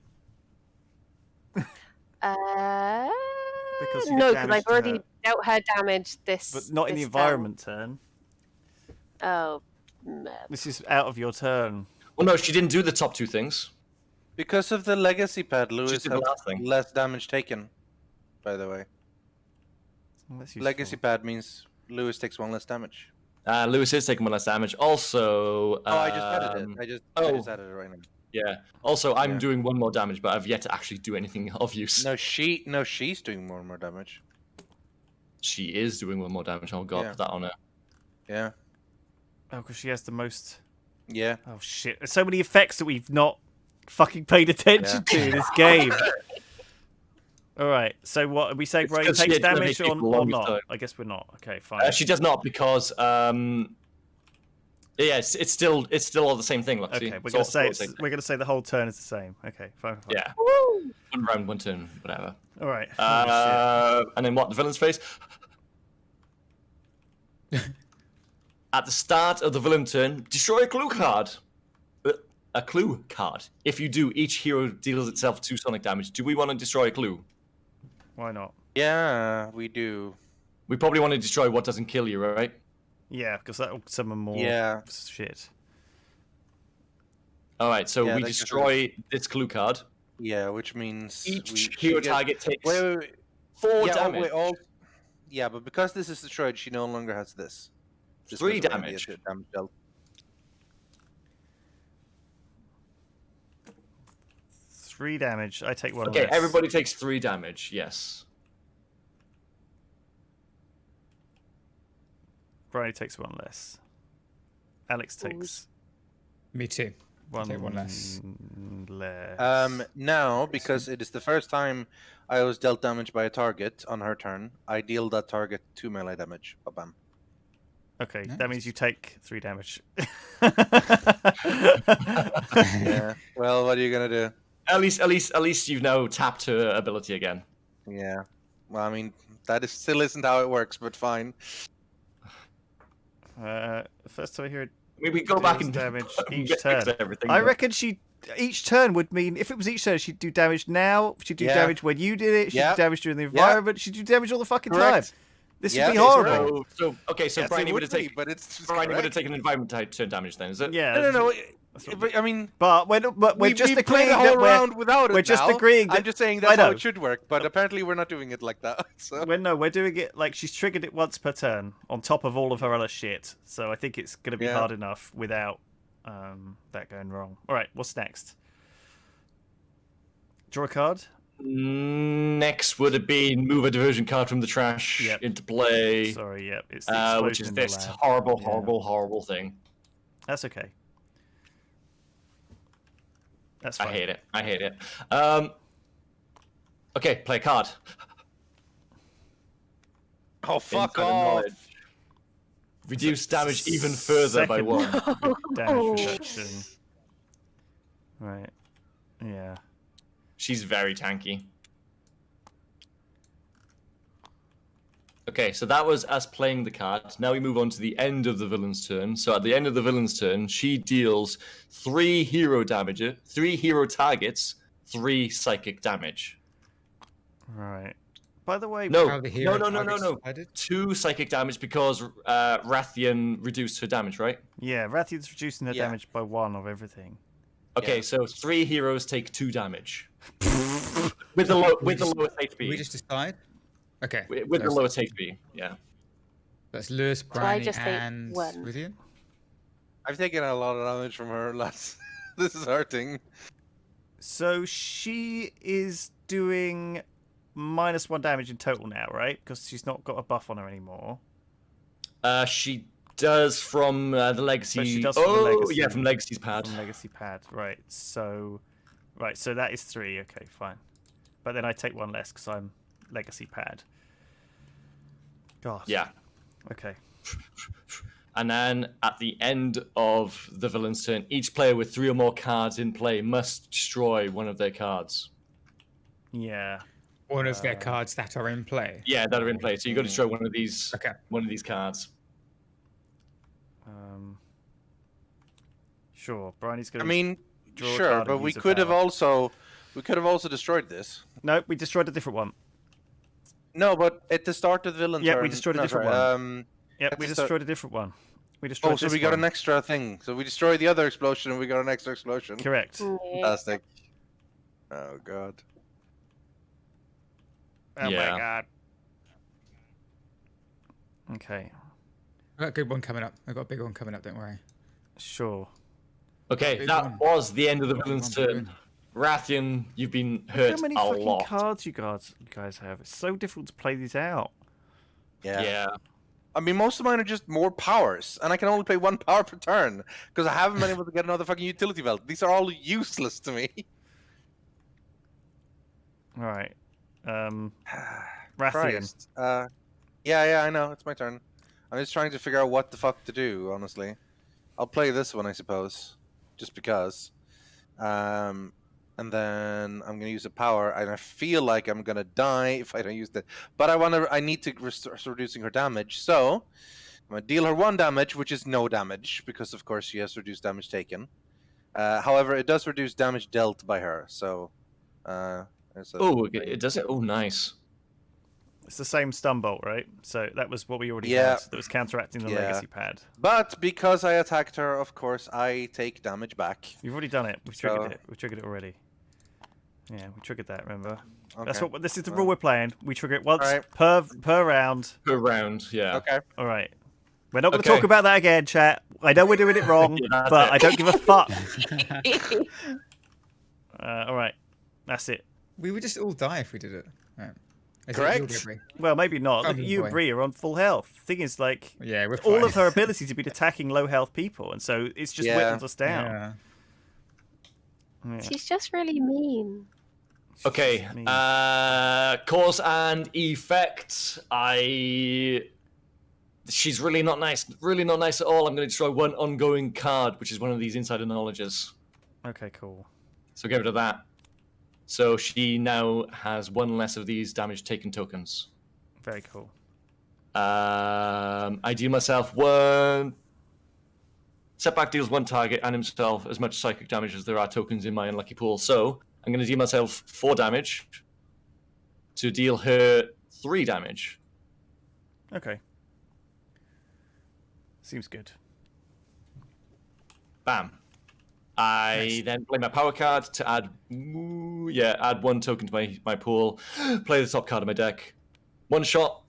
Because you no, did because damage I've to already her. dealt her damage this. But not in the this environment turn. Oh. This is out of your turn. Well, no, she didn't do the top 2 things. Because of the legacy pad, Lewis did the has last thing. less damage taken. By the way, That's useful. legacy pad means Lewis takes 1 less damage. Lewis is taking 1 less damage. Also, Oh, I just added it. I just added it right now. Yeah. Also, I'm Yeah. doing 1 more damage, but I've yet to actually do anything of use. No, she's doing more and more damage. She is doing 1 more damage. Oh god, Yeah. put that on her. Yeah, Oh, because she has the most. yeah. Oh shit! There's so many effects that we've not fucking paid attention to in this game. All right. So what are we saying? It's Briony 'cause she takes had to damage make it or long not? time. I guess we're not. Okay, fine. She does not because yeah, it's still all the same thing. Luxie. Okay, we're It's gonna all say the same thing. we're gonna say the whole turn is the same. Okay, fine. Yeah. Woo! 1 round, 1 turn, whatever. All right. Oh, And then what? The villain's face. At the start of the villain turn, destroy a clue card. A clue card. If you do, each hero deals itself 2 sonic damage. Do we want to destroy a clue? Why not? Yeah, we do. We probably want to destroy what doesn't kill you, right? Yeah, because that'll summon more Yeah. shit. All right, so Yeah, we that gives destroy this clue card. Yeah, which means Each she hero gets- target takes Wait. 4 Yeah, damage. yeah, but because this is destroyed, she no longer has this. This 3 goes away, damage. the damage dealt. 3 damage. I take 1 Okay, less. everybody takes 3 damage. Yes. Briony takes 1 less. Alex takes Me too. 1 take 1 less. less. Now, because it is the first time I was dealt damage by a target on her turn, I deal that target 2 melee damage. Bam. Okay, Nice. that means you take 3 damage. Yeah. Well, what are you gonna do? At least you've now tapped her ability again. Yeah. Well, I mean, that is still isn't how it works, but fine. First time I hear it, We go back deals and damage each fix turn. everything. I reckon each turn would mean if it was each turn, she'd do damage now. She'd do Yeah. damage when you did it. She'd Yeah. do damage during the Yeah. environment. She'd do damage all the fucking Correct. time. This Yeah, would be it's horrible. So Yes, Briony it would have be, taken. but it's just Briony would have correct. taken environment type turn damage then, is it? Yeah. No. that's what- But, I mean, But we're just we've agreeing played a that whole we're. round without it. we're just now. agreeing that- I'm just saying I that's how know. it should work, but apparently we're not doing it like that. So. We're doing it like she's triggered it once per turn on top of all of her other shit. So I think it's going to be Yeah. hard enough without that going wrong. All right, what's next? Draw a card. Next would have been move a diversion card from the trash Yep. into play, Sorry, yep, it's the explosion which is in the this lab. horrible, Yeah. horrible thing. That's okay. That's fine. I hate it. Okay, play a card. Oh, fuck Insider off. knowledge. Reduce damage even further by Second 1. damage reduction. Right. Yeah. She's very tanky. Okay, so that was us playing the card. Now we move on to the end of the villain's turn. So at the end of the villain's turn, she deals 3 hero targets, 3 psychic damage. Right. By the way, No, How the hero no. targets divided? 2 psychic damage because Rythian reduced her damage, right? yeah, Rythian's reducing her Yeah. damage by 1 of everything. Okay, Yeah. so 3 heroes take 2 damage. with the lowest HP. We just decide. Okay. With the so lowest HP, yeah. That's Lewis, I Briony, just take and 1. Rythian. I've taken a lot of damage from her. This is hurting. So she is doing -1 damage in total now, right? Because she's not got a buff on her anymore. She does from the legacy. But she does from the legacy. Yeah, from legacy's pad. From legacy pad, right? So that is 3. Okay, fine. But then I take 1 less because I'm legacy pad. God. Yeah. Okay. And then at the end of the villain's turn, each player with 3 or more cards in play must destroy one of their cards. Yeah. One of their cards that are in play. Yeah, that are in play. So you got to destroy one of these. Okay. One of these cards. Sure. Briony's gonna. I mean, draw a sure, card but and we use a could have power. also destroyed this. No, we destroyed a different one. No, but at the start of the villain Yeah, turn, we destroyed a no, different sorry, one. Yeah, at we the start- destroyed a different one. We destroyed. Oh, so this we got one. an extra thing. So we destroyed the other explosion, and we got an extra explosion. Correct. Yeah. Fantastic. Oh god. Oh Yeah. my god. Okay. I've got a good one coming up. I've got a big one coming up, don't worry. Sure. Okay, Big that one. was the end of the Big villain's one, big turn. Rythian, you've been hurt How many a fucking lot. cards you guys have? It's so difficult to play these out. Yeah. I mean, most of mine are just more powers, and I can only play 1 power per turn because I haven't been able to get another fucking utility belt. These are all useless to me. All right. Rythian. Christ. Yeah, I know. It's my turn. I'm just trying to figure out what the fuck to do, honestly. I'll play this one, I suppose, just because. And then I'm gonna use a power, and I feel like I'm gonna die if I don't use that. But I need to start reducing her damage, so I'm gonna deal her 1 damage, which is no damage because, of course, she has reduced damage taken. However, it does reduce damage dealt by her, so. Oh, it does it. Oh, nice. It's the same stun bolt, right? So that was what we already Yeah. had. That was counteracting the Yeah. legacy pad. But because I attacked her, of course, I take damage back. You've already done it. We've triggered So- it. We've triggered it already. Yeah, we triggered that. Remember? Okay. That's what. This is the Well. rule we're playing. We trigger it once Alright. per round. Per round, yeah. Okay. All right. We're not going to Okay. talk about that again, chat. I know we're doing it wrong, Yeah, that's but it. I don't give a fuck. All right. That's it. We would just all die if we did it. Right. Is it Correct. you, Breeh? Well, maybe not. Look at Probably. you and Breeh are on full health. Thing is, like, Yeah, we're all fine. of her abilities have been attacking low health people, and so it's just Yeah. whittled us down. Yeah. Yeah. She's just really mean. Okay. I mean, Cause and effect. She's really not nice. Really not nice at all. I'm going to destroy 1 ongoing card, which is one of these insider knowledges. okay, cool. So get rid of that. So she now has 1 less of these damage taken tokens. Very cool. I deal myself 1. Setback deals 1 target and himself as much psychic damage as there are tokens in my unlucky pool. So I'm going to deal myself 4 damage to deal her 3 damage. Okay. Seems good. Bam. I Nice. then play my power card to add 1 token to my pool. Play the top card of my deck. 1 shot.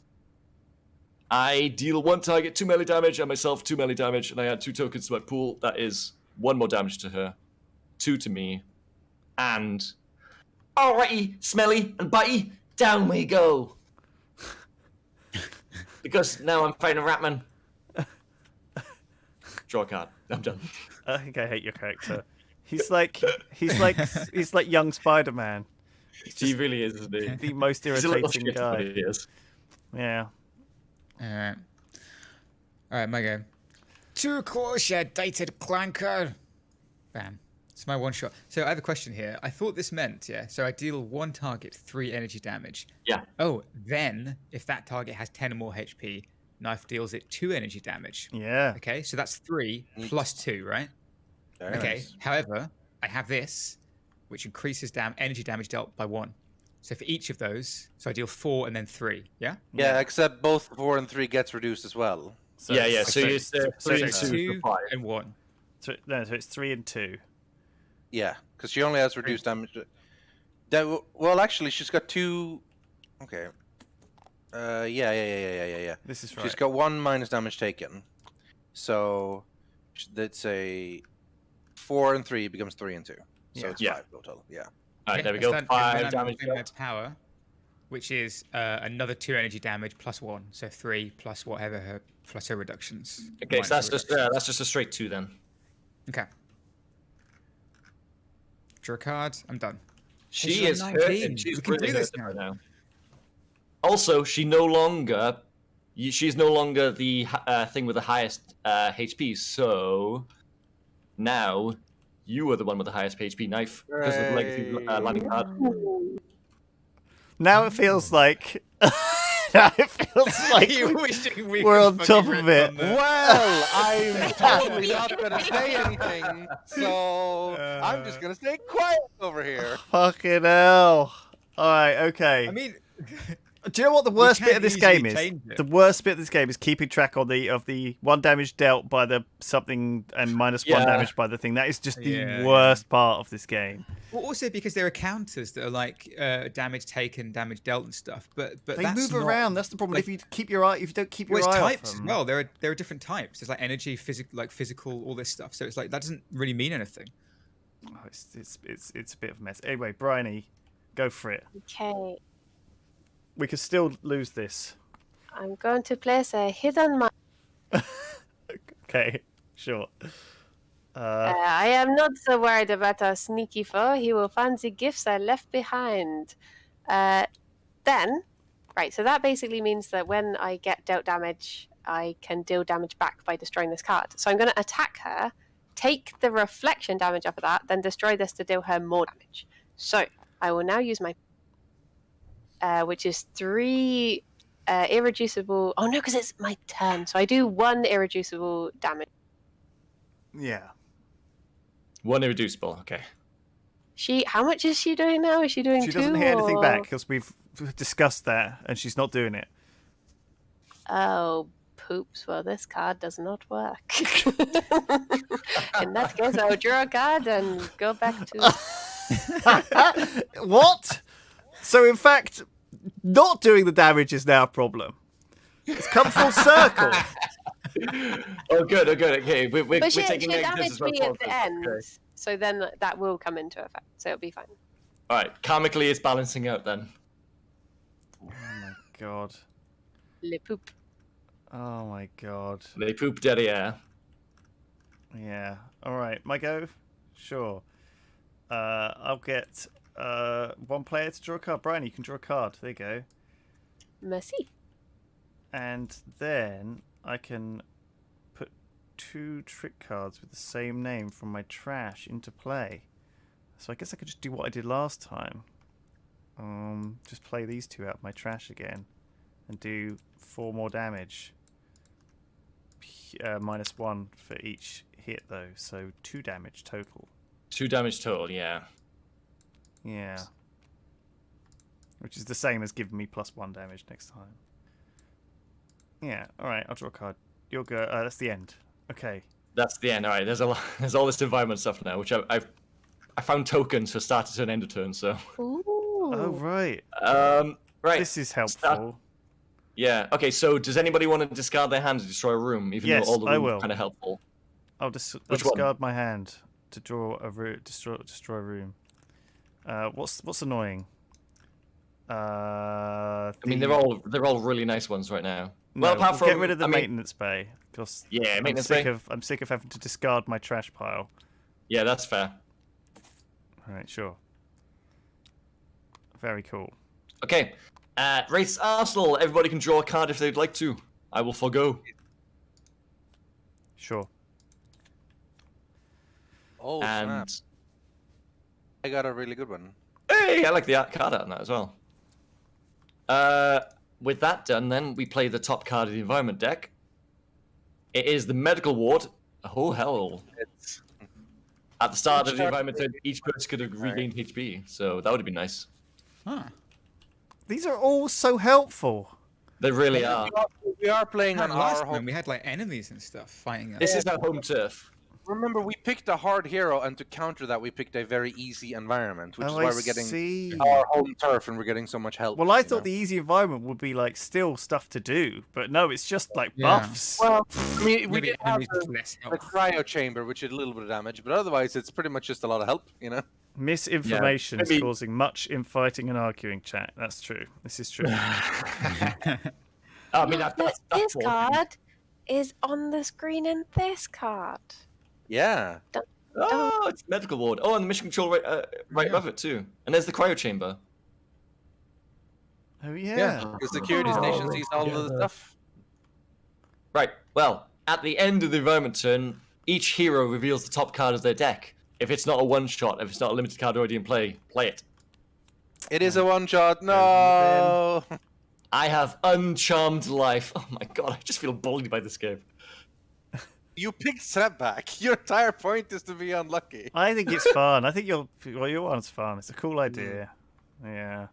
I deal 1 target 2 melee damage and myself 2 melee damage, and I add 2 tokens to my pool. That is 1 more damage to her, 2 to me, and alrighty, smelly and bitey, down we go. Because now I'm fighting a Ratman. Draw a card. I'm done. I think I hate your character. He's like young Spider-Man. He really is, isn't he? The most He's a little irritating shit, but guy. he is. Yeah. Alright. Alright, my go. Too close, you dated clanker. Bam. It's my 1 shot. So I have a question here. I thought this meant, so I deal 1 target 3 energy damage. Yeah. Oh, then if that target has 10 or more HP, knife deals it 2 energy damage. Yeah. Okay, so that's 3 plus 2, right? Very Okay. nice. However, I have this, which increases energy damage dealt by 1. So for each of those, so I deal 4 and then 3. Yeah. Yeah, except both 4 and 3 gets reduced as well. So Yeah. it's- So you it's- say so 3 and it's 2 2 for 5. and 1. so it's 3 and 2. Yeah, because she only has reduced damage. Well, actually, she's got 2. Okay. Yeah. This is right. She's got 1 minus damage taken. So that's a 4 and 3 becomes 3 and 2. So Yeah. it's Yeah. 5 total. Yeah. Alright, there we Yes, go. then 5 when I'm damage. using my power, which is another 2 energy damage plus 1, so 3 plus whatever her plus her reductions. Okay, so minus her that's just a straight 2 then. Okay. Draw a card. I'm done. She She's is on hurting. 19. She's We can really do this hurting now. right now. Also, she's no longer the thing with the highest HP. So now you are the one with the highest HP knife because of the legacy landing card. Now it feels like. Now it feels like we're on top of it. Well, I'm totally not going to say anything, so I'm just going to stay quiet over here. Fucking hell. Alright, okay. I mean, Do you know what the worst bit can of this easily game is? change it. The worst bit of this game is keeping track of the 1 damage dealt by the something and minus 1 Yeah. damage by the thing. That is just the Yeah, worst part of this game. well, also because there are counters that are like damage taken, damage dealt, and stuff. But They that's move not- around. That's the problem. like- If you keep your eye, if you don't keep your Well, it's eye types off as them, well. There are different types. There's like energy, physical, all this stuff. So it's like that doesn't really mean anything. oh, it's a bit of a mess. Anyway, Briony, go for it. Okay, We could still lose this. I'm going to place a hidden mark. Okay, sure. I am not so worried about our sneaky foe. He will find the gifts I left behind. Then, right, so that basically means that when I get dealt damage, I can deal damage back by destroying this card. So I'm going to attack her, take the reflection damage off of that, then destroy this to deal her more damage. So I will now use my, which is 3 irreducible. Oh no, because it's my turn. So I do 1 irreducible damage. Yeah. 1 irreducible. Okay. How much is she doing now? Is she doing She 2? doesn't hit anything or- back because we've discussed that, and she's not doing it. Oh, poops. Well, this card does not work. In that case, I'll draw a card and go back to. What? So in fact, not doing the damage is now a problem. It's come full circle. Oh, good. Oh, good. Okay, we're But she taking negatives damaged as well. me at the positive. end, Okay. so then that will come into effect. So it'll be fine. All right. Karmically, it's balancing out then. Oh my god. Le poop. Oh my god. They poop derriere. Yeah. All right. My go. Sure. I'll get 1 player to draw a card. Brian, you can draw a card. There you go. Merci. And then I can put 2 trick cards with the same name from my trash into play. So I guess I could just do what I did last time. Just play these 2 out of my trash again, and do 4 more damage. Minus 1 for each hit though, so 2 damage total. 2 damage total. Yeah. Yeah. Which is the same as giving me +1 damage next time. Yeah. All right. I'll draw a card. You'll go. That's the end. Okay. That's the end. All right. There's all this environment stuff now, which I found tokens for start to turn, end of turn. So. Ooh. Oh right. Right. This is helpful. Yeah. Okay. So does anybody want to discard their hand to destroy a room, even Yes, though all the I rooms will. are kind of helpful? I'll Which one? discard my hand to draw a destroy a room. What's annoying? I mean, they're all really nice ones right now. No, well, apart we'll from get rid of the I mean, maintenance bay because Yeah, I'm maintenance sick bay. I'm sick of having to discard my trash pile. Yeah, that's fair. All right, sure. Very cool. Okay. Race Arsenal. Everybody can draw a card if they'd like to. I will forgo. Sure. Oh, snap. And I got a really good one. hey, I like the card art on that as well. With that done, then we play the top card of the environment deck. It is the medical ward. Oh hell! It's At the start Which of the card environment turn, each person could have regained HP, so that would be nice. Huh. These are all so helpful. They really are. we are playing on Last our time home. we had like enemies and stuff fighting us. This is our home turf. Remember, we picked a hard hero, and to counter that, we picked a very easy environment, which is why we're getting See. our home turf, and we're getting so much help. Well, I you thought know? the easy environment would be like still stuff to do, but no, it's just like Yeah. buffs. Well, I mean, we Maybe did have enemies with the less the health. cryo chamber, which did a little bit of damage, but otherwise, it's pretty much just a lot of help, you know. Misinformation is maybe- causing much infighting and arguing, chat. That's true. This is true. I mean, Look, that's this what- card is on the screen in this card. Yeah. Oh, it's medical ward. Oh, and the mission control right above it too. And there's the cryo chamber. Oh Yeah. yeah. The security station Oh, sees all of the stuff. Right. Well, at the end of the environment turn, each hero reveals the top card of their deck. If it's not a one shot, if it's not a limited card already in play, play it. It is a one shot. No. I have Uncharmed Life. Oh my god, I just feel bullied by this game. You picked setback. Your entire point is to be unlucky. I think it's fun. I think your one's fun. It's a cool idea. Yeah.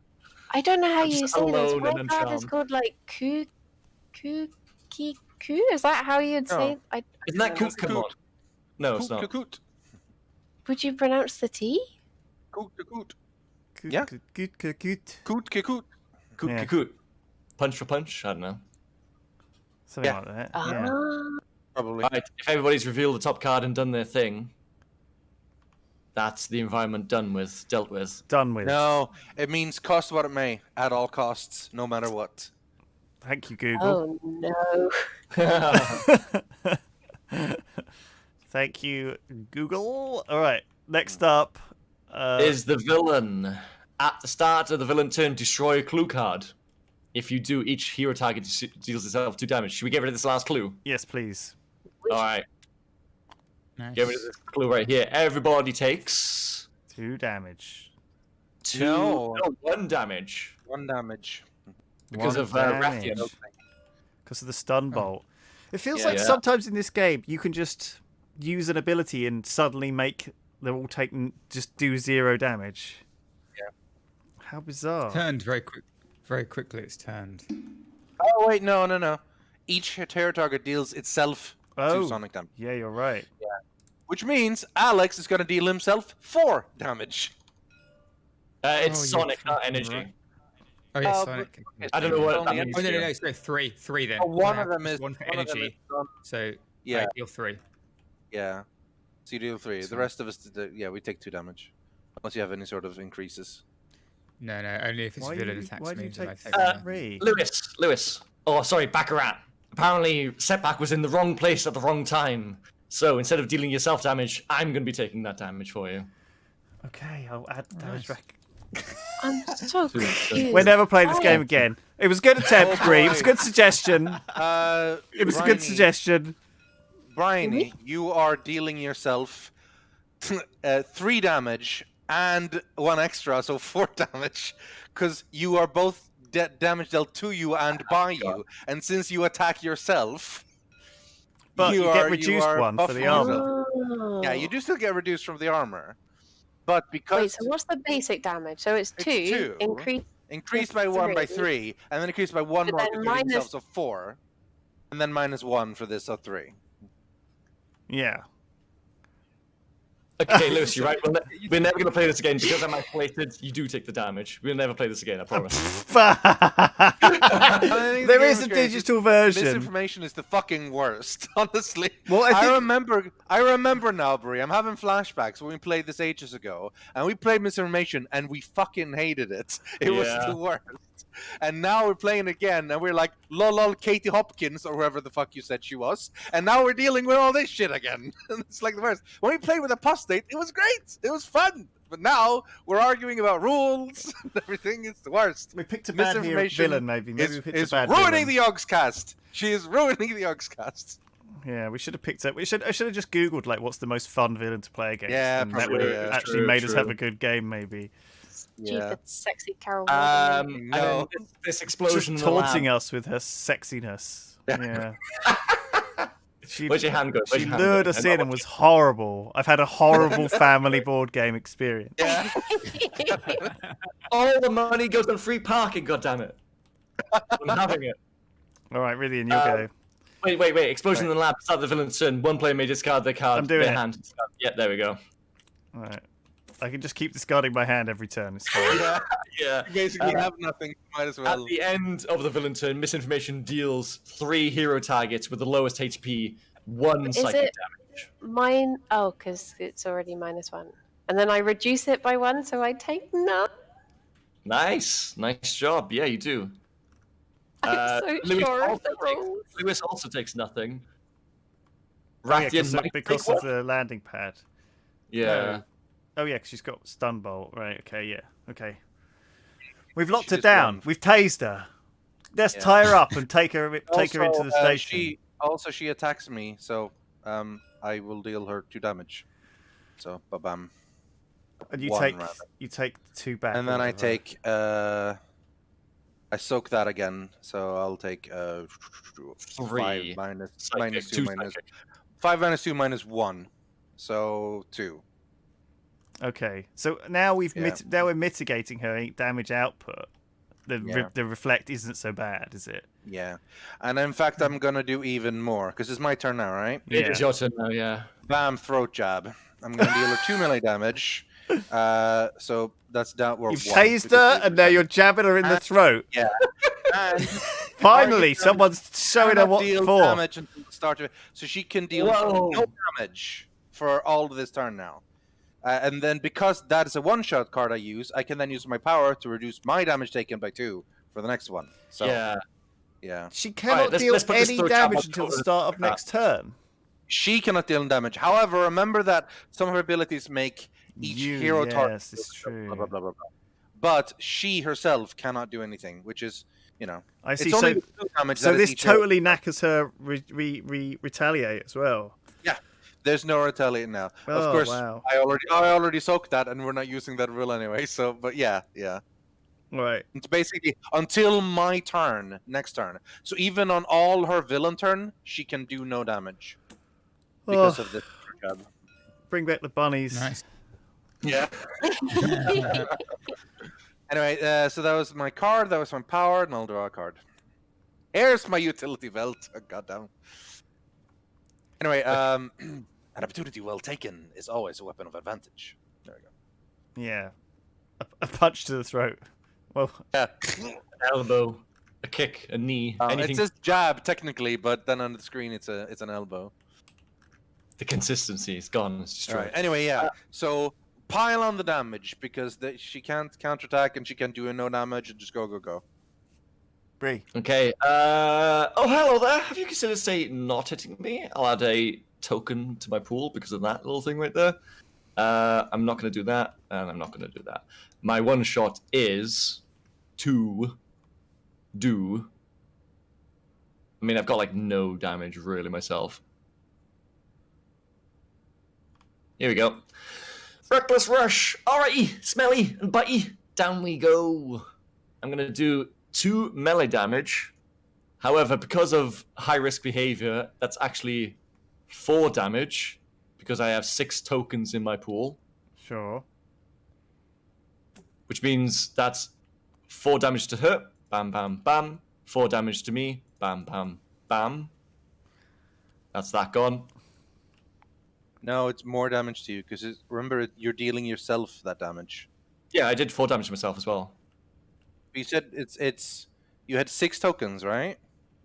I don't know how I'm you just say this. alone My and card is uncharmed. called like Ku. Is that how you'd say? Oh. Isn't that don't know. Koot? Come on. No, it's Coot, not. coot, Would you pronounce the T? coot, coot, Good, Yeah. Good. coot, coot. Koot, Yeah. koot. Punch for punch? I don't know. Something Yeah. like that. Ah. Yeah. Probably. Right, if everybody's revealed the top card and done their thing, that's the environment dealt with. Done with. No, it means cost what it may, at all costs, no matter what. Thank you, Google. Oh no. Thank you, Google. All right. Next up Is the villain. At the start of the villain turn, destroy a clue card. If you do, each hero target deals itself 2 damage. Should we get rid of this last clue? yes, please. Alright, Nice. get rid of this clue right here. Everybody takes 2 damage. 2. No. 1 damage. 1 damage. Because One of damage. Rythian. Because of the stun bolt. It feels Yeah. like Yeah. sometimes in this game you can just use an ability and suddenly make them all just do 0 damage. Yeah. How bizarre. Turned very quick. Very quickly, it's turned. Oh, wait, no. Each terror target deals itself Oh. 2 sonic damage. Yeah, you're right. Which means Alex is going to deal himself 4 damage. It's Oh, you're Sonic, not fucking energy. right. Oh yeah, Oh, Sonic. I don't know what Only that means. Oh no, to no, you. no. So three then. Oh, one I of have them plus is one for one of them energy. is So Yeah. I deal 3. Yeah. So you deal 3. The rest of us, we take 2 damage. Unless you have any sort of increases. No, only if it's Why villain do you attacks why do me. you then I take take that. 3? Lewis. Oh, sorry, Baccarat. Apparently, Setback was in the wrong place at the wrong time. So instead of dealing yourself damage, I'm going to be taking that damage for you. Okay, I'll add damage nice. back. I'm so confused. We'll never play this Why? game again. It was a good attempt, Oh, Bree. It was a boy. good suggestion. It was a good Bryony, suggestion. Briony, you are dealing yourself 3 damage and 1 extra, so 4 damage, because you are both damage dealt to you and by you, and since you attack yourself, But you get are reduced are one for the buffing armor. yourself. Oh. Yeah, you do still get reduced from the armor, but because Wait, so what's the basic damage? So it's 2, 2. increase increased by 1 by 3. 3, and then increased by 1 But more then because you're hitting yourself, minus- so 4, and then minus 1 for this, so 3. Yeah. Okay, Lewis, you're right. We're never going to play this again because I'm isolated. You do take the damage. We'll never play this again, I promise. There is a digital version. Misinformation is the fucking worst, honestly. Well, I think- I remember now, Bree. I'm having flashbacks when we played this ages ago, and we played misinformation, and we fucking hated it. It was Yeah. the worst. And now we're playing again, and we're like, lol, Katie Hopkins, or whoever the fuck you said she was. And now we're dealing with all this shit again. It's like the worst. When we played with Apostate, it was great. It was fun. But now we're arguing about rules and everything. It's the worst. We picked a bad hero Misinformation villain, maybe. Maybe we picked is a bad ruining villain. the Yogscast. She is ruining the Yogscast. Yeah, we should have picked up. I should have just googled like what's the most fun villain to play against. Yeah, and that probably, would have yeah. actually True, made us have true. a good game, maybe. Stupid, sexy Carol. No. And then this explosion Just in the lab. taunting us with her sexiness. Yeah. Where's your hand go? Where's She your hand lured go? us in and was horrible. I've had a horrible family board game experience. Yeah. All the money goes on free parking, goddammit. I'm having it. All right, Rythian, you'll go. Wait. Explosion in the lab. Start the villain's turn. One player may discard their card. I'm doing their it. hand. Yeah, there we go. All right. I can just keep discarding my hand every turn. It's fine. Yeah. Yeah. You basically have nothing. Might as At well. the end of the villain turn, misinformation deals 3 hero targets with the lowest HP 1 Is psychic it damage. mine? Oh, because it's already -1. and then I reduce it by 1, so I take none. Nice job. Yeah, you do. I'm so Lewis sure of also the rules. Lewis also takes nothing. Oh, yeah, Rythian might because take of one. the landing pad. Yeah. Oh yeah, 'cause she's got stun bolt. Right. Okay. Yeah. Okay. We've locked She her just down. won. We've tased her. Let's Yeah. tie her up and take her into the station. She attacks me, so I will deal her 2 damage. So bam. And you 1 take rather. 2 back. And or then I whatever. take I soak that again, so I'll take 3 5 minus psychic, 2 2 minus psychic. 5 minus 2 minus 1, so 2. Okay. So now Yeah. now we're mitigating her damage output. Yeah. The reflect isn't so bad, is it? Yeah, and in fact I'm gonna do even more because it's my turn now, right? It is your turn now, yeah. Bam, throat jab. I'm gonna deal her 2 melee damage. So that's down. You've tased her, and now you're jabbing her in the throat. Yeah. And Finally, someone's showing her what deal for. damage until the start of it, so she can deal Whoa. no damage for all of this turn now. And then because that is a one-shot card I use, I can then use my power to reduce my damage taken by 2 for the next one. So yeah. She cannot let's deal put this any throat jab damage on until the cover. start of next turn. She cannot deal damage. However, remember that some of her abilities make each hero target. Yes, it's true. Blah, blah, blah, blah, blah. But she herself cannot do anything, which is, I see. it's only the 2 damage. So that is this each hero. totally knackers her retaliate as well. There's no retaliate now. Oh, Of course, wow. I already soaked that, and we're not using that rule anyway. So, but yeah. Right. It's basically until my turn, next turn. So even on all her villain turn, she can do no damage because of this job. Bring back the bunnies. Nice. Yeah. Anyway, so that was my card. That was my power, and I'll draw a card. Here's my utility belt. Oh, goddamn. Anyway, an opportunity well taken is always a weapon of advantage. There we go. Yeah. A punch to the throat. Well, Yeah. An elbow, a kick, a knee, anything. It says jab technically, but then on the screen it's an elbow. The consistency is gone. It's destroyed. Right. Anyway, yeah. So pile on the damage because she can't counterattack and she can do no damage and just go. Breeh. Okay. Oh, hello there. Have you considered, say, not hitting me? I'll add a token to my pool because of that little thing right there. I'm not going to do that, and I'm not going to do that. My one shot is to do. I mean, I've got like no damage really myself. Here we go. Reckless rush. Alrighty, smelly and bitey. Down we go. I'm going to do 2 melee damage. However, because of high risk behavior, that's actually 4 damage because I have 6 tokens in my pool, Sure. which means that's 4 damage to her. Bam, bam, bam. 4 damage to me. Bam, bam, bam. That's that gone. No, it's more damage to you because remember you're dealing yourself that damage. Yeah, I did 4 damage to myself as well. You said it's you had 6 tokens, right?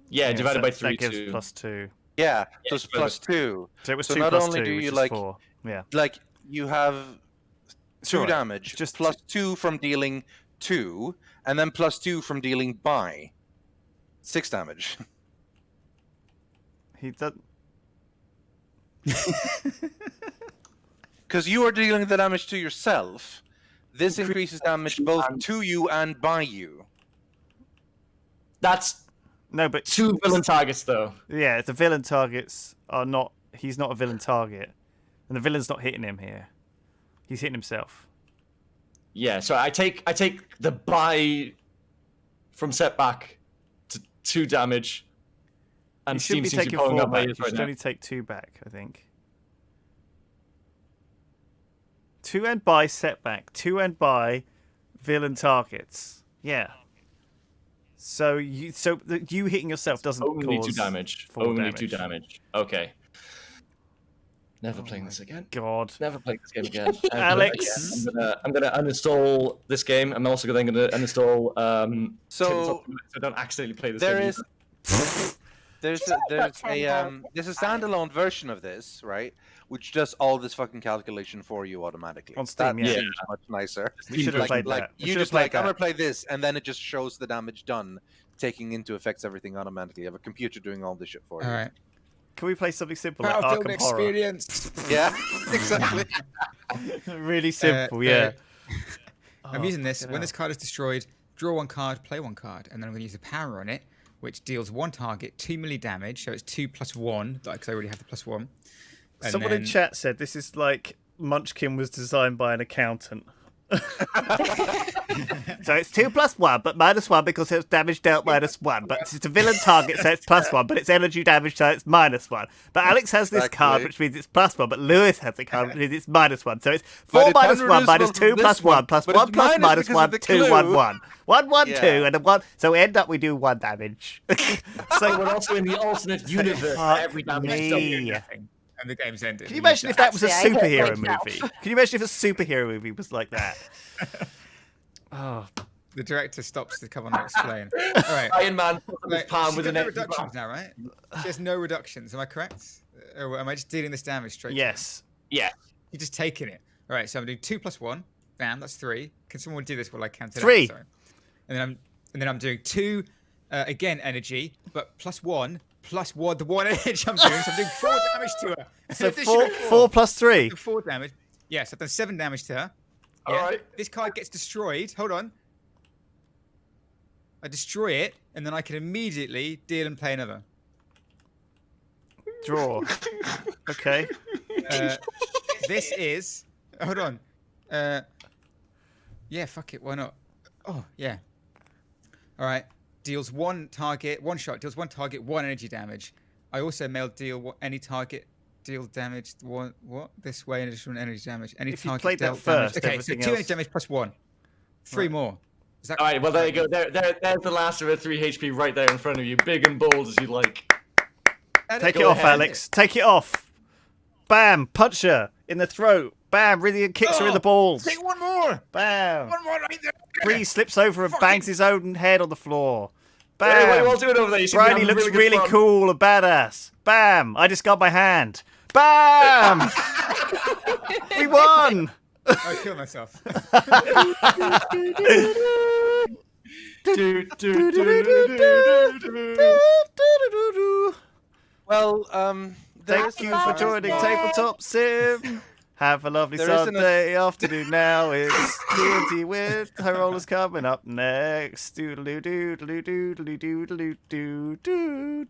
Yeah, divided by 3 That gives to... +2. Yeah, so Yeah, it's plus 2. So it was So 2 not plus only 2, do which you, is like- 4. Yeah. Like you have 2 Sure, damage, just plus 2 from dealing 2, and then plus 2 from dealing by 6 damage. He does. Because you are dealing the damage to yourself. This increases damage both to you and by you. That's No, but 2 villain targets, though. yeah, the villain targets are not. He's not a villain target, and the villain's not hitting him here. He's hitting himself. Yeah, so I take the buy from setback to 2 damage, and You Steam shouldn't be seems to be taking pulling 4 up my back. You ears right should now. only take 2 back, I think. 2 and by setback. 2 and by villain targets. Yeah. So you hitting yourself doesn't Only cause 2 damage. 4 Only damage. 2 damage. Okay. Never playing this again. God. Never playing this game again. Alex. I'm gonna uninstall this game. I'm also gonna uninstall So I don't accidentally play this there game. is there's She's a, only got there's 10 a health. there's a standalone version of this, right? Which does all this fucking calculation for you automatically. On Steam, That yeah. seems much nicer. We should have Like, played like that. We you should have just played like, I'm that. gonna play this, and then it just shows the damage done, taking into effects everything automatically. You have a computer doing all this shit for you. All right. Can we play something simple like Battlefield Arkham Horror? experience. Yeah, exactly. Really simple, yeah. I'm Oh, using this. fucking When hell. this card is destroyed, draw one card, play one card, and then I'm going to use a power on it, which deals one target 2 melee damage. So it's 2 + 1, because I already have the +1. And Someone in then- chat said this is like Munchkin was designed by an accountant. So it's 2 + 1, but -1 because it's damage dealt -1. But it's a villain target, so it's +1. But it's energy damage, so it's -1. But Alex has this card, Exactly. which means it's +1. But Lewis has a card, which means it's -1. So it's But 4 it's -1 minus unreducible 2 from plus this 1 one, plus but 1 it's plus minus because -1, of the 2 1 clue. 1. 1 1 Yeah. 2 and a 1. So we end up we do 1 damage. So we're also in the alternate universe where every damage is me. done. Nothing. And the game's ended. Can you imagine if that was a Actually, I hate superhero myself. movie? Can you imagine if a superhero movie was like that? Oh, The director stops to come on and explain. All right. Iron Man puts his Right, palm she's with got an no empty reductions palm. now, right? She has no reductions. Am I correct? Or am I just dealing this damage straight? to her? yes. Yeah. You're just taking it. All right. So I'm doing 2 + 1. Bam. That's 3. Can someone do this while I count it? 3. Out? Sorry. And then I'm doing 2 again energy, but +1 + 1. The 1 energy I'm doing. So I'm doing 4 damage to her. So An additional 4 plus 3. 4 damage. Yes, I've done 7 damage to her. All right. This card gets destroyed. Hold on. I destroy it, and then I can immediately deal and play another. Draw. Okay. This is. Hold on. Yeah, fuck it. Why not? Oh, yeah. All right. Deals one shot. Deals one target, 1 energy damage. I also deal any target. Deal damage. What? This way, in additional energy damage. Any If you target played that dealt damage. first, Okay, so everything 2 energy else- damage +1. 3 more. Is that All right. Well, there you go. There's the last of her 3 HP right there in front of you, big and bold as you like. Take it Go off, ahead. Alex. Take it off. Bam. Punch her in the throat. Bam. Rythian kicks her in the balls. Take one more. Bam. One more right there. Bree slips over and Fucking- bangs his own head on the floor. Hey, what are you all Bam. doing over there? You seem to be Briony having looks good really fun. cool and badass. Bam. I just got my hand. Bam. We won. I kill myself. Well, Thank you for joining Tabletop Sim. Have a lovely There isn't a- Sunday afternoon now. It's TNT with High Rollers coming up next. Doodaloo doodaloo doodaloo doodaloo doo doo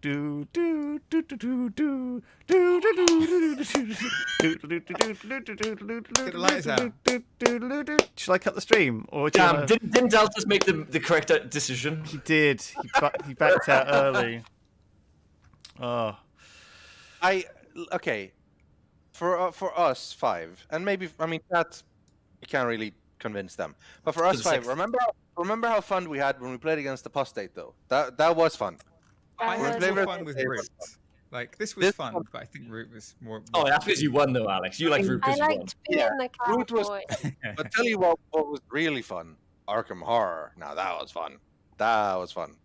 doo doo doo doo Get the lights out. doo. Should I cut the stream? Or do you Damn, wanna- didn't Daltos make the correct decision? He did. He backed out early. Oh. Okay. For us 5, and maybe that we can't really convince them. But for us the 5, 6th. remember how fun we had when we played against apostate though. That was fun. I That had was more flavor- fun with Root. Like this was This fun, one- but I think Root was more. Oh, that's because you won, though, Alex. You like Root I because you won. liked being Yeah, the Root was- cowboy. But tell you what was really fun, Arkham Horror. Now that was fun. That was fun.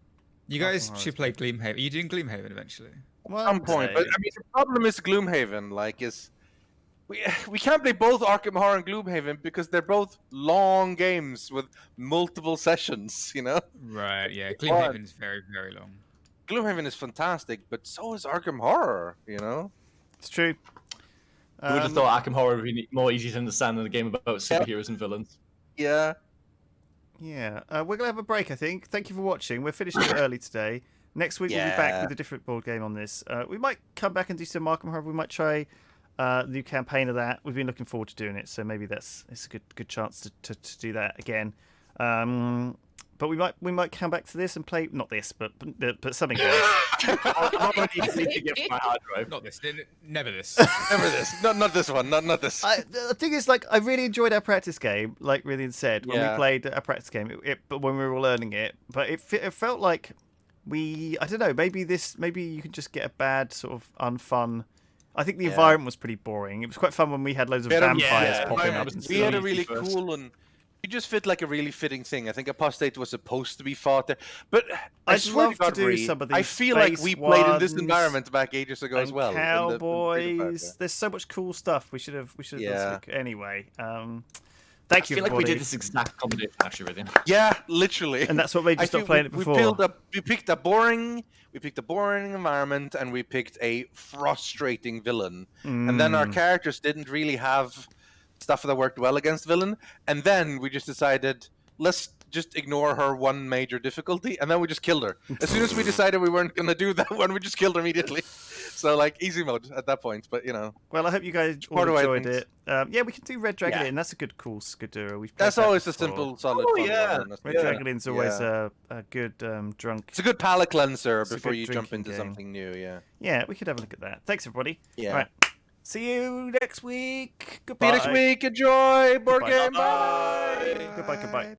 You guys Oh, should play Gloomhaven. Are you doing Gloomhaven eventually? At some point, but I mean the problem is Gloomhaven. Like is we can't play both Arkham Horror and Gloomhaven because they're both long games with multiple sessions. You know, Right. Yeah. Gloomhaven is very, very long. Gloomhaven is fantastic, but so is Arkham Horror. You know. It's true. Who would have thought Arkham Horror would be more easy to understand than a game about superheroes and villains? Yeah. Yeah, we're going to have a break, I think. Thank you for watching. We're finishing it early today. Next week, we'll be back Yeah. with a different board game on this. We might come back and do some Arkham Horror. We might try the new campaign of that. We've been looking forward to doing it, so maybe it's a good chance to do that again. But we might come back to this and play, not this, but something else. I'm already need to get my hard drive. Not this. Never this. Never this. Not this one. Not this. The thing is, like, I really enjoyed our practice game, like Rythian said, when we Yeah. played our practice game. But when we were all learning it, but it felt like I don't know, maybe you can just get a bad sort of unfun. I think the environment was pretty boring. It was quite fun when we had loads of We had a- vampires yeah, popping up environment and was We had a stuff. really first. cool and You just fit like a really fitting thing. I think Apostate was supposed to be fought there, but I I'd swear love to God, to do Breeh, some of these I feel like space we played in this ones environment back ages ago as and well. in the cowboys. There's so much cool stuff. We should have Yeah. done some. Anyway, I thank you, feel like we everybody. did this exact combination actually, Rythian. Yeah, literally. And that's what made you I stop feel playing it before. We picked a boring environment, and we picked a frustrating villain. And then our Mm. characters didn't really have stuff that worked well against villain. And then we just decided, let's just ignore her one major difficulty, and then we just killed her. As soon as we decided we weren't gonna do that one, we just killed her immediately. So like easy mode at that point, but you know. Well, I hope you guys all part of enjoyed things. it. Yeah, we can do Red Dragon Yeah. Inn. That's a good, cool Skadura. We've played That's that always a before. simple, solid. Oh, fun yeah. one, Red yeah. Dragon Inn's always Yeah. a good drunk. It's a good palate cleanser It's a before good you jump drinking into game. something new. Yeah. Yeah, we could have a look at that. Thanks, everybody. Yeah. Right. See you next week. See Goodbye. you next week. Enjoy board Goodbye. game. Bye. Goodbye. Goodbye.